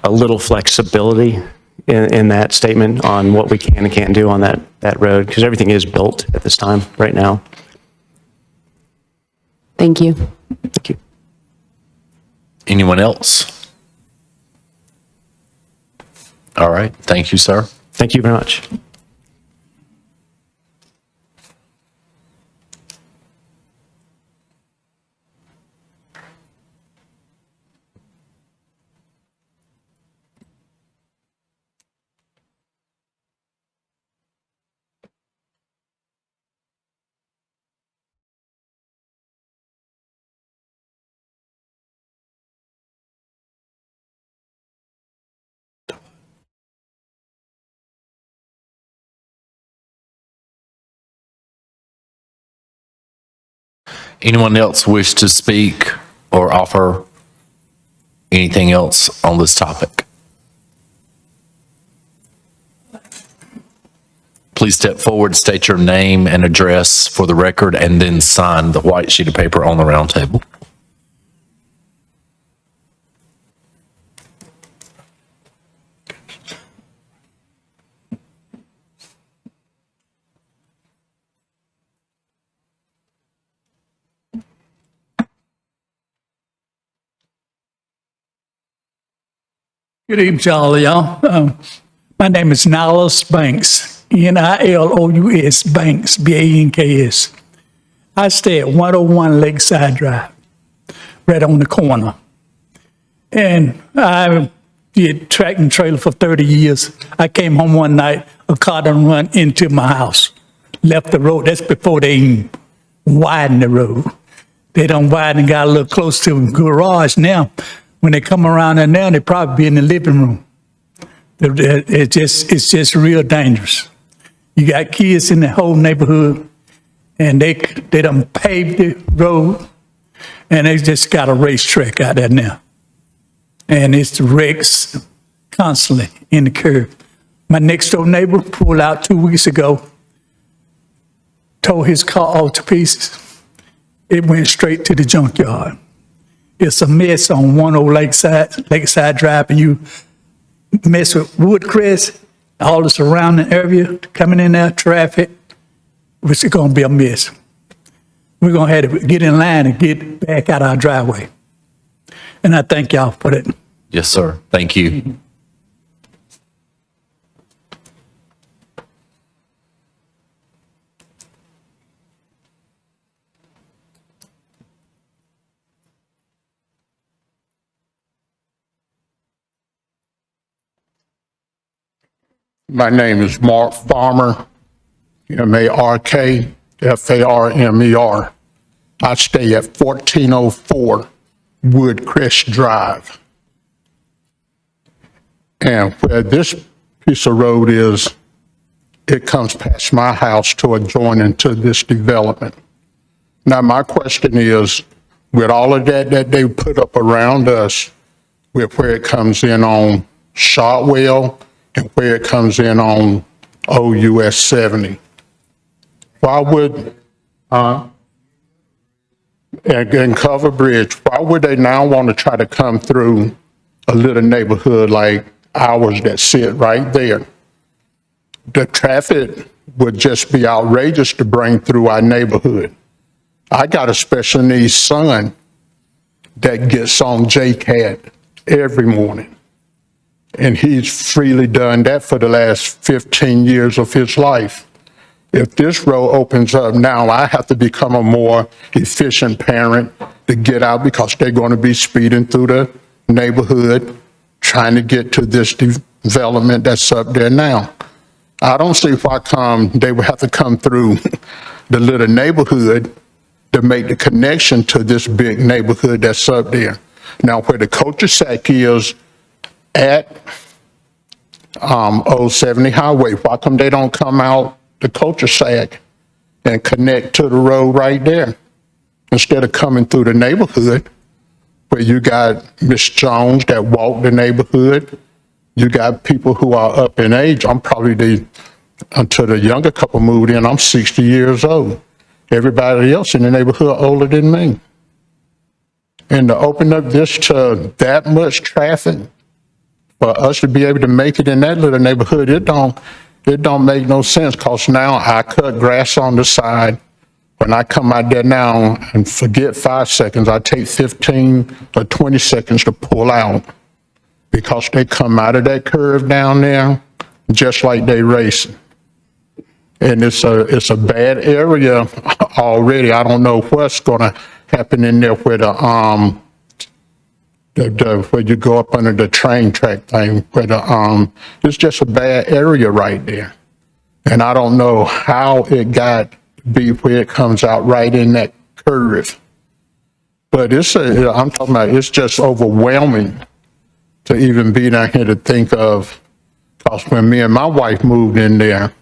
little flexibility in that statement on what we can and can't do on that road, because everything is built at this time, right now. Thank you. Thank you. Anyone else? All right. Thank you, sir. Thank you very much. Anyone else wish to speak or offer anything else on this topic? Please step forward, state your name and address for the record, and then sign the white sheet of paper on the round table. Good evening to all of y'all. My name is Nilous Banks, Nilous Banks, Banks. I stay at 101 Lakeside Drive, right on the corner. And I did track and trailer for 30 years. I came home one night, a car done run into my house, left the road. That's before they even widened the road. They done widened and got a little close to the garage now. When they come around there now, they probably be in the living room. It's just real dangerous. You got kids in the whole neighborhood, and they done paved the road, and they just got a racetrack out there now. And it's wrecks constantly in the curb. My next door neighbor pulled out 2 weeks ago, tore his car all to pieces. It went straight to the junkyard. It's a mess on 101 Lakeside Drive, and you mess with Woodcrest, all the surrounding area, coming in there, traffic, which is going to be a mess. We're going to have to get in line and get back out our driveway. And I thank y'all for that. Yes, sir. Thank you. My name is Mark Farmer, MarkFarmer. I stay at 1404 Woodcrest Drive. And where this piece of road is, it comes past my house to adjoin into this development. Now, my question is, with all of that they put up around us, with where it comes in on Shotwell, and where it comes in on OUS 70. Why would, and Cover Bridge, why would they now want to try to come through a little neighborhood like ours that sit right there? The traffic would just be outrageous to bring through our neighborhood. I got a special needs son that gets on JCAT every morning. And he's freely done that for the last 15 years of his life. If this road opens up now, I have to become a more efficient parent to get out because they're going to be speeding through the neighborhood trying to get to this development that's up there now. I don't see why they would have to come through the little neighborhood to make the connection to this big neighborhood that's up there. Now, where the cul-de-sac is, at Old 70 Highway, why come they don't come out the cul-de-sac and connect to the road right there? Instead of coming through the neighborhood, where you got Miss Jones that walk the neighborhood. You got people who are up in age. I'm probably until the younger couple moved in, I'm 60 years old. Everybody else in the neighborhood older than me. And to open up this to that much traffic, for us to be able to make it in that little neighborhood, it don't make no sense, because now I cut grass on the side. When I come out there now and forget 5 seconds, I take 15 or 20 seconds to pull out, because they come out of that curve down there just like they racing. And it's a bad area already. I don't know what's gonna happen in there where where you go up under the train track thing, where it's just a bad area right there. And I don't know how it got to be where it comes out right in that curve. But I'm talking about, it's just overwhelming to even be down here to think of, because when me and my wife moved in there,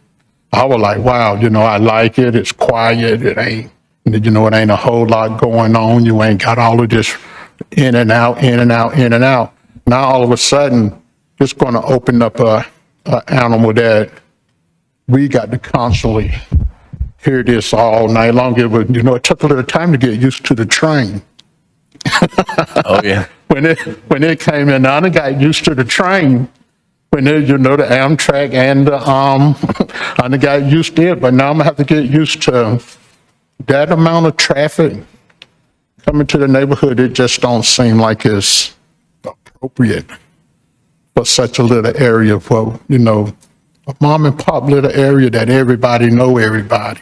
I was like, wow, I like it. It's quiet. It ain't a whole lot going on. You ain't got all of this in and out, in and out, in and out. Now, all of a sudden, it's going to open up a animal that we got to constantly hear this all night long. It took a little time to get used to the train. Oh, yeah. When it came in, I got used to the train. When the Amtrak and I got used to it, but now I'm gonna have to get used to that amount of traffic coming to the neighborhood. It just don't seem like it's appropriate for such a little area, for a mom and pop little area that everybody know everybody.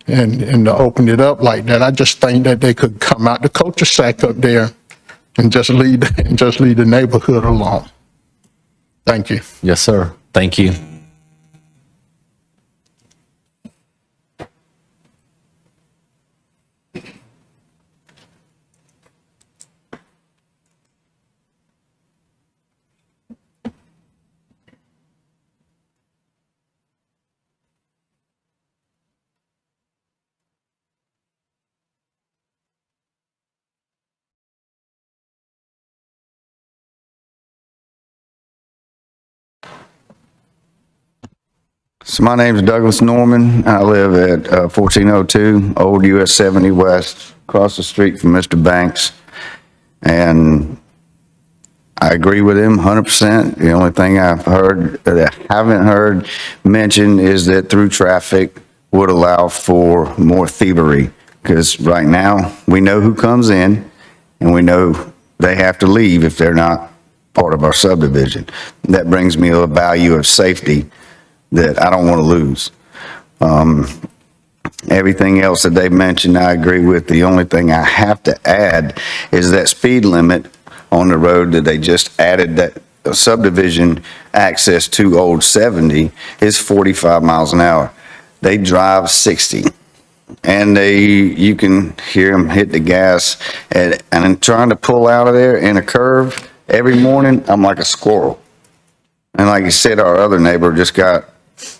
And to open it up like that, I just think that they could come out the cul-de-sac up there and just leave the neighborhood alone. Thank you. Yes, sir. Thank you. So my name is Douglas Norman. I live at 1402 Old US 70 West, across the street from Mr. Banks. And I agree with him 100%. The only thing I've heard that I haven't heard mentioned is that through traffic would allow for more thievery. Because right now, we know who comes in and we know they have to leave if they're not part of our subdivision. That brings me a value of safety that I don't want to lose. Everything else that they mentioned, I agree with. The only thing I have to add is that speed limit on the road that they just added, that subdivision access to Old 70 is 45 miles an hour. They drive 60. And you can hear them hit the gas. And I'm trying to pull out of there in a curve every morning, I'm like a squirrel. And like you said, our other neighbor just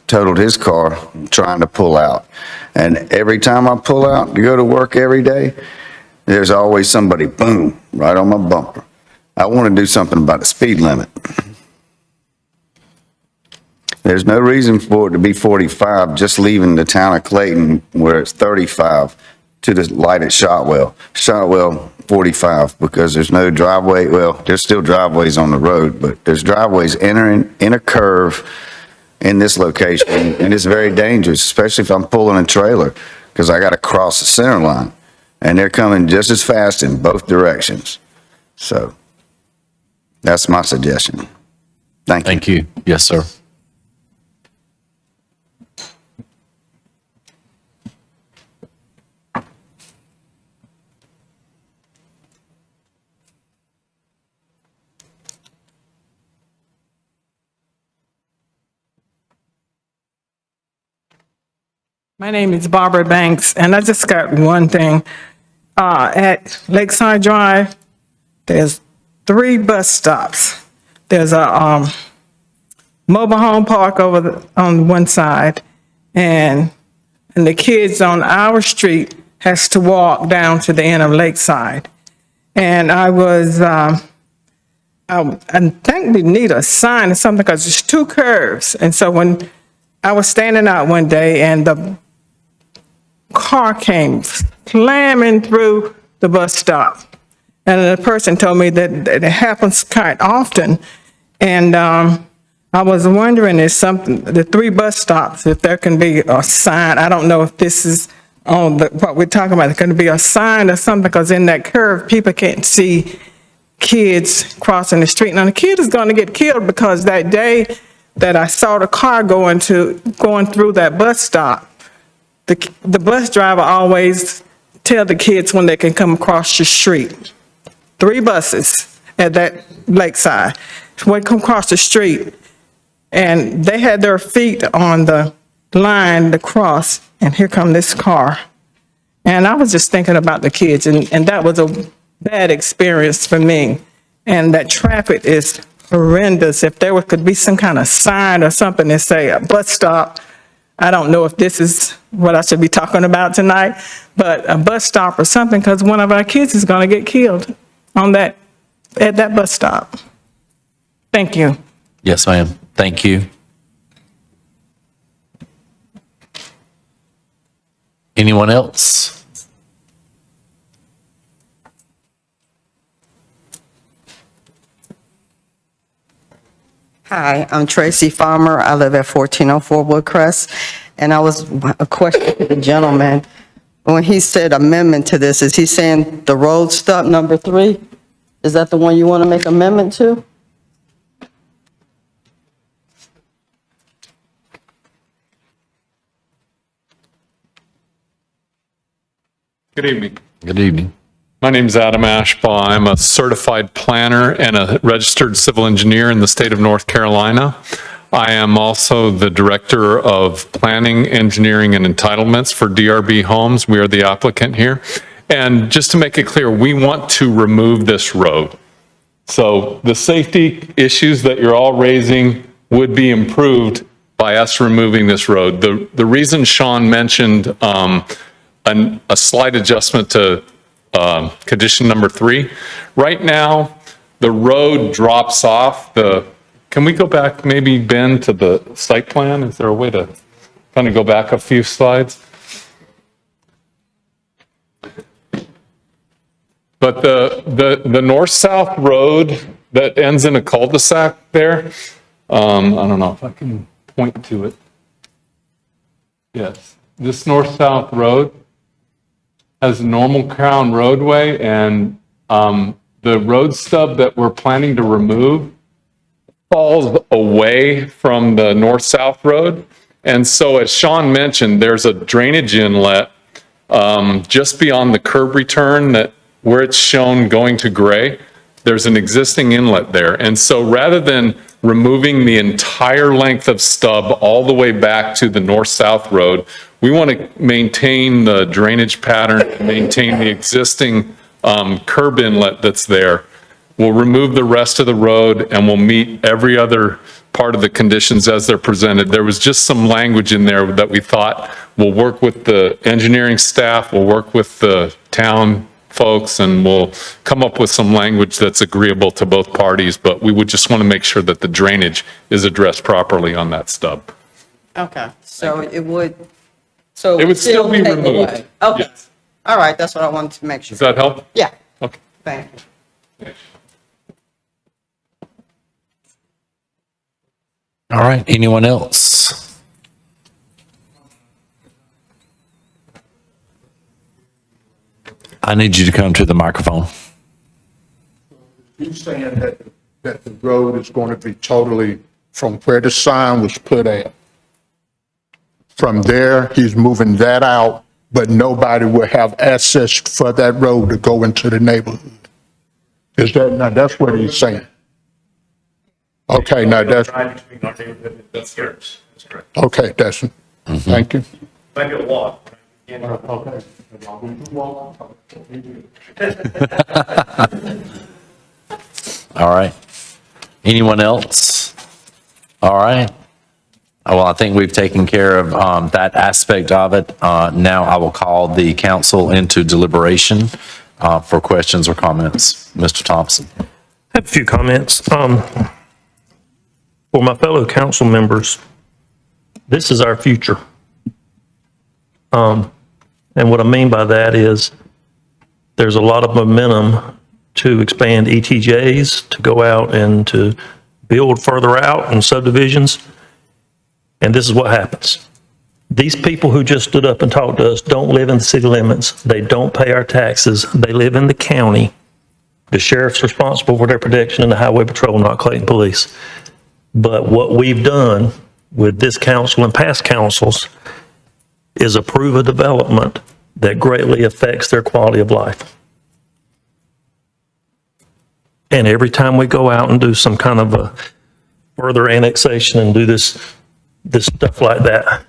totaled his car trying to pull out. And every time I pull out to go to work every day, there's always somebody, boom, right on my bumper. I want to do something about the speed limit. There's no reason for it to be 45, just leaving the town of Clayton where it's 35 to the light at Shotwell. Shotwell, 45, because there's no driveway. Well, there's still driveways on the road, but there's driveways entering in a curve in this location, and it's very dangerous, especially if I'm pulling a trailer, because I got to cross the center line, and they're coming just as fast in both directions. So that's my suggestion. Thank you. Thank you. Yes, sir. My name is Barbara Banks, and I just got one thing. At Lakeside Drive, there's 3 bus stops. There's a mobile home park on one side, and the kids on our street has to walk down to the end of Lakeside. And I think we need a sign or something because there's two curves. And so when I was standing out one day and the car came slamming through the bus stop. And the person told me that it happens quite often. And I was wondering if the 3 bus stops, if there can be a sign. I don't know if this is on what we're talking about. There's going to be a sign or something because in that curve, people can't see kids crossing the street. Now, the kid is going to get killed because that day that I saw the car going through that bus stop, the bus driver always tell the kids when they can come across the street. 3 buses at that lakeside. When come across the street, and they had their feet on the line to cross, and here come this car. And I was just thinking about the kids, and that was a bad experience for me. And that traffic is horrendous. If there could be some kind of sign or something that say a bus stop, I don't know if this is what I should be talking about tonight, but a bus stop or something, because one of our kids is going to get killed at that bus stop. Thank you. Yes, ma'am. Thank you. Anyone else? Hi, I'm Tracy Farmer. I live at 1404 Woodcrest. And a question to the gentleman. When he said amendment to this, is he saying the road stop number 3? Is that the one you want to make amendment to? Good evening. Good evening. My name is Adam Ashbaugh. I'm a certified planner and a registered civil engineer in the state of North Carolina. I am also the Director of Planning, Engineering, and Entitlements for DRB Homes. We are the applicant here. And just to make it clear, we want to remove this road. So the safety issues that you're all raising would be improved by us removing this road. The reason Sean mentioned a slight adjustment to condition number 3. Right now, the road drops off can we go back maybe, Ben, to the site plan? Is there a way to kind of go back a few slides? But the north-south road that ends in a cul-de-sac there, I don't know if I can point to it. Yes, this north-south road has a normal crown roadway, and the road stub that we're planning to remove falls away from the north-south road. And so as Sean mentioned, there's a drainage inlet just beyond the curb return where it's shown going to gray. There's an existing inlet there. And so rather than removing the entire length of stub all the way back to the north-south road, we want to maintain the drainage pattern, maintain the existing curb inlet that's there. We'll remove the rest of the road and we'll meet every other part of the conditions as they're presented. There was just some language in there that we thought we'll work with the engineering staff, we'll work with the town folks, and we'll come up with some language that's agreeable to both parties, but we would just want to make sure that the drainage is addressed properly on that stub. Okay, so it would still be take removed. away. Okay, Yes. all right, that's what I wanted to make sure. Does that help? Yeah. Okay. Thank you. All right. Anyone else? I need you to come to the microphone. You saying that the road is going to be totally from where the sign was put at? From there, he's moving that out, but nobody will have access for that road to go into the neighborhood. Is that, now that's what he's saying? Okay, now that's, That's correct. okay, that's, thank you. Maybe a walk. Okay. All right. Anyone else? All right. Well, I think we've taken care of that aspect of it. Now I will call the council into deliberation. for questions or comments. Mr. Thompson. I have a few comments. For my fellow council members, this is our future. And what I mean by that is there's a lot of momentum to expand ETJs, to go out and to build further out in subdivisions. And this is what happens. These people who just stood up and talked to us don't live in the city limits. They don't pay our taxes. They live in the county. The sheriff's responsible for their protection and the highway patrol, not Clayton Police. But what we've done with this council and past councils is approve a development that greatly affects their quality of life. And every time we go out and do some kind of a further annexation and do this stuff like that,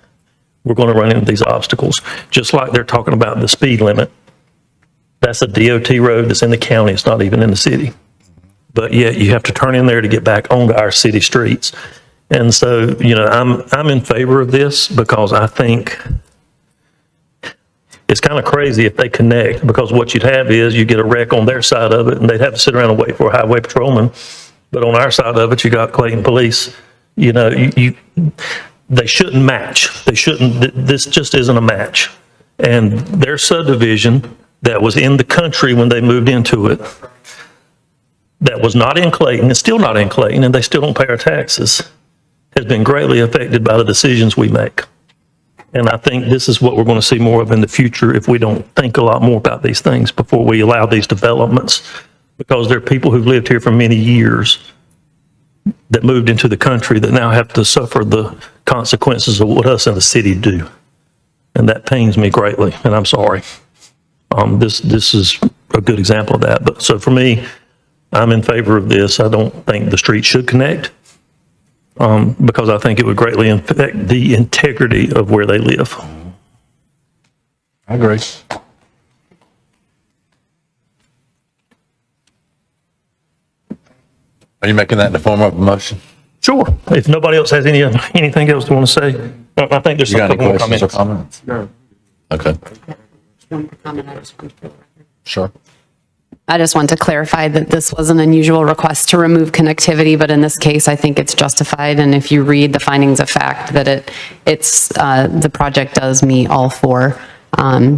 we're going to run into these obstacles. Just like they're talking about the speed limit. That's a DOT road that's in the county. It's not even in the city. But yet you have to turn in there to get back onto our city streets. And so, I'm in favor of this because I think it's kind of crazy if they connect, because what you'd have is you get a wreck on their side of it and they'd have to sit around and wait for a highway patrolman. But on our side of it, you got Clayton Police. They shouldn't match. This just isn't a match. And their subdivision that was in the country when they moved into it, that was not in Clayton, it's still not in Clayton, and they still don't pay our taxes, has been greatly affected by the decisions we make. And I think this is what we're going to see more of in the future if we don't think a lot more about these things before we allow these developments, because there are people who've lived here for many years that moved into the country that now have to suffer the consequences of what us in the city do. And that pains me greatly, and I'm sorry. This is a good example of that. But so for me, I'm in favor of this. I don't think the street should connect because I think it would greatly affect the integrity of where they live. I agree. Are you making that in the form of a motion? Sure. If nobody else has anything else they want to say, I think there's You got some any more questions or comments. comments? Okay. Sure. I just want to clarify that this was an unusual request to remove connectivity, but in this case, I think it's justified. And if you read the findings of fact, that the project does meet all four,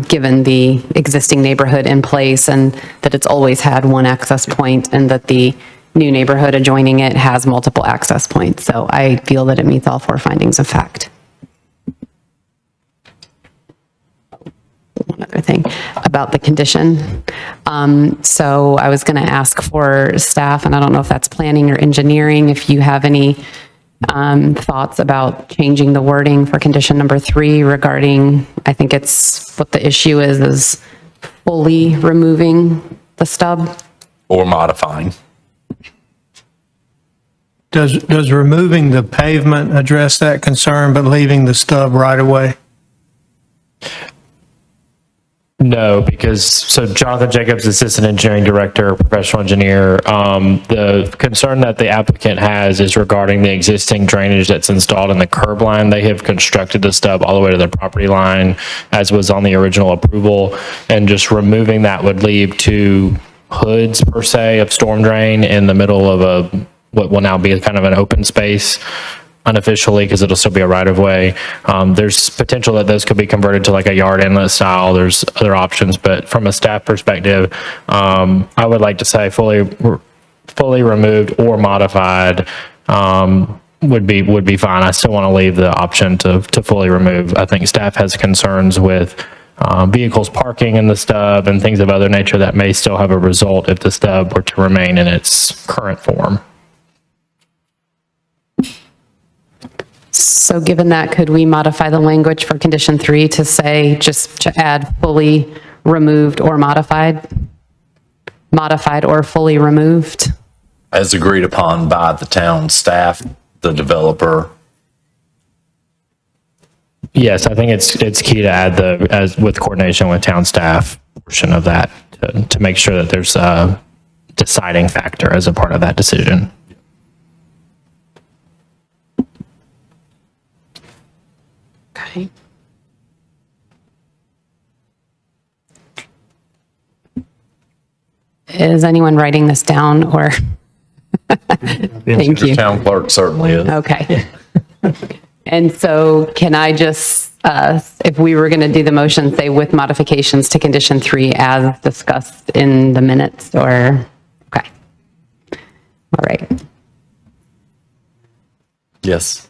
given the existing neighborhood in place and that it's always had one access point and that the new neighborhood adjoining it has multiple access points. So I feel that it meets all four findings of fact. One other thing about the condition. So I was going to ask for staff, and I don't know if that's planning or engineering, if you have any thoughts about changing the wording for condition number 3 regarding, I think it's what the issue is fully removing the stub. Or modifying. Does removing the pavement address that concern, but leaving the stub right away? No, so Jonathan Jacobs, Assistant Engineering Director, Professional Engineer, the concern that the applicant has is regarding the existing drainage that's installed in the curb line. They have constructed the stub all the way to their property line, as was on the original approval, and just removing that would leave 2 hoods, per se, of storm drain in the middle of what will now be kind of an open space, unofficially, because it'll still be a right-of-way. There's potential that those could be converted to like a yard inlet style. There's other options, but from a staff perspective, I would like to say fully removed or modified would be fine. I still want to leave the option to fully remove. I think staff has concerns with vehicles parking in the stub and things of other nature that may still have a result if the stub were to remain in its current form. So given that, could we modify the language for condition 3 to say, just to add fully removed or modified or fully removed? As agreed upon by the town staff, the developer. Yes, I think it's key to add as with coordination with town staff portion of that to make sure that there's a deciding factor as a part of that decision. Okay. Is anyone writing this down or? Thank you. Town clerk certainly is. Okay. And so can I just, if we were going to do the motion, say with modifications to condition 3 as discussed in the minutes or, okay. All right. Yes.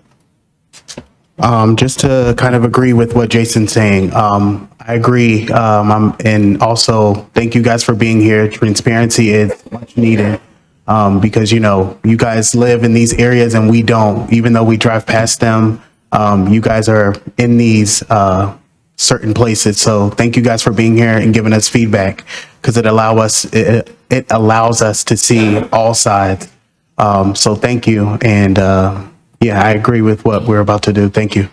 Just to kind of agree with what Jason's saying, I agree. And also thank you guys for being here. Transparency is much needed. Because, you know, you guys live in these areas and we don't, even though we drive past them. You guys are in these certain places. So thank you guys for being here and giving us feedback because it allows us to see all sides. So thank you. And yeah, I agree with what we're about to do. Thank you.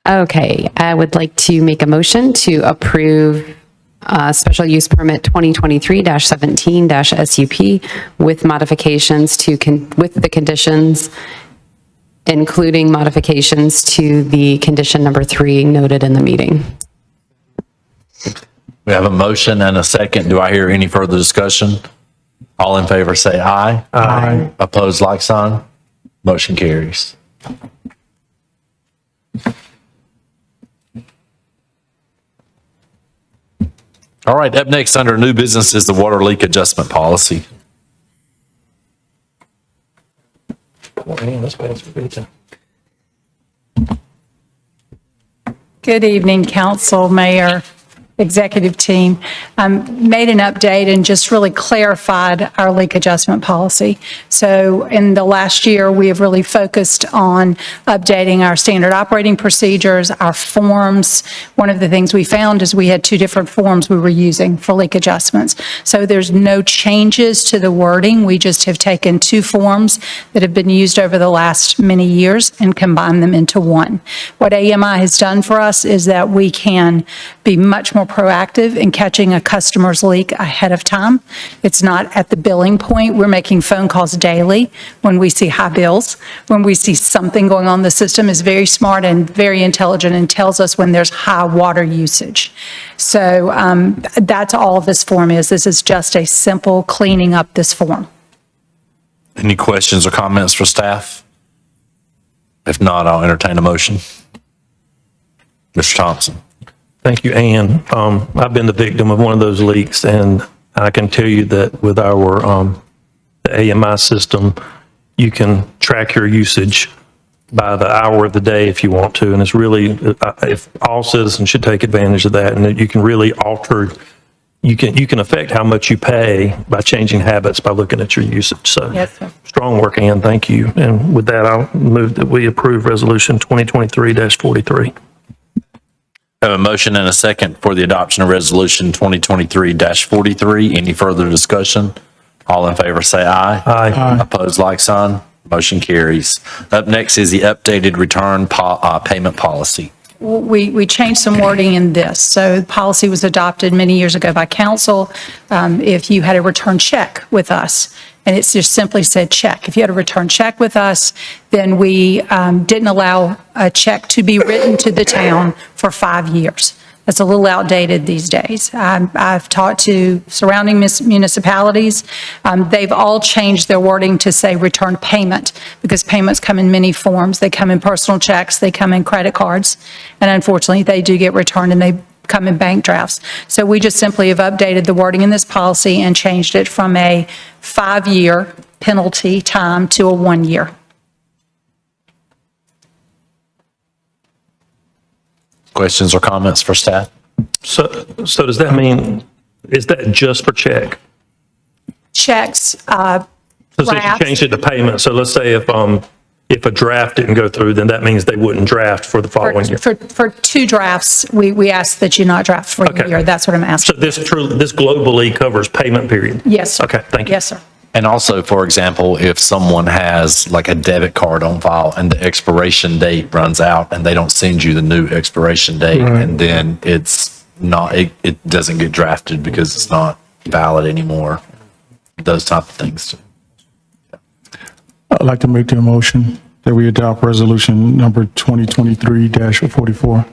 Okay, I would like to make a motion to approve special use permit 2023-17-SUP with modifications with the conditions, including modifications to the condition number 3 noted in the meeting. We have a motion and a second. Do I hear any further discussion? All in favor say aye. Aye. Opposed, like sign. Motion carries. All right, up next under new business is the water leak adjustment policy. Good evening, council, mayor, executive team. Made an update and just really clarified our leak adjustment policy. So in the last year, we have really focused on updating our standard operating procedures, our forms. One of the things we found is we had 2 different forms we were using for leak adjustments. So there's no changes to the wording. We just have taken 2 forms that have been used over the last many years and combined them into one. What AMI has done for us is that we can be much more proactive in catching a customer's leak ahead of time. It's not at the billing point. We're making phone calls daily when we see high bills. When we see something going on, the system is very smart and very intelligent and tells us when there's high water usage. So that's all this form is. This is just a simple cleaning up this form. Any questions or comments for staff? If not, I'll entertain a motion. Mr. Thompson. Thank you, Ann. I've been the victim of one of those leaks, and I can tell you that with our the AMI system, you can track your usage by the hour of the day if you want to, and it's really, if all citizens should take advantage of that, and that you can really alter, you can affect how much you pay by changing habits by looking at your usage. So, yes, sir. Strong work, Ann. Thank you. And with that, I'll move that we approve Resolution 2023-43. I have a motion and a second for the adoption of Resolution 2023-43. Any further discussion? All in favor say aye. Aye. Opposed, like sign. Motion carries. Up next is the updated return payment policy. We changed some wording in this. So the policy was adopted many years ago by council. If you had a return check with us, and it's just simply said check. If you had a return check with us, then we didn't allow a check to be written to the town for 5 years. That's a little outdated these days. I've talked to surrounding municipalities. They've all changed their wording to say return payment because payments come in many forms. They come in personal checks, they come in credit cards, and unfortunately they do get returned and they come in bank drafts. So we just simply have updated the wording in this policy and changed it from a 5-year penalty time to a 1 year. Questions or comments for staff? So does that mean, is that just for check? Checks, So since you drafts. changed it to payment, so let's say if a draft didn't go through, then that means they wouldn't draft for the following year. For 2 drafts, we ask that you not draft for a year. That's what I'm asking. So this globally covers payment period? Yes, sir. Okay, thank you. Yes, sir. And also, for example, if someone has like a debit card on file and the expiration date runs out and they don't send you the new expiration date, and then it's not, it doesn't get drafted because it's not valid anymore. those type of things too. I'd like to make the motion that we adopt resolution number 2023-44.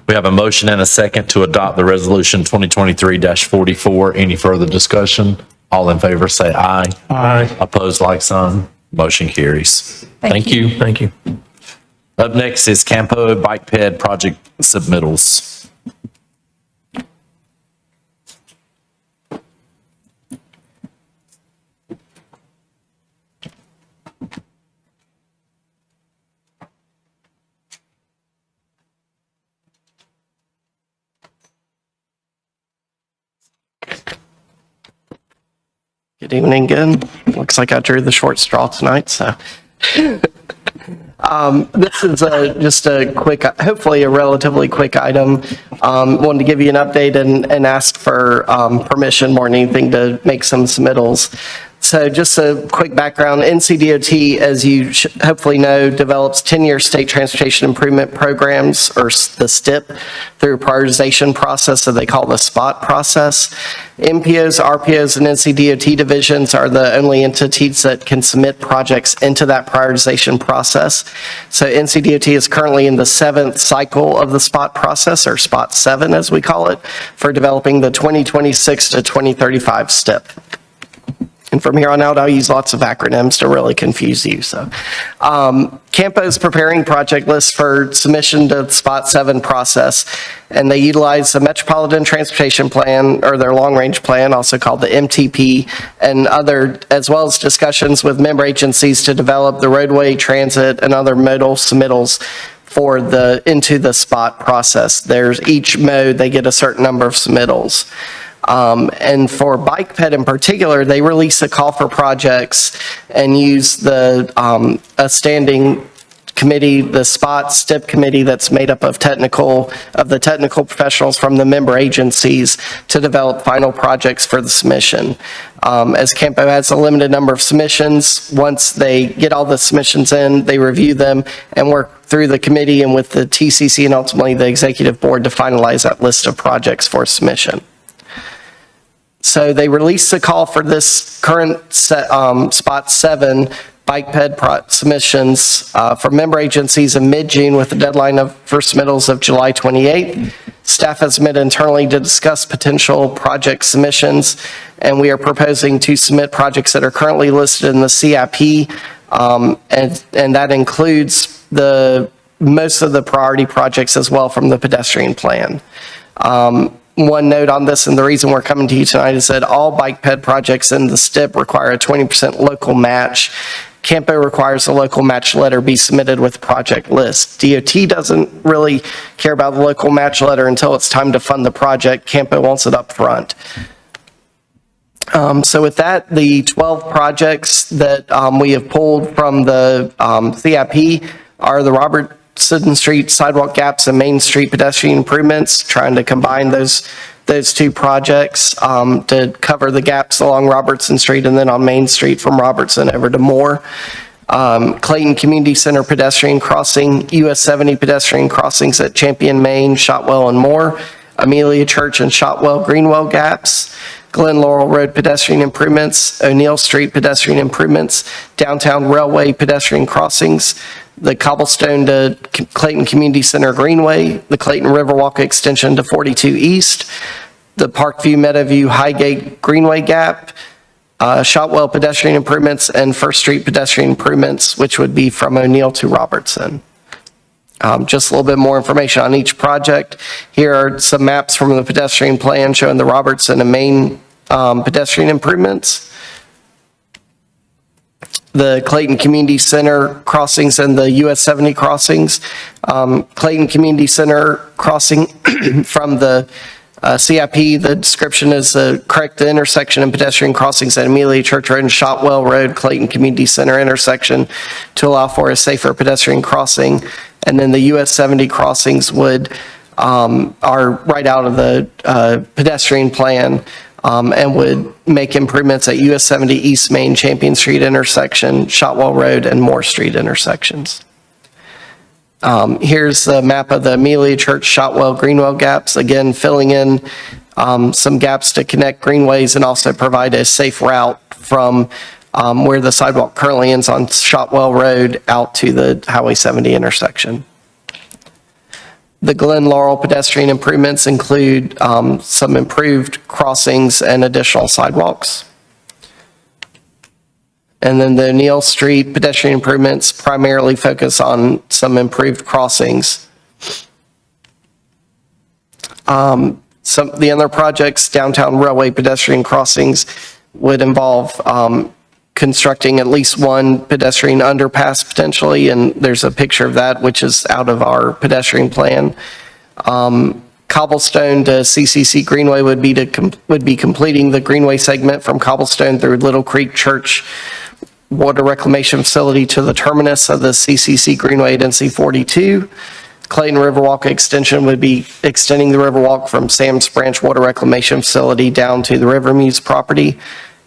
We have a motion and a second to adopt the resolution 2023-44. Any further discussion? All in favor say aye. Aye. Opposed, like sign. Motion carries. Thank you. Thank you. Up next is Campo Bike Ped project submittals. Good evening again. Looks like I drew the short straw tonight, so. This is just a quick, hopefully a relatively quick item. Wanted to give you an update and ask for permission more than anything to make some submittals. So just a quick background, NCDOT, as you hopefully know, develops 10-year state transportation improvement programs, or the STIP, through a prioritization process that they call the SPOT process. MPOs, RPOs, and NCDOT divisions are the only entities that can submit projects into that prioritization process. So NCDOT is currently in the 7th cycle of the SPOT process, or SPOT 7 as we call it, for developing the 2026 to 2035 STIP. And from here on out, I'll use lots of acronyms to really confuse you. So, Campo is preparing project lists for submission to the SPOT 7 process, and they utilize the Metropolitan Transportation Plan, or their long-range plan, also called the MTP, and other, as well as discussions with member agencies to develop the roadway, transit, and other modal submittals for into the SPOT process. There's each mode, they get a certain number of submittals. And for Bike Ped in particular, they release a call for projects and use the a standing committee, the SPOT STIP committee that's made up of the technical professionals from the member agencies to develop final projects for the submission. As Campo has a limited number of submissions, once they get all the submissions in, they review them and work through the committee and with the TCC and ultimately the executive board to finalize that list of projects for submission. So they released the call for this current SPOT 7 Bike Ped submissions for member agencies in mid-June with a deadline for submittals of July 28th. Staff has met internally to discuss potential project submissions, and we are proposing to submit projects that are currently listed in the CIP, and that includes most of the priority projects as well from the pedestrian plan. One note on this, and the reason we're coming to you tonight, is that all Bike Ped projects in the STIP require a 20% local match. Campo requires a local match letter be submitted with project list. DOT doesn't really care about the local match letter until it's time to fund the project. Campo wants it up front. So with that, the 12 projects that we have pulled from the CIP are the Robertson Street sidewalk gaps and Main Street pedestrian improvements, trying to combine those two projects to cover the gaps along Robertson Street and then on Main Street from Robertson over to Moore. Clayton Community Center pedestrian crossing, US 70 pedestrian crossings at Champion, Maine, Shotwell, and Moore. Amelia Church and Shotwell Greenwell gaps. Glen Laurel Road pedestrian improvements, O'Neill Street pedestrian improvements, downtown railway pedestrian crossings, the cobblestone to Clayton Community Center Greenway, the Clayton Riverwalk extension to 42 East, the Parkview Meadowview Highgate Greenway gap, Shotwell pedestrian improvements, and First Street pedestrian improvements, which would be from O'Neill to Robertson. Just a little bit more information on each project. Here are some maps from the pedestrian plan showing the Robertson and Main pedestrian improvements. The Clayton Community Center crossings and the US 70 crossings. Clayton Community Center crossing from the CIP, the description is correct the intersection and pedestrian crossings at Amelia Church Road and Shotwell Road, Clayton Community Center intersection to allow for a safer pedestrian crossing. And then the US 70 crossings are right out of the pedestrian plan and would make improvements at US 70 East Main Champion Street intersection, Shotwell Road, and Moore Street intersections. Here's the map of the Amelia Church, Shotwell, Greenwell gaps, again filling in some gaps to connect greenways, and also provide a safe route from where the sidewalk currently ends on Shotwell Road out to the Highway 70 intersection. The Glen Laurel pedestrian improvements include some improved crossings and additional sidewalks. And then the Neal Street pedestrian improvements primarily focus on some improved crossings. The other projects, downtown railway pedestrian crossings, would involve constructing at least one pedestrian underpass potentially, and there's a picture of that, which is out of our pedestrian plan. Cobblestone to CCC Greenway would be completing the Greenway segment from Cobblestone through Little Creek Church Water Reclamation Facility to the terminus of the CCC Greenway at NC 42. Clayton Riverwalk extension would be extending the Riverwalk from Sam's Branch Water Reclamation Facility down to the Rivermuse property.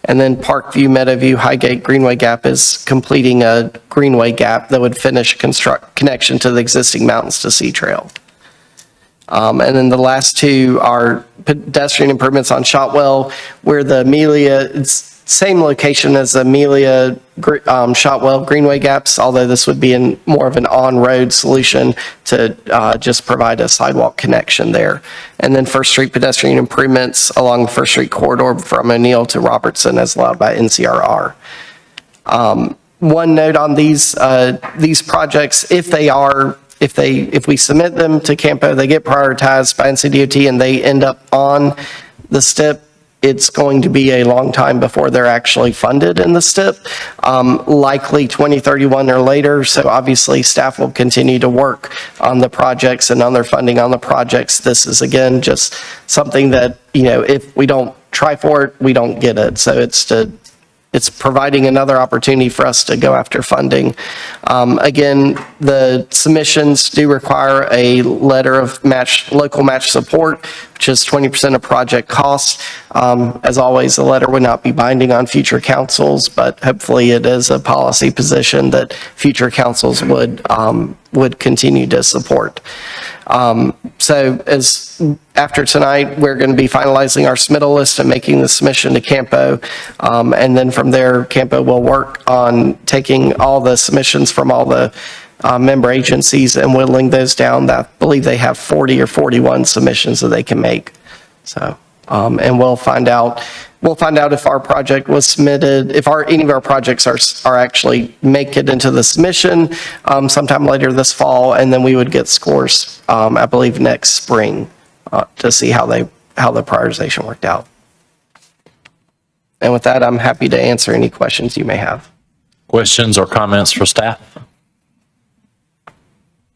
And then Parkview, Meadowview, Highgate Greenway Gap is completing a Greenway gap that would finish connection to the existing Mountains to Sea Trail. And then the last two are pedestrian improvements on Shotwell, where the Amelia, it's same location as the Amelia Shotwell Greenway gaps, although this would be in more of an on-road solution to just provide a sidewalk connection there. And then First Street pedestrian improvements along the First Street corridor from O'Neill to Robertson as allowed by NCRR. One note on these projects, if we submit them to Campo, they get prioritized by NCDOT and they end up on the STIP, it's going to be a long time before they're actually funded in the STIP, likely 2031 or later. So obviously staff will continue to work on the projects and on their funding on the projects. This is again, just something that, if we don't try for it, we don't get it. So it's providing another opportunity for us to go after funding. Again, the submissions do require a letter of local match support, which is 20% of project cost. As always, the letter would not be binding on future councils, but hopefully it is a policy position that future councils would continue to support. So after tonight, we're going to be finalizing our submittal list and making the submission to Campo. And then from there, Campo will work on taking all the submissions from all the member agencies and whittling those down. I believe they have 40 or 41 submissions that they can make. So, and we'll find out if our project was submitted, if any of our projects are actually make it into the submission sometime later this fall, and then we would get scores, I believe, next spring to see how the prioritization worked out. And with that, I'm happy to answer any questions you may have. Questions or comments for staff?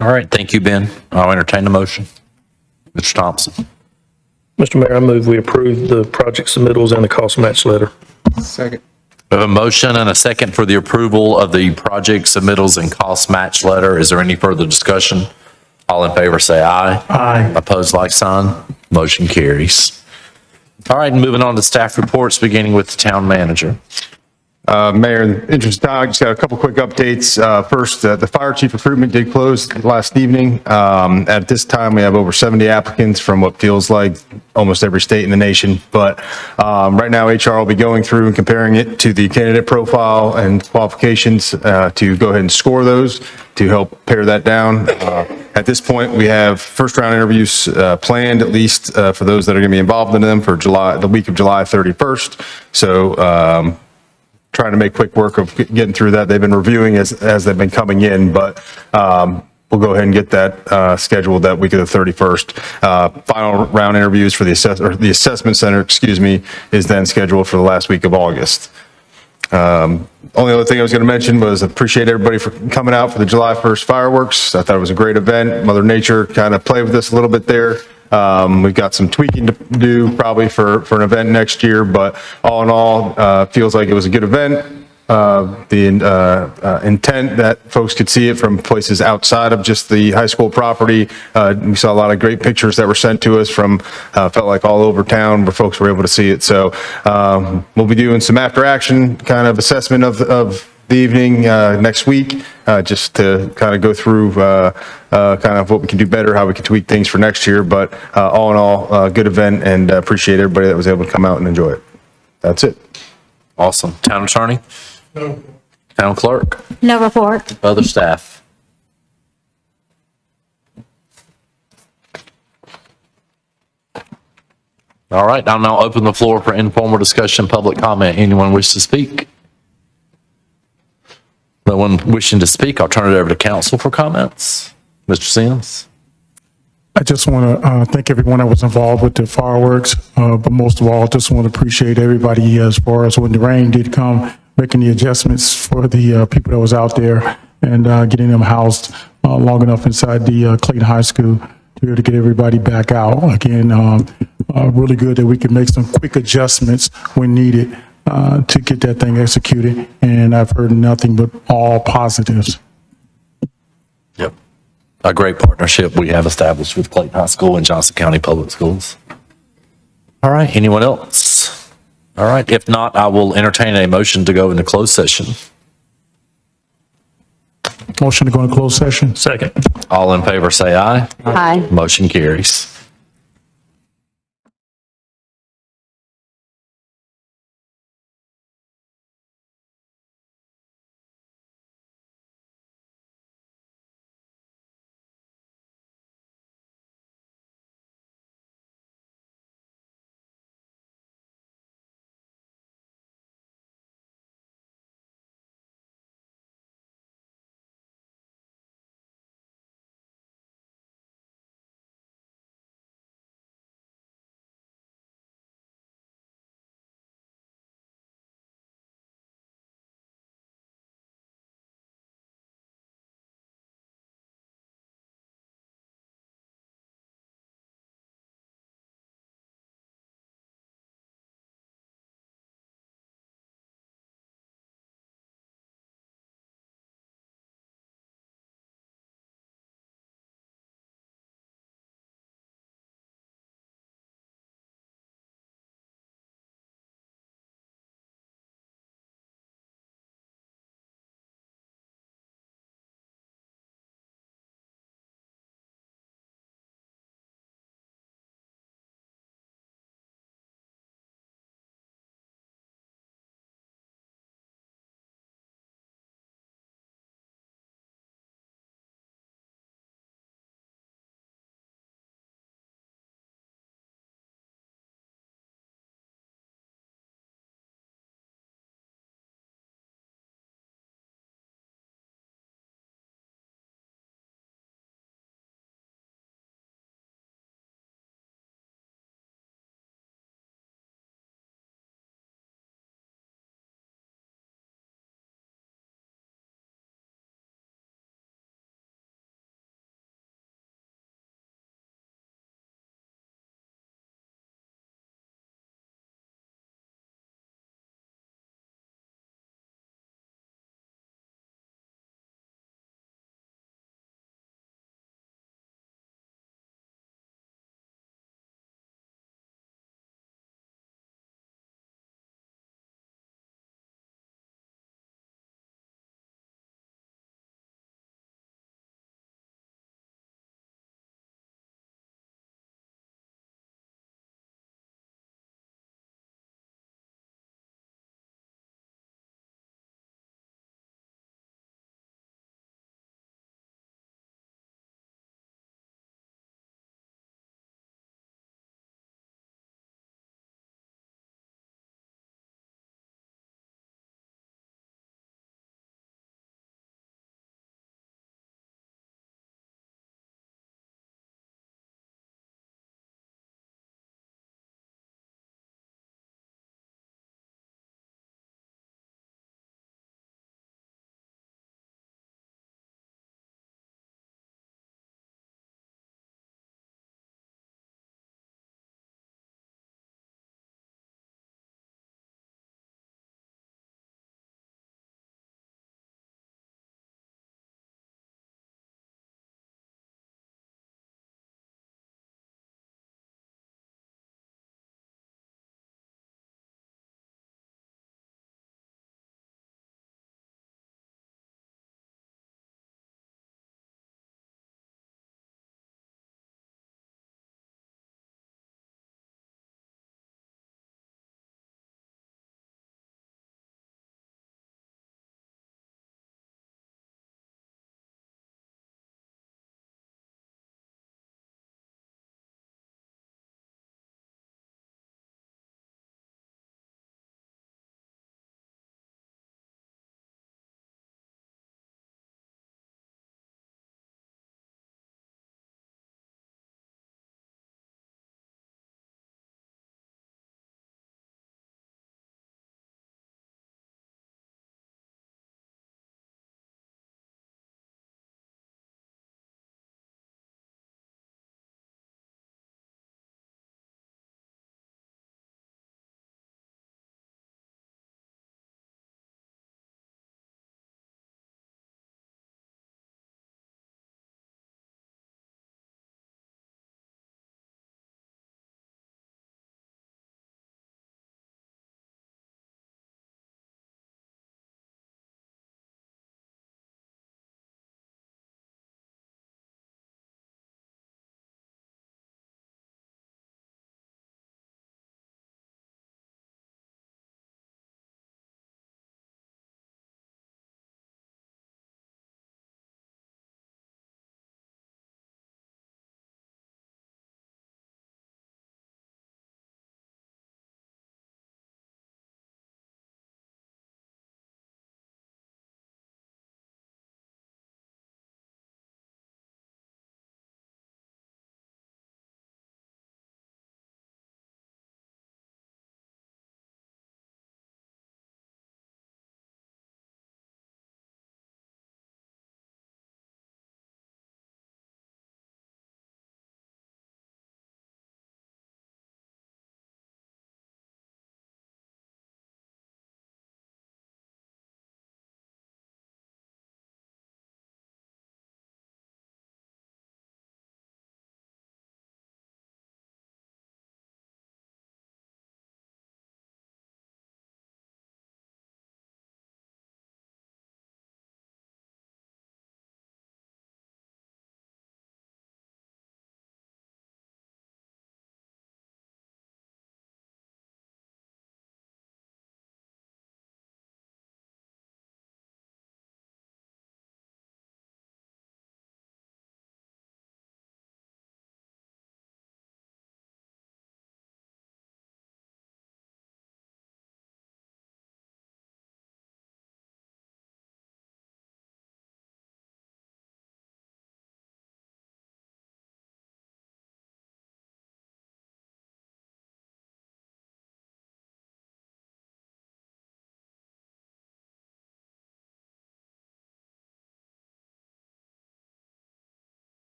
All right, thank you, Ben. I'll entertain the motion. Mr. Thompson. Mr. Mayor, I move we approve the project submittals and the cost match letter. Second. We have a motion and a second for the approval of the project submittals and cost match letter. Is there any further discussion? All in favor say aye. Aye. Opposed, like sign. Motion carries. All right, moving on to staff reports, beginning with the town manager. Mayor, in the interest of time, I just got a couple quick updates. First, the fire chief recruitment did close last evening. At this time, we have over 70 applicants from what feels like almost every state in the nation. But right now, HR will be going through and comparing it to the candidate profile and qualifications to go ahead and score those to help pare that down. At this point, we have first round interviews planned, at least for those that are going to be involved in them for the week of July 31st. So trying to make quick work of getting through that. They've been reviewing as they've been coming in, but we'll go ahead and get that scheduled that week of the 31st. Final round interviews for the assessment center, is then scheduled for the last week of August. Only other thing I was going to mention was appreciate everybody for coming out for the July 1st fireworks. I thought it was a great event. Mother Nature kind of played with us a little bit there. We've got some tweaking to do probably for an event next year, but all in all, feels like it was a good event. The intent that folks could see it from places outside of just the high school property. We saw a lot of great pictures that were sent to us from, felt like all over town where folks were able to see it. So we'll be doing some after action kind of assessment of the evening next week, just to kind of go through kind of what we can do better, how we can tweak things for next year. But all in all, good event, and appreciate everybody that was able to come out and enjoy it. That's it. Awesome. Town attorney? No. Town clerk? No report. Other staff? All right, I'll now open the floor for informal discussion, public comment. Anyone wish to speak? No one wishing to speak, I'll turn it over to council for comments. Mr. Sims? I just want to thank everyone that was involved with the fireworks, but most of all, just want to appreciate everybody as far as when the rain did come, making the adjustments for the people that was out there and getting them housed long enough inside the Clayton High School to be able to get everybody back out. Again, really good that we could make some quick adjustments when needed to get that thing executed, and I've heard nothing but all positives. Yep. A great partnership we have established with Clayton High School and Johnson County Public Schools. All right, anyone else? All right, if not, I will entertain a motion to go into closed session. Motion to go into closed session. Second. All in favor, say aye. Aye. Motion carries.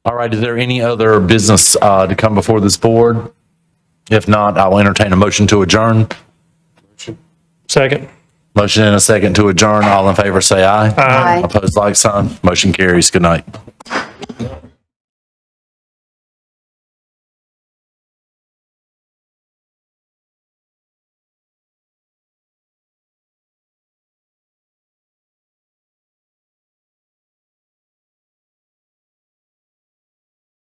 All right, is there any other business to come before this board? If not, I will entertain a motion to adjourn. Second. Motion and a second to adjourn. All in favor, say aye. Aye. Opposed, like sign. Motion carries. Good night.